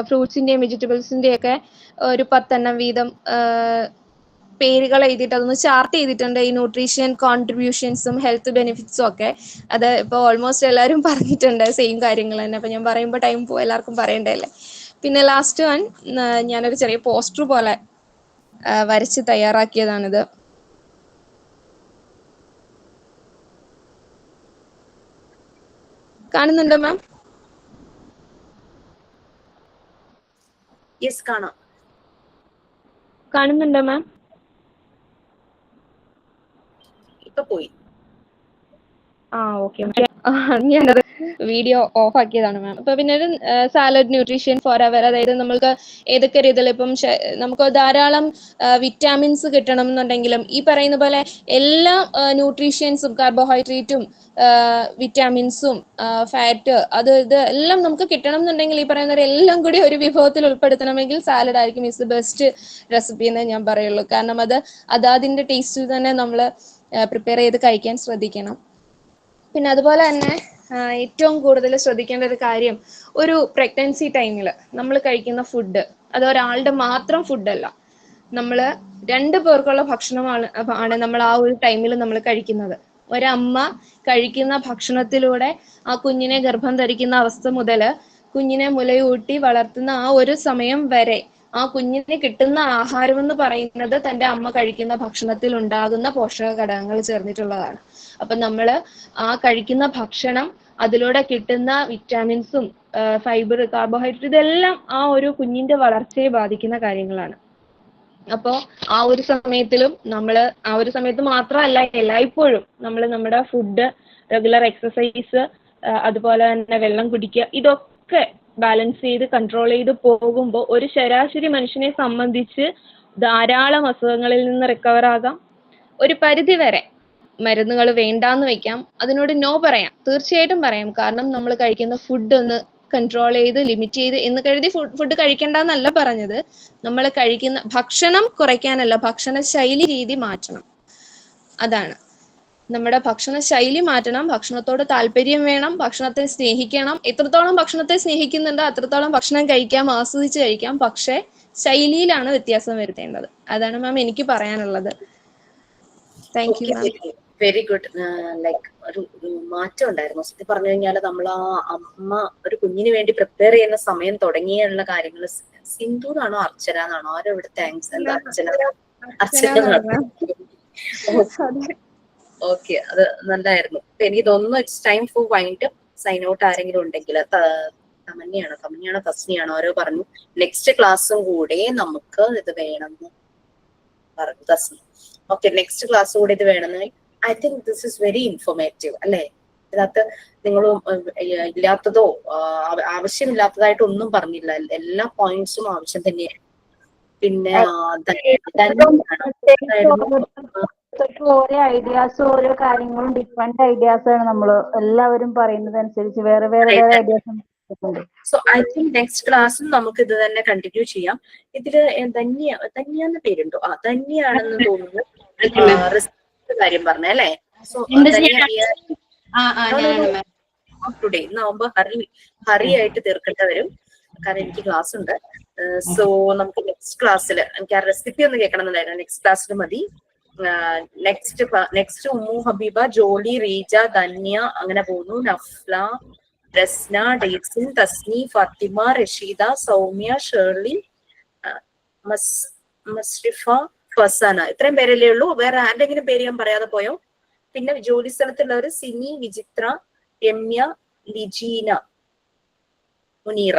[SPEAKER 10] ഫ്രൂട്ട്സിന്റെയും വെജിറ്റബിൾസിന്റെയും ഒക്കെ ഒരു 10 എണ്ണം വീതം പേരുകൾ എഴുതിയിട്ട് അതൊന്ന് ചാർട്ട് ചെയ്തിട്ടുണ്ട്. ഈ ന്യൂട്രീഷൻ കോൺട്രിബ്യൂഷൻസും ഹെൽത്ത് ബെനിഫിറ്റ്സും ഒക്കെ. അത് ഇപ്പോൾ ഓൾമോസ്റ്റ് എല്ലാവരും പറഞ്ഞിട്ടുണ്ട് സെയിം കാര്യങ്ങൾ തന്നെ. അപ്പൊ ഞാൻ പറയുമ്പോൾ ടൈം പോകും, എല്ലാവർക്കും പറയണ്ടല്ലേ. പിന്നെ ലാസ്റ്റ് ഞാനൊരു ചെറിയ പോസ്റ്റർ പോലെ വരച്ച് തയ്യാറാക്കിയതാണിത്. കാണുന്നുണ്ടോ മാം?
[SPEAKER 1] യെസ്, കാണാം.
[SPEAKER 10] കാണുന്നുണ്ടോ മാം?
[SPEAKER 1] ഇപ്പൊ പോയി.
[SPEAKER 10] ഓക്കെ. ഞാനത് വീഡിയോ ഓഫ് ആക്കിയതാണ് മാം. അപ്പൊ പിന്നെ ഒരു സാലഡ് ന്യൂട്രീഷൻ ഫോർ അവർ, അതായത് നമ്മൾക്ക് ഏതൊക്കെ രീതിയിൽ ഇപ്പം നമുക്ക് ധാരാളം വിറ്റാമിൻസ് കിട്ടണം എന്നുണ്ടെങ്കിലും ഈ പറയുന്ന പോലെ എല്ലാ ന്യൂട്രീഷ്യൻസും കാർബോഹൈഡ്രേറ്റും വിറ്റാമിൻസും ഫാറ്റ് അത് ഇത് എല്ലാം നമുക്ക് കിട്ടണം എന്നുണ്ടെങ്കിൽ ഈ പറയുന്ന എല്ലാം കൂടി ഒരു വിഭവത്തിൽ ഉൾപ്പെടുത്തണമെങ്കിൽ സാലഡ് ആയിരിക്കും ഇസ് ദ ബെസ്റ്റ് റെസിപ്പി എന്ന് ഞാൻ പറയുള്ളൂ. കാരണം അതിന്റെ ടേസ്റ്റ് തന്നെ നമ്മൾ പ്രിപ്പയർ ചെയ്ത് കഴിക്കാൻ ശ്രദ്ധിക്കണം. പിന്നെ അതുപോലെ തന്നെ ഏറ്റവും കൂടുതൽ ശ്രദ്ധിക്കേണ്ട ഒരു കാര്യം, ഒരു പ്രഗ്നൻസി ടൈമിൽ നമ്മൾ കഴിക്കുന്ന ഫുഡ് അത് ഒരാളുടെ മാത്രം ഫുഡല്ല, നമ്മൾ 2 പേർക്കുള്ള ഭക്ഷണമാണ് നമ്മൾ ആ ഒരു ടൈമിൽ നമ്മൾ കഴിക്കുന്നത്. ഒരമ്മ കഴിക്കുന്ന ഭക്ഷണത്തിലൂടെ ആ കുഞ്ഞിനെ ഗർഭം ധരിക്കുന്ന അവസ്ഥ മുതൽ കുഞ്ഞിനെ മുലയൂട്ടി വളർത്തുന്ന ആ ഒരു സമയം വരെ ആ കുഞ്ഞിന് കിട്ടുന്ന ആഹാരം എന്ന് പറയുന്നത് തൻ്റെ അമ്മ കഴിക്കുന്ന ഭക്ഷണത്തിൽ ഉണ്ടാകുന്ന പോഷക ഘടകങ്ങൾ ചേർന്നിട്ടുള്ളതാണ്. അപ്പൊ നമ്മൾ ആ കഴിക്കുന്ന ഭക്ഷണം, അതിലൂടെ കിട്ടുന്ന വിറ്റാമിൻസും ഫൈബർ, കാർബോഹൈഡ്രേറ്റ്, ഇതെല്ലാം ആ ഒരു കുഞ്ഞിന്റെ വളർച്ചയെ ബാധിക്കുന്ന കാര്യങ്ങളാണ്. അപ്പോൾ ആ ഒരു സമയത്തിലും ആ ഒരു സമയത്ത് മാത്രമല്ല, എല്ലായ്പ്പോഴും നമ്മൾ നമ്മുടെ ഫുഡ്, റെഗുലർ എക്സസൈസ്, അതുപോലെ തന്നെ വെള്ളം കുടിക്കുക, ഇതൊക്കെ ബാലൻസ് ചെയ്ത് കൺട്രോൾ ചെയ്ത് പോകുമ്പോൾ ഒരു ശരാശരി മനുഷ്യനെ സംബന്ധിച്ച് ധാരാളം അസുഖങ്ങളിൽ നിന്ന് റിക്കവർ ആകാം. ഒരു പരിധി വരെ മരുന്നുകൾ വേണ്ടാന്ന് വെക്കാം, അതിനോട് നോ പറയാം, തീർച്ചയായിട്ടും പറയാം. കാരണം നമ്മൾ കഴിക്കുന്ന ഫുഡ് ഒന്ന് കൺട്രോൾ ചെയ്ത് ലിമിറ്റ് ചെയ്ത് എന്ന് കരുതി ഫുഡ് കഴിക്കണ്ടെന്നല്ല പറഞ്ഞത്. നമ്മൾ കഴിക്കുന്ന ഭക്ഷണം കുറയ്ക്കാനല്ല, ഭക്ഷണ ശൈലി രീതി മാറ്റണം. അതാണ് നമ്മുടെ ഭക്ഷണ ശൈലി മാറ്റണം. ഭക്ഷണത്തോട് താല്പര്യം വേണം, ഭക്ഷണത്തെ സ്നേഹിക്കണം. എത്രത്തോളം ഭക്ഷണത്തെ സ്നേഹിക്കുന്നുണ്ടോ അത്രത്തോളം ഭക്ഷണം കഴിക്കാം, ആസ്വദിച്ച് കഴിക്കാം. പക്ഷെ ശൈലിയിലാണ് വ്യത്യാസം വരുത്തേണ്ടത്. അതാണ് മാം എനിക്ക് പറയാനുള്ളത്. Thank you ma'am.
[SPEAKER 1] Very good. Like ഒരു മാറ്റം ഉണ്ടായിരുന്നു. സത്യം പറഞ്ഞു കഴിഞ്ഞാൽ നമ്മൾ ആ അമ്മ ഒരു കുഞ്ഞിന് വേണ്ടി പ്രിപ്പയർ ചെയ്യുന്ന സമയം തുടങ്ങിയുള്ള കാര്യങ്ങൾ. സിന്ധുന്നാണോ അർച്ചന എന്നാണോ? ആരോ ഇവിടെ താങ്ക്സ്. എന്താ അർച്ചന? ഓക്കെ, അത് നല്ലായിരുന്നു. എനിക്ക് തോന്നുന്നു it's time for wind up. Sign out ആരെങ്കിലും ഉണ്ടെങ്കിൽ തമന്യാണോ തസ്നിയാണോ ആരോ പറഞ്ഞു നെക്സ്റ്റ് ക്ലാസ്സും കൂടെ നമുക്ക് ഇത് വേണമെന്ന് പറഞ്ഞു തസ്നി. ഓക്കെ, നെക്സ്റ്റ് ക്ലാസ് കൂടെ ഇത് വേണമെന്ന്. I think this is very informative അല്ലേ? ഇതിനകത്ത് നിങ്ങളും ഇല്ലാത്തതോ ആവശ്യമില്ലാത്തതായിട്ട് ഒന്നും പറഞ്ഞില്ല. എല്ലാ പോയിന്റ്സും ആവശ്യം തന്നെയാണ്. പിന്നെ
[SPEAKER 6] ഓരോ ഐഡിയാസും ഓരോ കാര്യങ്ങളും ഡിഫറെന്റ് ഐഡിയാസ് ആണ് നമ്മൾ എല്ലാവരും പറയുന്നത് അനുസരിച്ച് വേറെ വേറെ ideas.
[SPEAKER 1] So I think next ക്ലാസ്സിൽ നമുക്ക് ഇത് തന്നെ കണ്ടിന്യൂ ചെയ്യാം. ഇതില് ധന്യ പേരുണ്ടോ? ധന്യാണെന്ന് തോന്നുന്നു കാര്യം പറഞ്ഞല്ലേ? സോ ടുഡേ ഇന്നാവുമ്പോ ഹറി ആയിട്ട് തീർക്കേണ്ടി വരും, കാരണം എനിക്ക് ക്ലാസ് ഉണ്ട്. സോ നമുക്ക് നെക്സ്റ്റ് ക്ലാസ്സിൽ എനിക്ക് ആ റെസിപ്പി ഒന്ന് കേൾക്കണം എന്നുണ്ടായിരുന്നു. നെക്സ്റ്റ് ക്ലാസ്സിൽ മതി. നെക്സ്റ്റ് ഉമ്മു ഹബീബ, ജോളി, റീജ, ധന്യ, അങ്ങനെ പോകുന്നു. നഫ്ല, റസ്ന, ഡേറ്റ്സിൻ, തസ്നി, ഫാത്തിമ, റഷീദ, സൗമ്യ, ഷേർലി, മസ്രിഫ, ഫസാന. ഇത്രയും പേരല്ലേ ഉള്ളൂ. വേറെ ആരുടെങ്കിലും പേര് ഞാൻ പറയാതെ പോയോ? പിന്നെ ജോലി സ്ഥലത്തുള്ളവർ സിനി, വിചിത്ര, രമ്യ, ലിജീന, മുനീറ.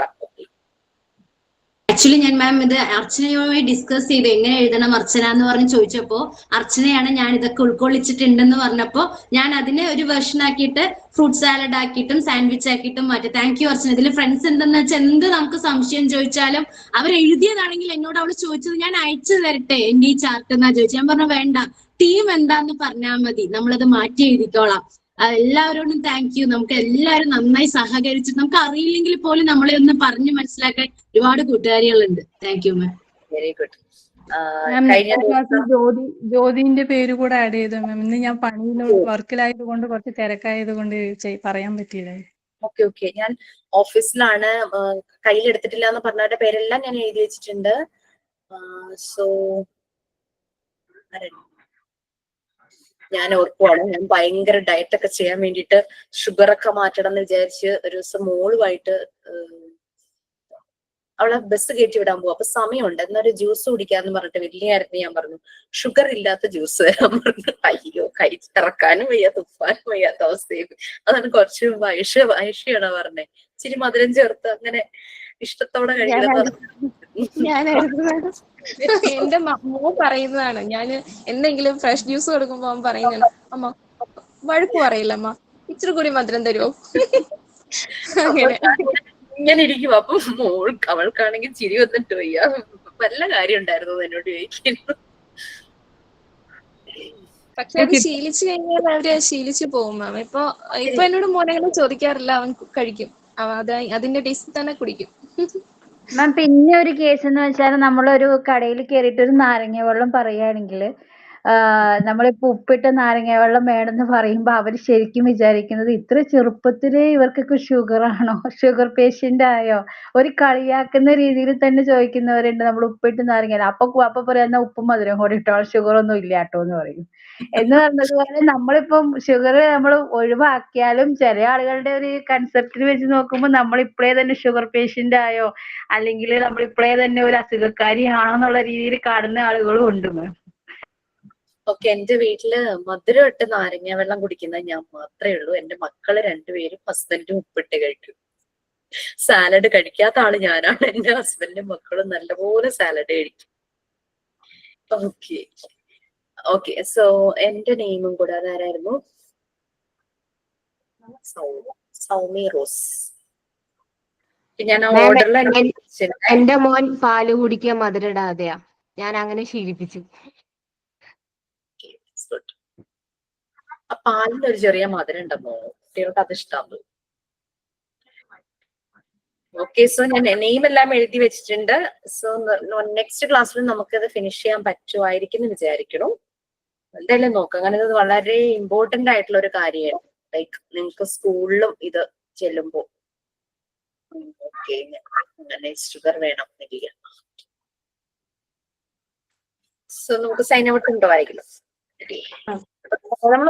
[SPEAKER 12] ആക്ച്വലി ഞാൻ മാം ഇത് അർച്ചനയുമായി ഡിസ്കസ് ചെയ്തു എങ്ങനെ എഴുതണം അർച്ചന എന്ന് പറഞ്ഞ് ചോദിച്ചപ്പോ അർച്ചനയാണ് ഞാൻ ഇതൊക്കെ ഉൾക്കൊള്ളിച്ചിട്ടുണ്ടെന്ന് പറഞ്ഞപ്പോ ഞാൻ അതിനെ ഒരു വെർഷൻ ആക്കിയിട്ട് ഫ്രൂട്ട് സാലഡ് ആക്കിയിട്ടും സാൻഡ്വിച്ച് ആക്കിയിട്ടും മാറ്റി. താങ്ക് യു അർച്ചന. ഇതിൽ ഫ്രണ്ട്സ് എന്തെന്ന് വെച്ചാൽ എന്ത് നമുക്ക് സംശയം ചോദിച്ചാലും അവർ എഴുതിയതാണെങ്കിൽ എന്നോട് അവള് ചോദിച്ചത് ഞാൻ അയച്ചു തരട്ടെ എന്റെ ഈ ചാർട്ട് എന്നാ ചോദിച്ചു. ഞാൻ പറഞ്ഞു വേണ്ട, ടീം എന്താന്ന് പറഞ്ഞാൽ മതി, നമ്മളത് മാറ്റി എഴുതിക്കോളാം. എല്ലാവരോടും താങ്ക് യു. നമുക്ക് എല്ലാവരും നന്നായി സഹകരിച്ചു. നമുക്ക് അറിയില്ലെങ്കിൽ പോലും നമ്മളെ ഒന്ന് പറഞ്ഞു മനസ്സിലാക്കാൻ ഒരുപാട് കൂട്ടുകാരികളുണ്ട്. Thank you ma'am.
[SPEAKER 1] Very good.
[SPEAKER 13] ജ്യോതിന്റെ പേര് കൂടെ ആഡ് ചെയ്തു മാം. ഇന്ന് ഞാൻ വർക്കിലായത് കൊണ്ട് കുറച്ച് തിരക്കായത് കൊണ്ട് പറയാൻ പറ്റിയില്ല.
[SPEAKER 1] ഓക്കെ. ഞാൻ ഓഫീസിലാണ്, കയ്യിലെടുത്തിട്ടില്ല എന്ന് പറഞ്ഞവരുടെ പേരെല്ലാം ഞാൻ എഴുതി വെച്ചിട്ടുണ്ട്. സോ ഞാൻ ഓർക്കുവാണ്, ഞാൻ ഭയങ്കര ഡയറ്റ് ഒക്കെ ചെയ്യാൻ വേണ്ടിയിട്ട് ഷുഗർ ഒക്കെ മാറ്റണം എന്ന് വിചാരിച്ച് ഒരു ദിവസം മോളുമായിട്ട് അവളെ ബസ് കയറ്റി വിടാൻ പോകും. അപ്പൊ സമയമുണ്ട്, എന്നൊരു ജ്യൂസ് കുടിക്കാന്ന് പറഞ്ഞിട്ട് വലിയ കാര്യത്തിന് ഞാൻ പറഞ്ഞു ഷുഗർ ഇല്ലാത്ത ജ്യൂസ് തരാൻ പറഞ്ഞു. അയ്യോ, കഴിച്ചിറക്കാനും വയ്യ, തുപ്പാനും വയ്യാത്ത അവസ്ഥയും. അതാണ് കുറച്ച് മുമ്പ് ഐഷയാണ് പറഞ്ഞേ, ഇച്ചിരി മധുരം ചേർത്ത് അങ്ങനെ ഇഷ്ടത്തോടെ കഴിക്കണം.
[SPEAKER 10] എന്റെ മോൻ പറയുന്നതാണ്, ഞാൻ എന്തെങ്കിലും ഫ്രഷ് ജ്യൂസ് കൊടുക്കുമ്പോ അവൻ പറയുന്നതാണ്, അമ്മ വഴക്ക് പറയില്ല അമ്മ, ഇച്ചിരി കൂടി മധുരം തരുമോ? അങ്ങനെ
[SPEAKER 1] ഇങ്ങനെ ഇരിക്കും. അപ്പൊ അവൾക്കാണെങ്കിൽ ചിരി വന്നിട്ട് വയ്യ. വല്ല കാര്യം ഉണ്ടായിരുന്നു എന്നോട് ചോദിക്കുന്നു.
[SPEAKER 10] പക്ഷെ അത് ശീലിച്ചു കഴിഞ്ഞാൽ അവര് ശീലിച്ചു പോകും മാം. ഇപ്പൊ എന്നോട് മോനെ ചോദിക്കാറില്ല, അവൻ കഴിക്കും. അതിന്റെ ടേസ്റ്റ് തന്നെ കുടിക്കും.
[SPEAKER 14] മാം പിന്നെ ഒരു കേസ് എന്ന് വെച്ചാൽ നമ്മളൊരു കടയിൽ കയറിയിട്ട് ഒരു നാരങ്ങ വെള്ളം പറയുകയാണെങ്കിൽ നമ്മളിപ്പോ ഉപ്പിട്ട നാരങ്ങ വെള്ളം വേണമെന്ന് പറയുമ്പോൾ അവർ ശരിക്കും വിചാരിക്കുന്നത് ഇത്ര ചെറുപ്പത്തിലേ ഇവർക്കൊക്കെ ഷുഗർ ആണോ, ഷുഗർ പേഷ്യന്റ് ആയോ, ഒരു കളിയാക്കുന്ന രീതിയിൽ തന്നെ ചോദിക്കുന്നവരുണ്ട്. നമ്മൾ ഉപ്പിട്ട് നാരങ്ങ അപ്പൊ പറയുന്ന ഉപ്പും മധുരം കൂടി ഇട്ടോ, ഷുഗർ ഒന്നും ഇല്ല കേട്ടോ എന്ന് പറയും. എന്ന് പറഞ്ഞതുപോലെ നമ്മളിപ്പം ഷുഗർ നമ്മൾ ഒഴിവാക്കിയാലും ചില ആളുകളുടെ ഒരു കൺസെപ്റ്റിൽ വെച്ച് നോക്കുമ്പോൾ നമ്മൾ ഇപ്പോഴേ തന്നെ ഷുഗർ പേഷ്യന്റ് ആയോ, അല്ലെങ്കിൽ നമ്മൾ ഇപ്പോഴേ തന്നെ ഒരു അസുഖക്കാരിയാണോ എന്നുള്ള രീതിയിൽ കാണുന്ന ആളുകളും ഉണ്ട് മാം.
[SPEAKER 1] ഓക്കെ, എന്റെ വീട്ടില് മധുരം ഇട്ട് നാരങ്ങ വെള്ളം കുടിക്കുന്നത് ഞാൻ മാത്രമേ ഉള്ളൂ. എന്റെ മക്കള് രണ്ടുപേരും ഹസ്ബൻഡും ഉപ്പിട്ട് കഴിക്കും. സാലഡ് കഴിക്കാത്ത ആള് ഞാനാണ്. എന്റെ ഹസ്ബൻഡും മക്കളും നല്ലപോലെ സാലഡ് കഴിക്കും. ഓക്കെ ഓക്കെ, സോ എന്റെ നെയിമും കൂടെ അതാരായിരുന്നു? സൗമി റോസ്. ഞാൻ ഓർഡറിൽ
[SPEAKER 15] എന്റെ മോൻ പാല് കുടിക്കാൻ മധുരടാതെയാ, ഞാൻ അങ്ങനെ ശീലിപ്പിച്ചു.
[SPEAKER 1] പാലിന് ഒരു ചെറിയ മധുരം ഉണ്ടെന്നോ, കുട്ടികൾക്ക് അത് ഇഷ്ടമാണ്. ഓക്കെ, സോ ഞാൻ നെയിം എല്ലാം എഴുതി വെച്ചിട്ടുണ്ട്. സോ നെക്സ്റ്റ് ക്ലാസ്സിൽ നമുക്കത് ഫിനിഷ് ചെയ്യാൻ പറ്റുമായിരിക്കും എന്ന് വിചാരിക്കണം. എന്തായാലും നോക്കാം. അങ്ങനെ ഇത് വളരെ ഇമ്പോർട്ടന്റ് ആയിട്ടുള്ള ഒരു കാര്യമാണ്. ലൈക്ക് നിങ്ങൾക്ക് സ്കൂളിലും ഇത് ചെല്ലുമ്പോ ഓക്കെ അങ്ങനെ ഷുഗർ വേണം എന്നില്ല. സോ നമുക്ക് സൈൻ ഔട്ട് ഉണ്ടോ ആയിരിക്കും?
[SPEAKER 2] നമ്മൾ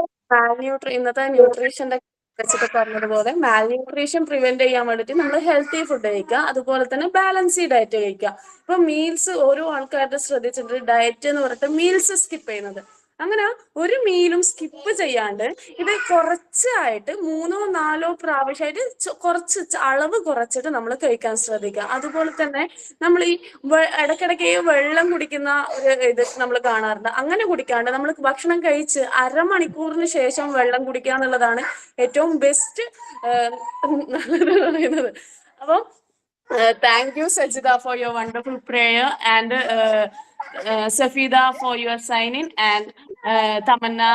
[SPEAKER 2] ഇന്നത്തെ ന്യൂട്രീഷന്റെ വെച്ചിട്ട് പറഞ്ഞതുപോലെ മാൽന്യൂട്രീഷൻ പ്രിവെന്റ് ചെയ്യാൻ വേണ്ടിയിട്ട് നമ്മൾ ഹെൽത്തി ഫുഡ് കഴിക്കുക, അതുപോലെ തന്നെ ബാലൻസി ഡയറ്റ് കഴിക്കുക. ഇപ്പൊ മീൽസ് ഓരോ ആൾക്കാരുടെ ശ്രദ്ധിച്ചിട്ട് ഡയറ്റ് എന്ന് പറഞ്ഞിട്ട് മീൽസ് സ്കിപ്പ് ചെയ്യുന്നത്. അങ്ങനെ ഒരു മീലും സ്കിപ്പ് ചെയ്യാണ്ട് ഇത് കുറച്ചായിട്ട് 3 or 4 പ്രാവശ്യമായിട്ട് കുറച്ച് അളവ് കുറച്ചിട്ട് നമ്മൾ കഴിക്കാൻ ശ്രദ്ധിക്കുക. അതുപോലെ തന്നെ നമ്മൾ ഈ ഇടയ്ക്കിടയ്ക്ക് വെള്ളം കുടിക്കുന്ന ഒരു ഇത് നമ്മൾ കാണാറുണ്ട്. അങ്ങനെ കുടിക്കാണ്ട് നമ്മൾ ഭക്ഷണം കഴിച്ച് അരമണിക്കൂറിന് ശേഷം വെള്ളം കുടിക്കുക എന്നുള്ളതാണ് ഏറ്റവും ബെസ്റ്റ് പറയുന്നത്. അപ്പം thank you Sajida for your wonderful prayer, and Safida for your signing, and Tamanna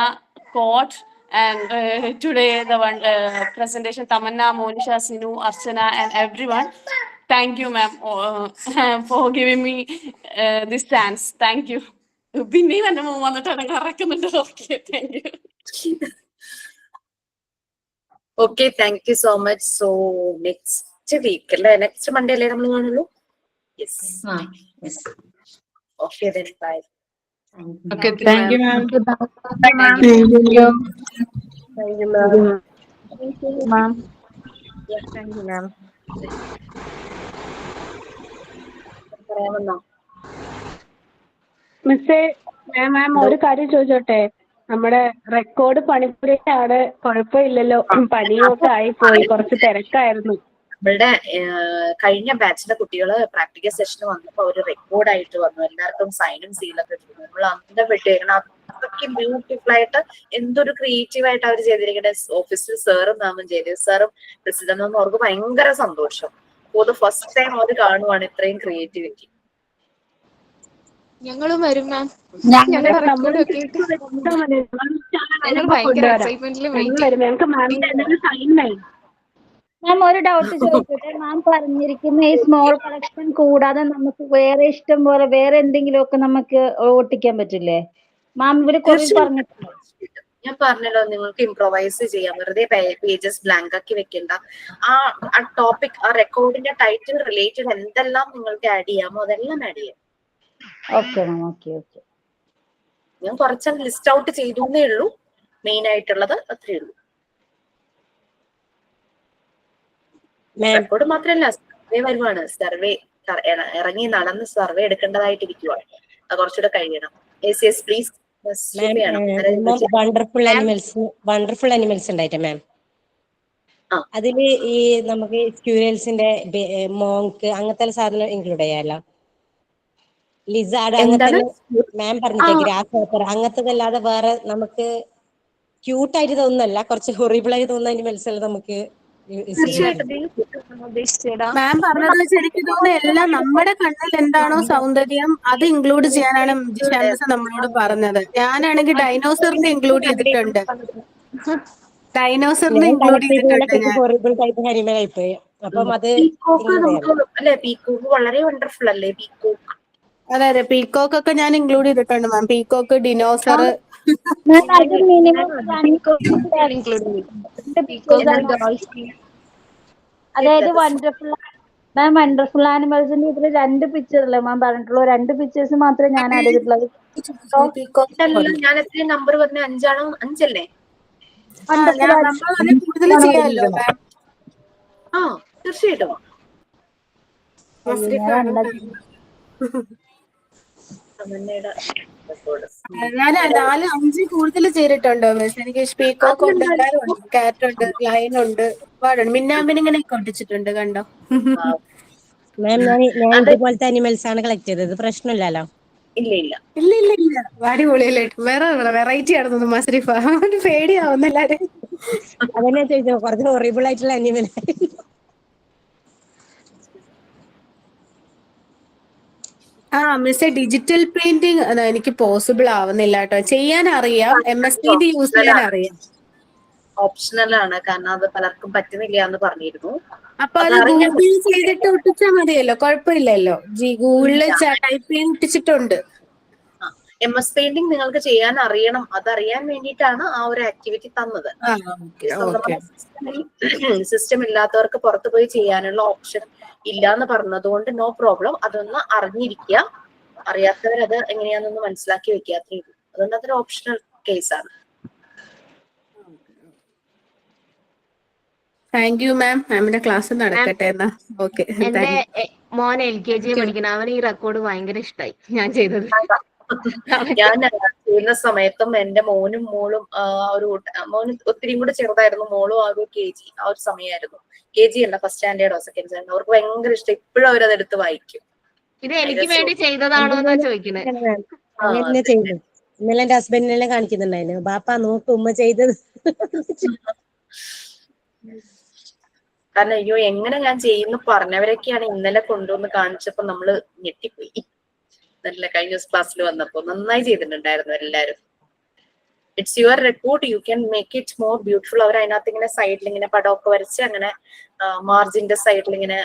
[SPEAKER 2] Court, and today the one presentation Tamanna, Monisha, Sinu, Archana, and everyone. Thank you ma'am for giving me this chance. Thank you. Binni vanna mom vannittana karakkunnundu. Okay, thank you.
[SPEAKER 1] Okay, thank you so much. So next week അല്ലേ, next Monday അല്ലേ നമ്മൾ കാണുള്ളൂ? Yes. Okay then bye.
[SPEAKER 11] Okay, thank you ma'am.
[SPEAKER 1] Thank you
[SPEAKER 11] ma'am.
[SPEAKER 1] Yeah, thank you ma'am. പറയാമെന്നോ?
[SPEAKER 9] മിസ്സേ, മാം ഒരു കാര്യം ചോദിച്ചോട്ടെ? നമ്മുടെ record പണിപ്പുരയാണ്, കുഴപ്പമില്ലല്ലോ? പണിയൊക്കെ ആയിപ്പോയി, കുറച്ച് തിരക്കായിരുന്നു.
[SPEAKER 1] നമ്മളുടെ കഴിഞ്ഞ ബാച്ചിലെ കുട്ടികള് പ്രാക്ടിക്കൽ സെഷന് വന്നപ്പോ ഒരു റെക്കോർഡായിട്ട് വന്നു. എല്ലാവർക്കും സൈനും സീലൊക്കെ ചെയ്തു. നമ്മൾ അന്തം വിട്ടേക്കണം. അതൊക്കെ ബ്യൂട്ടിഫുൾ ആയിട്ട് എന്തൊരു ക്രിയേറ്റീവ് ആയിട്ട് അവർ ചെയ്തിരിക്കട്ടെ. ഓഫീസിൽ സാറും മാമും ചെയ്തത്, സാറും പ്രസിഡന്റും അവർക്ക് ഭയങ്കര സന്തോഷം. ഫോർ ദ ഫസ്റ്റ് ടൈം അവർ കാണുവാണ് ഇത്രയും ക്രിയേറ്റിവിറ്റി.
[SPEAKER 10] ഞങ്ങളും വരും മാം. ഞങ്ങൾ റെക്കോർഡ് ഒക്കെ ഇട്ട് ഞങ്ങൾ ഭയങ്കര എക്സൈറ്റ്മെന്റിൽ വെയിറ്റ് ചെയ്യും.
[SPEAKER 14] മാം ഒരു ഡൗട്ട് ചോദിച്ചോട്ടെ? മാം പറഞ്ഞിരിക്കുന്ന ഈ സ്മോൾ കളക്ഷൻ കൂടാതെ നമുക്ക് വേറെ ഇഷ്ടം പോലെ വേറെ എന്തെങ്കിലും ഒക്കെ നമുക്ക് ഒട്ടിക്കാൻ പറ്റില്ലേ മാം? ഇവര് കുറെ പറഞ്ഞിട്ടുണ്ട്.
[SPEAKER 1] ഞാൻ പറഞ്ഞല്ലോ, നിങ്ങൾക്ക് ഇംപ്രൊവൈസ് ചെയ്യാം. വെറുതെ പേജസ് ബ്ലാങ്ക് ആക്കി വെക്കണ്ട. ആ ടോപ്പിക്, ആ റെക്കോർഡിന്റെ ടൈറ്റിൽ റിലേറ്റഡ് എന്തെല്ലാം നിങ്ങൾക്ക് ആഡ് ചെയ്യാമോ അതെല്ലാം ആഡ് ചെയ്യാം.
[SPEAKER 14] Okay ma'am. Okay okay.
[SPEAKER 1] ഞാൻ കുറച്ച് ലിസ്റ്റ് ഔട്ട് ചെയ്തേ ഉള്ളൂ. മെയിൻ ആയിട്ടുള്ളത് അത്രേ ഉള്ളൂ. റെക്കോർഡ് മാത്രമല്ല, സർവേ വരുവാണ്. സർവേ ഇറങ്ങി നടന്ന് സർവേ എടുക്കേണ്ടതായിട്ടിരിക്കുവാണ്. അത് കുറച്ചുകൂടെ കഴിയണം. Yes please.
[SPEAKER 16] വണ്ടർഫുൾ അനിമൽസ് ഉണ്ടായിട്ട് മാം, അതില് ഈ നമുക്ക് സ്ക്യൂരൽസിന്റെ മോങ്ക് അങ്ങനത്തെ സാധനം ഇൻക്ലൂഡ് ചെയ്യാലോ? ലിസാർഡ് അങ്ങനത്തെ മാം പറഞ്ഞില്ലേ, ഗ്രാസ് ഹോപ്പർ അങ്ങനത്തതല്ലാതെ വേറെ നമുക്ക് ക്യൂട്ടായിട്ട് തോന്നുന്നല്ല, കുറച്ച് ഹൊറിബിൾ ആയി തോന്നുന്ന അനിമൽസ് എല്ലാം നമുക്ക്
[SPEAKER 9] മാം പറഞ്ഞത് വെച്ച് എനിക്ക് തോന്നുന്നു എല്ലാം നമ്മുടെ കണ്ണിൽ എന്താണോ സൗന്ദര്യം അത് ഇൻക്ലൂഡ് ചെയ്യാനാണ് ജിഷാൻസ് നമ്മളോട് പറഞ്ഞത്. ഞാനാണെങ്കിൽ ഡൈനോസറിനെ ഇൻക്ലൂഡ് ചെയ്തിട്ടുണ്ട്. ഡൈനോസറിനെ
[SPEAKER 16] ഞാൻ
[SPEAKER 9] ഇൻക്ലൂഡ് ചെയ്തിട്ടുണ്ട് ഞാൻ.
[SPEAKER 16] ഹൊറിബിൾ ടൈപ്പ് അനിമൽ ആയിപ്പോയി. അപ്പം അത്
[SPEAKER 1] പീക്കോക്ക് നമുക്ക് അല്ലെ, പീക്കോക്ക് വളരെ വണ്ടർഫുൾ അല്ലേ പീക്കോക്ക്?
[SPEAKER 9] അതെ അതെ, പീക്കോക്ക് ഒക്കെ ഞാൻ ഇൻക്ലൂഡ് ചെയ്തിട്ടുണ്ട് മാം. Peacock, dinosaur.
[SPEAKER 14] അത് മിനിമം അതായത് വണ്ടർഫുൾ മാം, വണ്ടർഫുൾ ആനിമൽസിന്റെ ഇതിൽ 2 പിക്ചർ അല്ലേ മാം പറഞ്ഞിട്ടുള്ളൂ? 2 പിക്ചേഴ്സ് മാത്രമേ ഞാൻ ആഡ് ചെയ്തിട്ടുള്ളത്.
[SPEAKER 1] ഞാൻ എത്രയും നമ്പർ പറഞ്ഞ 5 ആണോ? 5 അല്ലേ?
[SPEAKER 9] കൂടുതൽ ചെയ്യാമല്ലോ മാം.
[SPEAKER 1] ആ തീർച്ചയായിട്ടും.
[SPEAKER 9] ഞാൻ 4-5 കൂടുതൽ ചെയ്തിട്ടുണ്ടോ മിസ്? എനിക്ക് പീക്കോക്ക് ഉണ്ട്, എല്ലാവരും ഉണ്ട്, കാറ്റ് ഉണ്ട്, ലയൺ ഉണ്ട്, ഒരുപാടുണ്ട്. മിന്നാമിനിങ്ങനെയൊക്കെ ഒട്ടിച്ചിട്ടുണ്ട് കണ്ടോ.
[SPEAKER 16] മാം ഞാൻ ഇതുപോലത്തെ അനിമൽസ് ആണ് കളക്ട് ചെയ്തത്, പ്രശ്നമില്ലല്ലോ?
[SPEAKER 1] ഇല്ല ഇല്ല
[SPEAKER 9] ഇല്ല ഇല്ല ഇല്ല, അടിപൊളിയല്ലേ. വേറെ വെറൈറ്റി ആണെന്ന് മസ്രിഫ, പേടിയാവുന്ന എല്ലാരും.
[SPEAKER 16] അതന്നെ ചോദിച്ചോ, കുറച്ച് ഹൊറിബിൾ ആയിട്ടുള്ള അനിമൽ.
[SPEAKER 9] മിസ് ഡിജിറ്റൽ പെയിന്റിങ് എനിക്ക് പോസിബിൾ ആവുന്നില്ല കേട്ടോ. ചെയ്യാൻ അറിയാം, MS Paint യൂസ് ചെയ്യാൻ അറിയാം.
[SPEAKER 1] ഓപ്ഷണൽ ആണ്, കാരണം അത് പലർക്കും പറ്റുന്നില്ല എന്ന് പറഞ്ഞിരുന്നു.
[SPEAKER 9] അപ്പൊ അത് ഗൂഗിൾ ചെയ്തിട്ട് ഒട്ടിച്ചാൽ മതിയല്ലോ, കുഴപ്പമില്ലല്ലോ. ഗൂഗിളിൽ ടൈപ്പ് ചെയ്യാൻ ഒട്ടിച്ചിട്ടുണ്ട്.
[SPEAKER 1] MS പെയിന്റിംഗ് നിങ്ങൾക്ക് ചെയ്യാൻ അറിയണം, അതറിയാൻ വേണ്ടിയിട്ടാണ് ആ ഒരു ആക്ടിവിറ്റി തന്നത്. സിസ്റ്റം ഇല്ലാത്തവർക്ക് പുറത്തു പോയി ചെയ്യാനുള്ള ഓപ്ഷൻ ഇല്ല എന്ന് പറഞ്ഞതുകൊണ്ട് നോ പ്രോബ്ലം. അതൊന്ന് അറിഞ്ഞിരിക്കുക, അറിയാത്തവരത് എങ്ങനെയാണെന്ന് മനസ്സിലാക്കി വെക്കാത്തേ ഉള്ളൂ. അതുകൊണ്ട് അതൊരു ഓപ്ഷണൽ കേസാണ്.
[SPEAKER 9] Thank you ma'am. മാമിന്റെ ക്ലാസ് നടക്കട്ടെ എന്നാ. ഓക്കെ.
[SPEAKER 15] എന്റെ മോൻ LKG പഠിക്കണം, അവന് ഈ റെക്കോർഡ് ഭയങ്കര ഇഷ്ടമായി ഞാൻ ചെയ്തത്.
[SPEAKER 1] ഞാൻ ചെയ്യുന്ന സമയത്തും എന്റെ മോനും മോളും മോന് ഒത്തിരി കൂടെ ചെറുതായിരുന്നു, മോളും ആ ഒരു KG ആ ഒരു സമയമായിരുന്നു. KG അല്ല, ഫസ്റ്റ് സ്റ്റാൻഡേർഡോ സെക്കൻഡ് സ്റ്റാൻഡേർഡോ. അവർക്ക് ഭയങ്കര ഇഷ്ടം, ഇപ്പോഴും അവരത് എടുത്ത് വായിക്കും.
[SPEAKER 15] ഇത് എനിക്ക് വേണ്ടി ചെയ്തതാണോ എന്നാ ചോദിക്കണേ.
[SPEAKER 16] അങ്ങനെ ചെയ്തു. ഇന്നലെ എന്റെ ഹസ്ബൻഡിനെല്ലാം കാണിക്കുന്നുണ്ടായിരുന്നു, ബാപ്പ നോക്ക് ഉമ്മ ചെയ്തത്.
[SPEAKER 1] കാരണം അയ്യോ എങ്ങനെ ഞാൻ ചെയ്യുന്നു പറഞ്ഞവരൊക്കെയാണ് ഇന്നലെ കൊണ്ടുവന്ന് കാണിച്ചപ്പോ നമ്മള് ഞെട്ടിപ്പോയി. നല്ല കഴിഞ്ഞ ക്ലാസ്സിൽ വന്നപ്പോ നന്നായി ചെയ്തിട്ടുണ്ടായിരുന്നു എല്ലാരും. It's your record, you can make it more beautiful. അവർ അതിനകത്ത് ഇങ്ങനെ സൈഡിൽ ഇങ്ങനെ പടമൊക്കെ വരച്ച്, അങ്ങനെ മാർജിന്റെ സൈഡിൽ ഇങ്ങനെ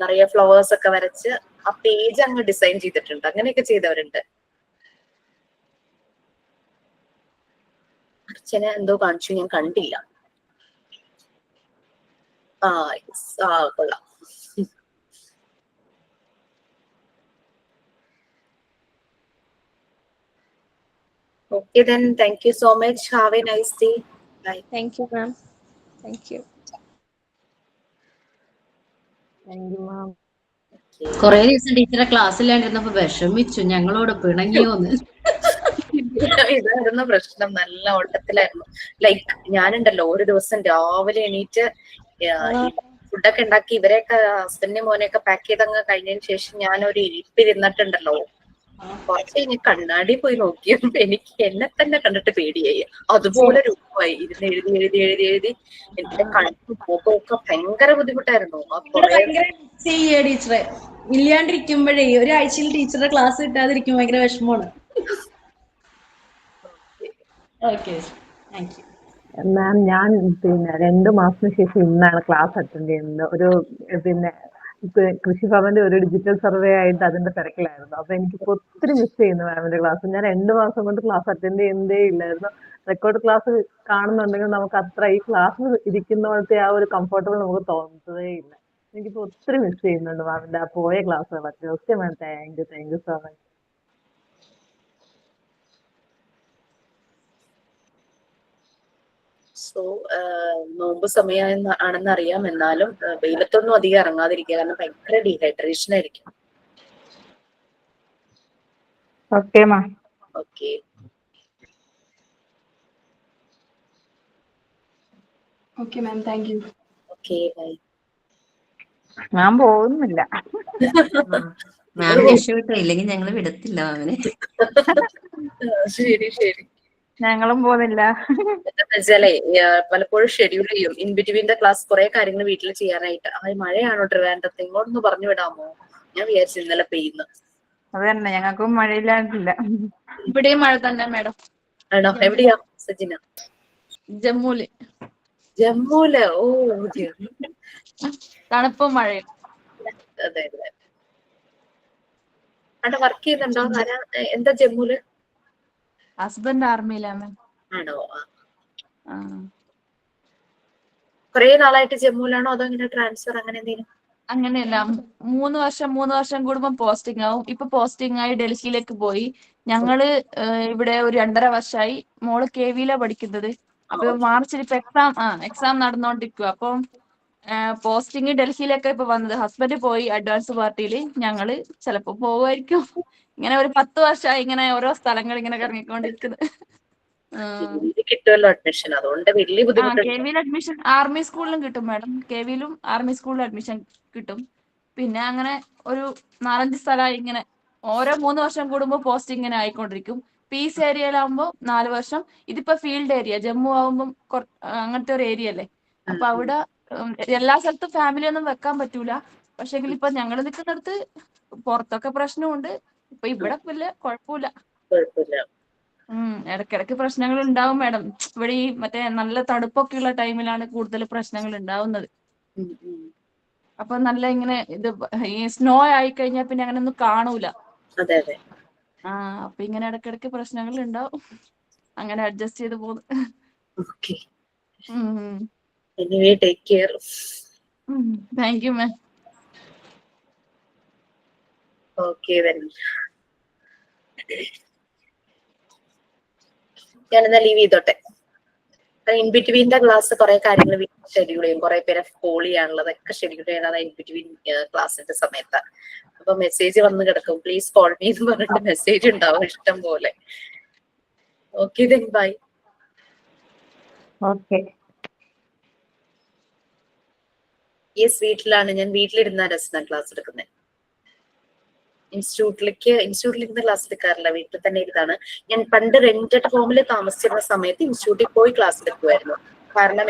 [SPEAKER 1] നിറയെ ഫ്ലവേഴ്സ് ഒക്കെ വരച്ച് ആ പേജ് അങ്ങ് ഡിസൈൻ ചെയ്തിട്ടുണ്ട്. അങ്ങനെയൊക്കെ ചെയ്തവരുണ്ട്. അർച്ചന എന്തോ കാണിച്ചു, ഞാൻ കണ്ടില്ല. കൊള്ളാം. Okay then, thank you so much. Have a nice day. Bye.
[SPEAKER 10] Thank you, ma'am. Thank you.
[SPEAKER 15] Thank you, ma'am.
[SPEAKER 12] കൊറേ ദിവസം ടീച്ചറെ ക്ലാസ്സിലാണ്ടിരുന്നപ്പോ വിഷമിച്ചു, ഞങ്ങളോട് പിണങ്ങിയോന്ന്.
[SPEAKER 1] ഇതായിരുന്നു പ്രശ്നം, നല്ല ഓട്ടത്തിലായിരുന്നു. ലൈക്ക് ഞാനുണ്ടല്ലോ ഒരു ദിവസം രാവിലെ എണീറ്റ് ഫുഡൊക്കെ ഉണ്ടാക്കി ഇവരെയൊക്കെ ഹസ്ബൻഡിന്റെ മോനെയൊക്കെ പാക്ക് ചെയ്തങ്ങ് കഴിഞ്ഞതിന് ശേഷം ഞാൻ ഒരു ഇരിപ്പിരുന്നിട്ടുണ്ടല്ലോ, കുറച്ച് കഴിഞ്ഞ് കണ്ണാടി പോയി നോക്കിയപ്പോ എനിക്ക് എന്നെ തന്നെ കണ്ടിട്ട് പേടിയായി. അതുപോലെ രൂപമായി ഇരുന്ന് എഴുതി എഴുതി എഴുതി എഴുതി എന്റെ കണ്ണും മുഖമൊക്കെ ഭയങ്കര ബുദ്ധിമുട്ടായിരുന്നു.
[SPEAKER 12] ടീച്ചറെ ഇല്ലാണ്ടിരിക്കുമ്പോഴേ ഒരാഴ്ചയിൽ ടീച്ചറുടെ ക്ലാസ് കിട്ടാതിരിക്കും, ഭയങ്കര വിഷമമാണ്. ഓക്കെ, താങ്ക് യു
[SPEAKER 17] മാം. ഞാൻ 2 മാസത്തിന് ശേഷം ഇന്നാണ് ക്ലാസ് അറ്റൻഡ് ചെയ്യുന്നത്. ഒരു കൃഷിഭവന്റെ ഒരു ഡിജിറ്റൽ സർവേ ആയിട്ട് അതിന്റെ തിരക്കിലായിരുന്നു. അപ്പൊ എനിക്ക് ഒത്തിരി മിസ് ചെയ്യുന്നു മാമിന്റെ ക്ലാസ്. ഞാൻ 2 മാസം കൊണ്ട് ക്ലാസ് അറ്റൻഡ് ചെയ്യുന്നതേ ഇല്ലായിരുന്നു. റെക്കോർഡ് ക്ലാസ് കാണുന്നുണ്ടെങ്കിൽ നമുക്ക് അത്ര ഈ ക്ലാസ്സിൽ ഇരിക്കുന്നപോലത്തെ ആ ഒരു കംഫർട്ടബിൾ നമുക്ക് തോന്നുന്നതേ ഇല്ല. എനിക്കിപ്പോ ഒത്തിരി മിസ് ചെയ്യുന്നുണ്ട് മാമിന്റെ ആ പോയ ക്ലാസ്സുകളൊക്കെ. Okay ma'am, thank you so much.
[SPEAKER 1] So നോമ്പ് സമയം ആണെന്ന് അറിയാം, എന്നാലും വെയിലത്തൊന്നും അധികം ഇറങ്ങാതിരിക്കുക, കാരണം ഭയങ്കര ഡീഹൈഡ്രേഷൻ ആയിരിക്കും.
[SPEAKER 17] Okay ma'am.
[SPEAKER 1] Okay,
[SPEAKER 7] okay ma'am, thank you.
[SPEAKER 1] Okay, bye.
[SPEAKER 17] ഞാൻ പോകുന്നില്ല.
[SPEAKER 12] മാം രക്ഷപ്പെട്ടോ, ഇല്ലെങ്കിൽ ഞങ്ങള് വിടത്തില്ല മാമിനെ.
[SPEAKER 1] ശരി ശരി.
[SPEAKER 6] ഞങ്ങളും പോകുന്നില്ല.
[SPEAKER 1] എന്താന്ന് വെച്ചാലേ പലപ്പോഴും ഷെഡ്യൂൾ ചെയ്യും ഇൻ ബിറ്റ്വീൻ ദ ക്ലാസ് കുറെ കാര്യങ്ങൾ വീട്ടിൽ ചെയ്യാനായിട്ട്. മഴയാണോ ട്രിവാൻഡ്രത്ത്, ഇങ്ങോട്ടൊന്ന് പറഞ്ഞു വിടാമോ? ഞാൻ വിചാരിച്ചു ഇന്നലെ പെയ്യുന്നു.
[SPEAKER 6] അത് തന്നെ, ഞങ്ങൾക്കും മഴയില്ലാണ്ടില്ല.
[SPEAKER 2] ഇവിടെയും മഴ തന്നെ മാഡം.
[SPEAKER 1] ആണോ? എവിടെയാ സജിന?
[SPEAKER 2] ജമ്മുല്.
[SPEAKER 1] ജമ്മുല്? ഓ ജമ്മു.
[SPEAKER 2] തണുപ്പും മഴയും.
[SPEAKER 1] അതെ അതെ. അവിടെ വർക്ക് ചെയ്യുന്നുണ്ടോ? എന്താ ജമ്മുല്?
[SPEAKER 2] ഹസ്ബൻഡ് ആർമിയിലാ മാം.
[SPEAKER 1] ആണോ? കുറെ നാളായിട്ട് ജമ്മുവിലാണോ അതോ ഇങ്ങനെ ട്രാൻസ്ഫർ അങ്ങനെ എന്തെങ്കിലും?
[SPEAKER 2] അങ്ങനെയല്ല, 3 വർഷം കൂടുമ്പോൾ പോസ്റ്റിംഗ് ആവും. ഇപ്പൊ പോസ്റ്റിംഗ് ആയി ഡൽഹിയിലേക്ക് പോയി. ഞങ്ങള് ഇവിടെ ഒരു 2.5 വർഷമായി. മോള് KV-യിലാ പഠിക്കുന്നത്. അപ്പൊ മാർച്ചിൽ ഇപ്പൊ എക്സാം നടന്നുകൊണ്ടിരിക്കുക. അപ്പം പോസ്റ്റിംഗ് ഡൽഹിയിലേക്ക് ഇപ്പൊ വന്നത്. ഹസ്ബൻഡ് പോയി അഡ്വാൻസ് പാർട്ടിയിൽ. ഞങ്ങള് ചിലപ്പോ പോവുമായിരിക്കും. ഇങ്ങനെ ഒരു 10 വർഷമായി ഇങ്ങനെ ഓരോ സ്ഥലങ്ങൾ ഇങ്ങനെ ഇറങ്ങിക്കൊണ്ടിരിക്കുന്നത്.
[SPEAKER 1] കിട്ടുമല്ലോ അഡ്മിഷൻ, അതുകൊണ്ട് വലിയ ബുദ്ധിമുട്ട്.
[SPEAKER 2] KV-യിൽ അഡ്മിഷൻ ആർമി സ്കൂളിലും കിട്ടും മാഡം. KV-യിലും ആർമി സ്കൂളിലും അഡ്മിഷൻ കിട്ടും. പിന്നെ അങ്ങനെ ഒരു 4-5 സ്ഥലമായി ഇങ്ങനെ ഓരോ 3 വർഷം കൂടുമ്പോൾ പോസ്റ്റ് ഇങ്ങനെ ആയിക്കൊണ്ടിരിക്കും. പീസ് ഏരിയയിലാവുമ്പോൾ 4 വർഷം. ഇതിപ്പോ ഫീൽഡ് ഏരിയ, ജമ്മു ആവുമ്പോൾ അങ്ങനത്തെ ഒരു ഏരിയ അല്ലേ. അപ്പൊ അവിടെ എല്ലാ സ്ഥലത്തും ഫാമിലി ഒന്നും വെക്കാൻ പറ്റൂല. പക്ഷെ ഇപ്പൊ ഞങ്ങൾ നിൽക്കുന്നിടത്ത് പുറത്തൊക്കെ പ്രശ്നമുണ്ട്. ഇപ്പൊ ഇവിടെ വലിയ കുഴപ്പമില്ല. ഇടയ്ക്കിടയ്ക്ക് പ്രശ്നങ്ങൾ ഉണ്ടാവും മാഡം. ഇവിടെ ഈ മറ്റേ നല്ല തണുപ്പൊക്കെ ഉള്ള ടൈമിലാണ് കൂടുതൽ പ്രശ്നങ്ങൾ ഉണ്ടാവുന്നത്. അപ്പൊ നല്ല ഇങ്ങനെ ഈ സ്നോ ആയി കഴിഞ്ഞാൽ പിന്നെ അങ്ങനെ ഒന്നും കാണൂല.
[SPEAKER 1] അതെ അതെ.
[SPEAKER 2] അപ്പൊ ഇങ്ങനെ ഇടയ്ക്കിടയ്ക്ക് പ്രശ്നങ്ങൾ ഉണ്ടാവും. അങ്ങനെ അഡ്ജസ്റ്റ് ചെയ്ത് പോകുന്നു.
[SPEAKER 1] Okay. Anyway take care.
[SPEAKER 2] Thank you ma'am.
[SPEAKER 1] Okay when. ഞാനെന്നാ ലീവ് ചെയ്തോട്ടെ. ഇൻ ബിറ്റ്വീൻ ദ ക്ലാസ് കുറെ കാര്യങ്ങൾ ഷെഡ്യൂൾ ചെയ്യും. കുറെ പേരെ കോൾ ചെയ്യാനുള്ളതൊക്കെ ഷെഡ്യൂൾ ചെയ്യണത് ഇൻ ബിറ്റ്വീൻ ക്ലാസ്സിന്റെ സമയത്ത്. അപ്പൊ മെസ്സേജ് വന്ന് കിടക്കും, പ്ലീസ് കോൾ മീ എന്ന് പറഞ്ഞിട്ട് മെസ്സേജ് ഉണ്ടാവും ഇഷ്ടം പോലെ. Okay then bye.
[SPEAKER 6] Okay.
[SPEAKER 1] Yes, വീട്ടിലാണ്. ഞാൻ വീട്ടിലിരുന്ന രസന ക്ലാസ് എടുക്കുന്നത്. ഇൻസ്റ്റിറ്റ്യൂട്ടിലിരുന്ന് ക്ലാസ് എടുക്കാറില്ല, വീട്ടിൽ തന്നെ ഇരുന്നാണ്. ഞാൻ പണ്ട് റെന്റഡ് ഹോമിൽ താമസിച്ചിരുന്ന സമയത്ത് ഇൻസ്റ്റിറ്റ്യൂട്ടിൽ പോയി ക്ലാസ് എടുക്കുമായിരുന്നു. കാരണം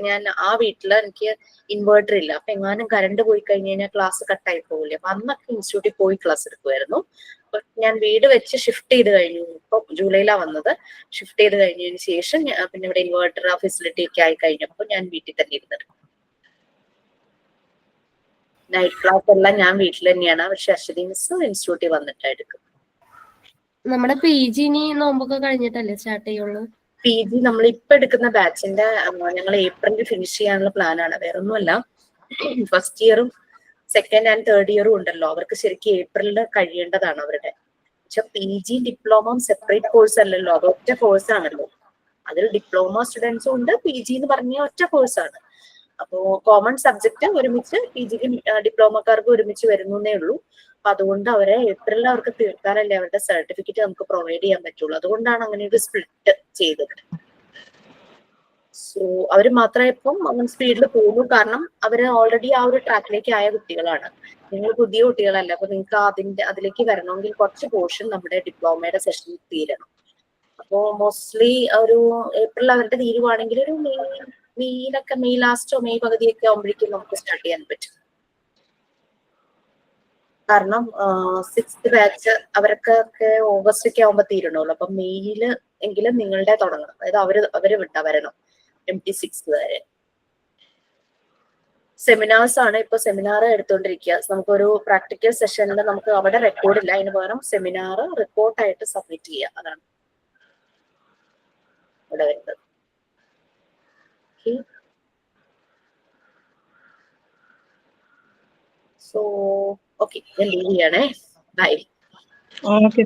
[SPEAKER 1] ഞാൻ ആ വീട്ടില് എനിക്ക് ഇൻവേർട്ടർ ഇല്ല. അപ്പൊ എങ്ങാനും കറണ്ട് പോയി കഴിഞ്ഞ് കഴിഞ്ഞാൽ ക്ലാസ് കട്ടായി പോകില്ലേ. അപ്പൊ അന്നൊക്കെ ഇൻസ്റ്റിറ്റ്യൂട്ടിൽ പോയി ക്ലാസ് എടുക്കുമായിരുന്നു. അപ്പൊ ഞാൻ വീട് വെച്ച് ഷിഫ്റ്റ് ചെയ്ത് കഴിഞ്ഞു. ഇപ്പൊ ജൂലൈയിലാണ് വന്നത്. ഷിഫ്റ്റ് ചെയ്ത് കഴിഞ്ഞതിന് ശേഷം പിന്നെ ഇവിടെ ഇൻവേർട്ടർ ഫെസിലിറ്റി ഒക്കെ ആയി കഴിഞ്ഞപ്പോൾ ഞാൻ വീട്ടിൽ തന്നെ ഇരുന്നത്. നൈറ്റ് ക്ലാസ് എല്ലാം ഞാൻ വീട്ടിൽ തന്നെയാണ്. പക്ഷെ അശ്വതി മിസ് ഇൻസ്റ്റിറ്റ്യൂട്ടിൽ വന്നിട്ടാണ് എടുക്കും.
[SPEAKER 15] നമ്മുടെ PG ഇനി നോമ്പൊക്കെ കഴിഞ്ഞിട്ടല്ലേ സ്റ്റാർട്ട് ചെയ്യുള്ളൂ?
[SPEAKER 1] PG നമ്മൾ ഇപ്പൊ എടുക്കുന്ന ബാച്ചിന്റെ ഞങ്ങൾ ഏപ്രിലിൽ ഫിനിഷ് ചെയ്യാനുള്ള പ്ലാനാണ്. വേറെ ഒന്നുമല്ല, ഫസ്റ്റ് ഇയറും സെക്കൻഡ് ആൻഡ് തേർഡ് ഇയറും ഉണ്ടല്ലോ, അവർക്ക് ശരിക്കും ഏപ്രിലിൽ കഴിയേണ്ടതാണ് അവരുടെ. പക്ഷെ PG ഡിപ്ലോമ സെപ്പറേറ്റ് കോഴ്സ് അല്ലല്ലോ, അത് ഒറ്റ കോഴ്സ് ആണല്ലോ. അതിൽ ഡിപ്ലോമ സ്റ്റുഡൻസും ഉണ്ട്, PG എന്ന് പറഞ്ഞ ഒറ്റ കോഴ്സാണ്. അപ്പോ കോമൺ സബ്ജക്ട് ഒരുമിച്ച് PGക്കും ഡിപ്ലോമക്കാർക്കും ഒരുമിച്ച് വരുന്നേ ഉള്ളൂ. അപ്പൊ അതുകൊണ്ട് അവരെ ഏപ്രിലിൽ അവർക്ക് തീർക്കാനല്ലേ അവരുടെ സർട്ടിഫിക്കറ്റ് നമുക്ക് പ്രൊവൈഡ് ചെയ്യാൻ പറ്റുള്ളൂ. അതുകൊണ്ടാണ് അങ്ങനെ ഒരു സ്പ്ലിറ്റ് ചെയ്തത്. സോ അവര് മാത്രമേ ഇപ്പം അങ്ങനെ സ്പീഡിൽ പോകുന്നു. കാരണം അവര് ഓൾറെഡി ആ ഒരു ട്രാക്കിലേക്ക് ആയ കുട്ടികളാണ്. നിങ്ങൾ പുതിയ കുട്ടികളല്ല. അപ്പൊ നിങ്ങൾക്ക് അതിലേക്ക് വരണമെങ്കിൽ കുറച്ച് പോർഷൻ നമ്മുടെ ഡിപ്ലോമയുടെ സെഷനിൽ തീരണം. അപ്പോ മോസ്റ്റ്ലി ഒരു ഏപ്രിൽ അവരുടെ തീരുവാണെങ്കിൽ ഒരു മെയ് ലാസ്റ്റോ മെയ് പകുതിയൊക്കെ ആകുമ്പോഴേക്കും നമുക്ക് സ്റ്റാർട്ട് ചെയ്യാൻ പറ്റും. കാരണം 6th ബാച്ച് അവരൊക്കെ ഓഗസ്റ്റ് ഒക്കെ ആകുമ്പോൾ തീരണമല്ലോ. അപ്പൊ മെയ്യില് എങ്കിലും നിങ്ങളുടെ തുടങ്ങണം. അതായത് അവര് വരണം MT6 വരെ. സെമിനാർസ് ആണ് ഇപ്പൊ സെമിനാർ എടുത്തുകൊണ്ടിരിക്കുക. നമുക്കൊരു പ്രാക്ടിക്കൽ സെഷനിൽ നമുക്ക് അവിടെ റെക്കോർഡില്ല, അതിന് പകരം സെമിനാർ റിപ്പോർട്ടായിട്ട് സബ്മിറ്റ് ചെയ്യുക. അതാണ് ഇവിടെ വരുന്നത്. സോ ഓക്കെ, ഞാൻ ലീവ് ചെയ്യണേ. ബൈ.
[SPEAKER 13] ഓക്കെ.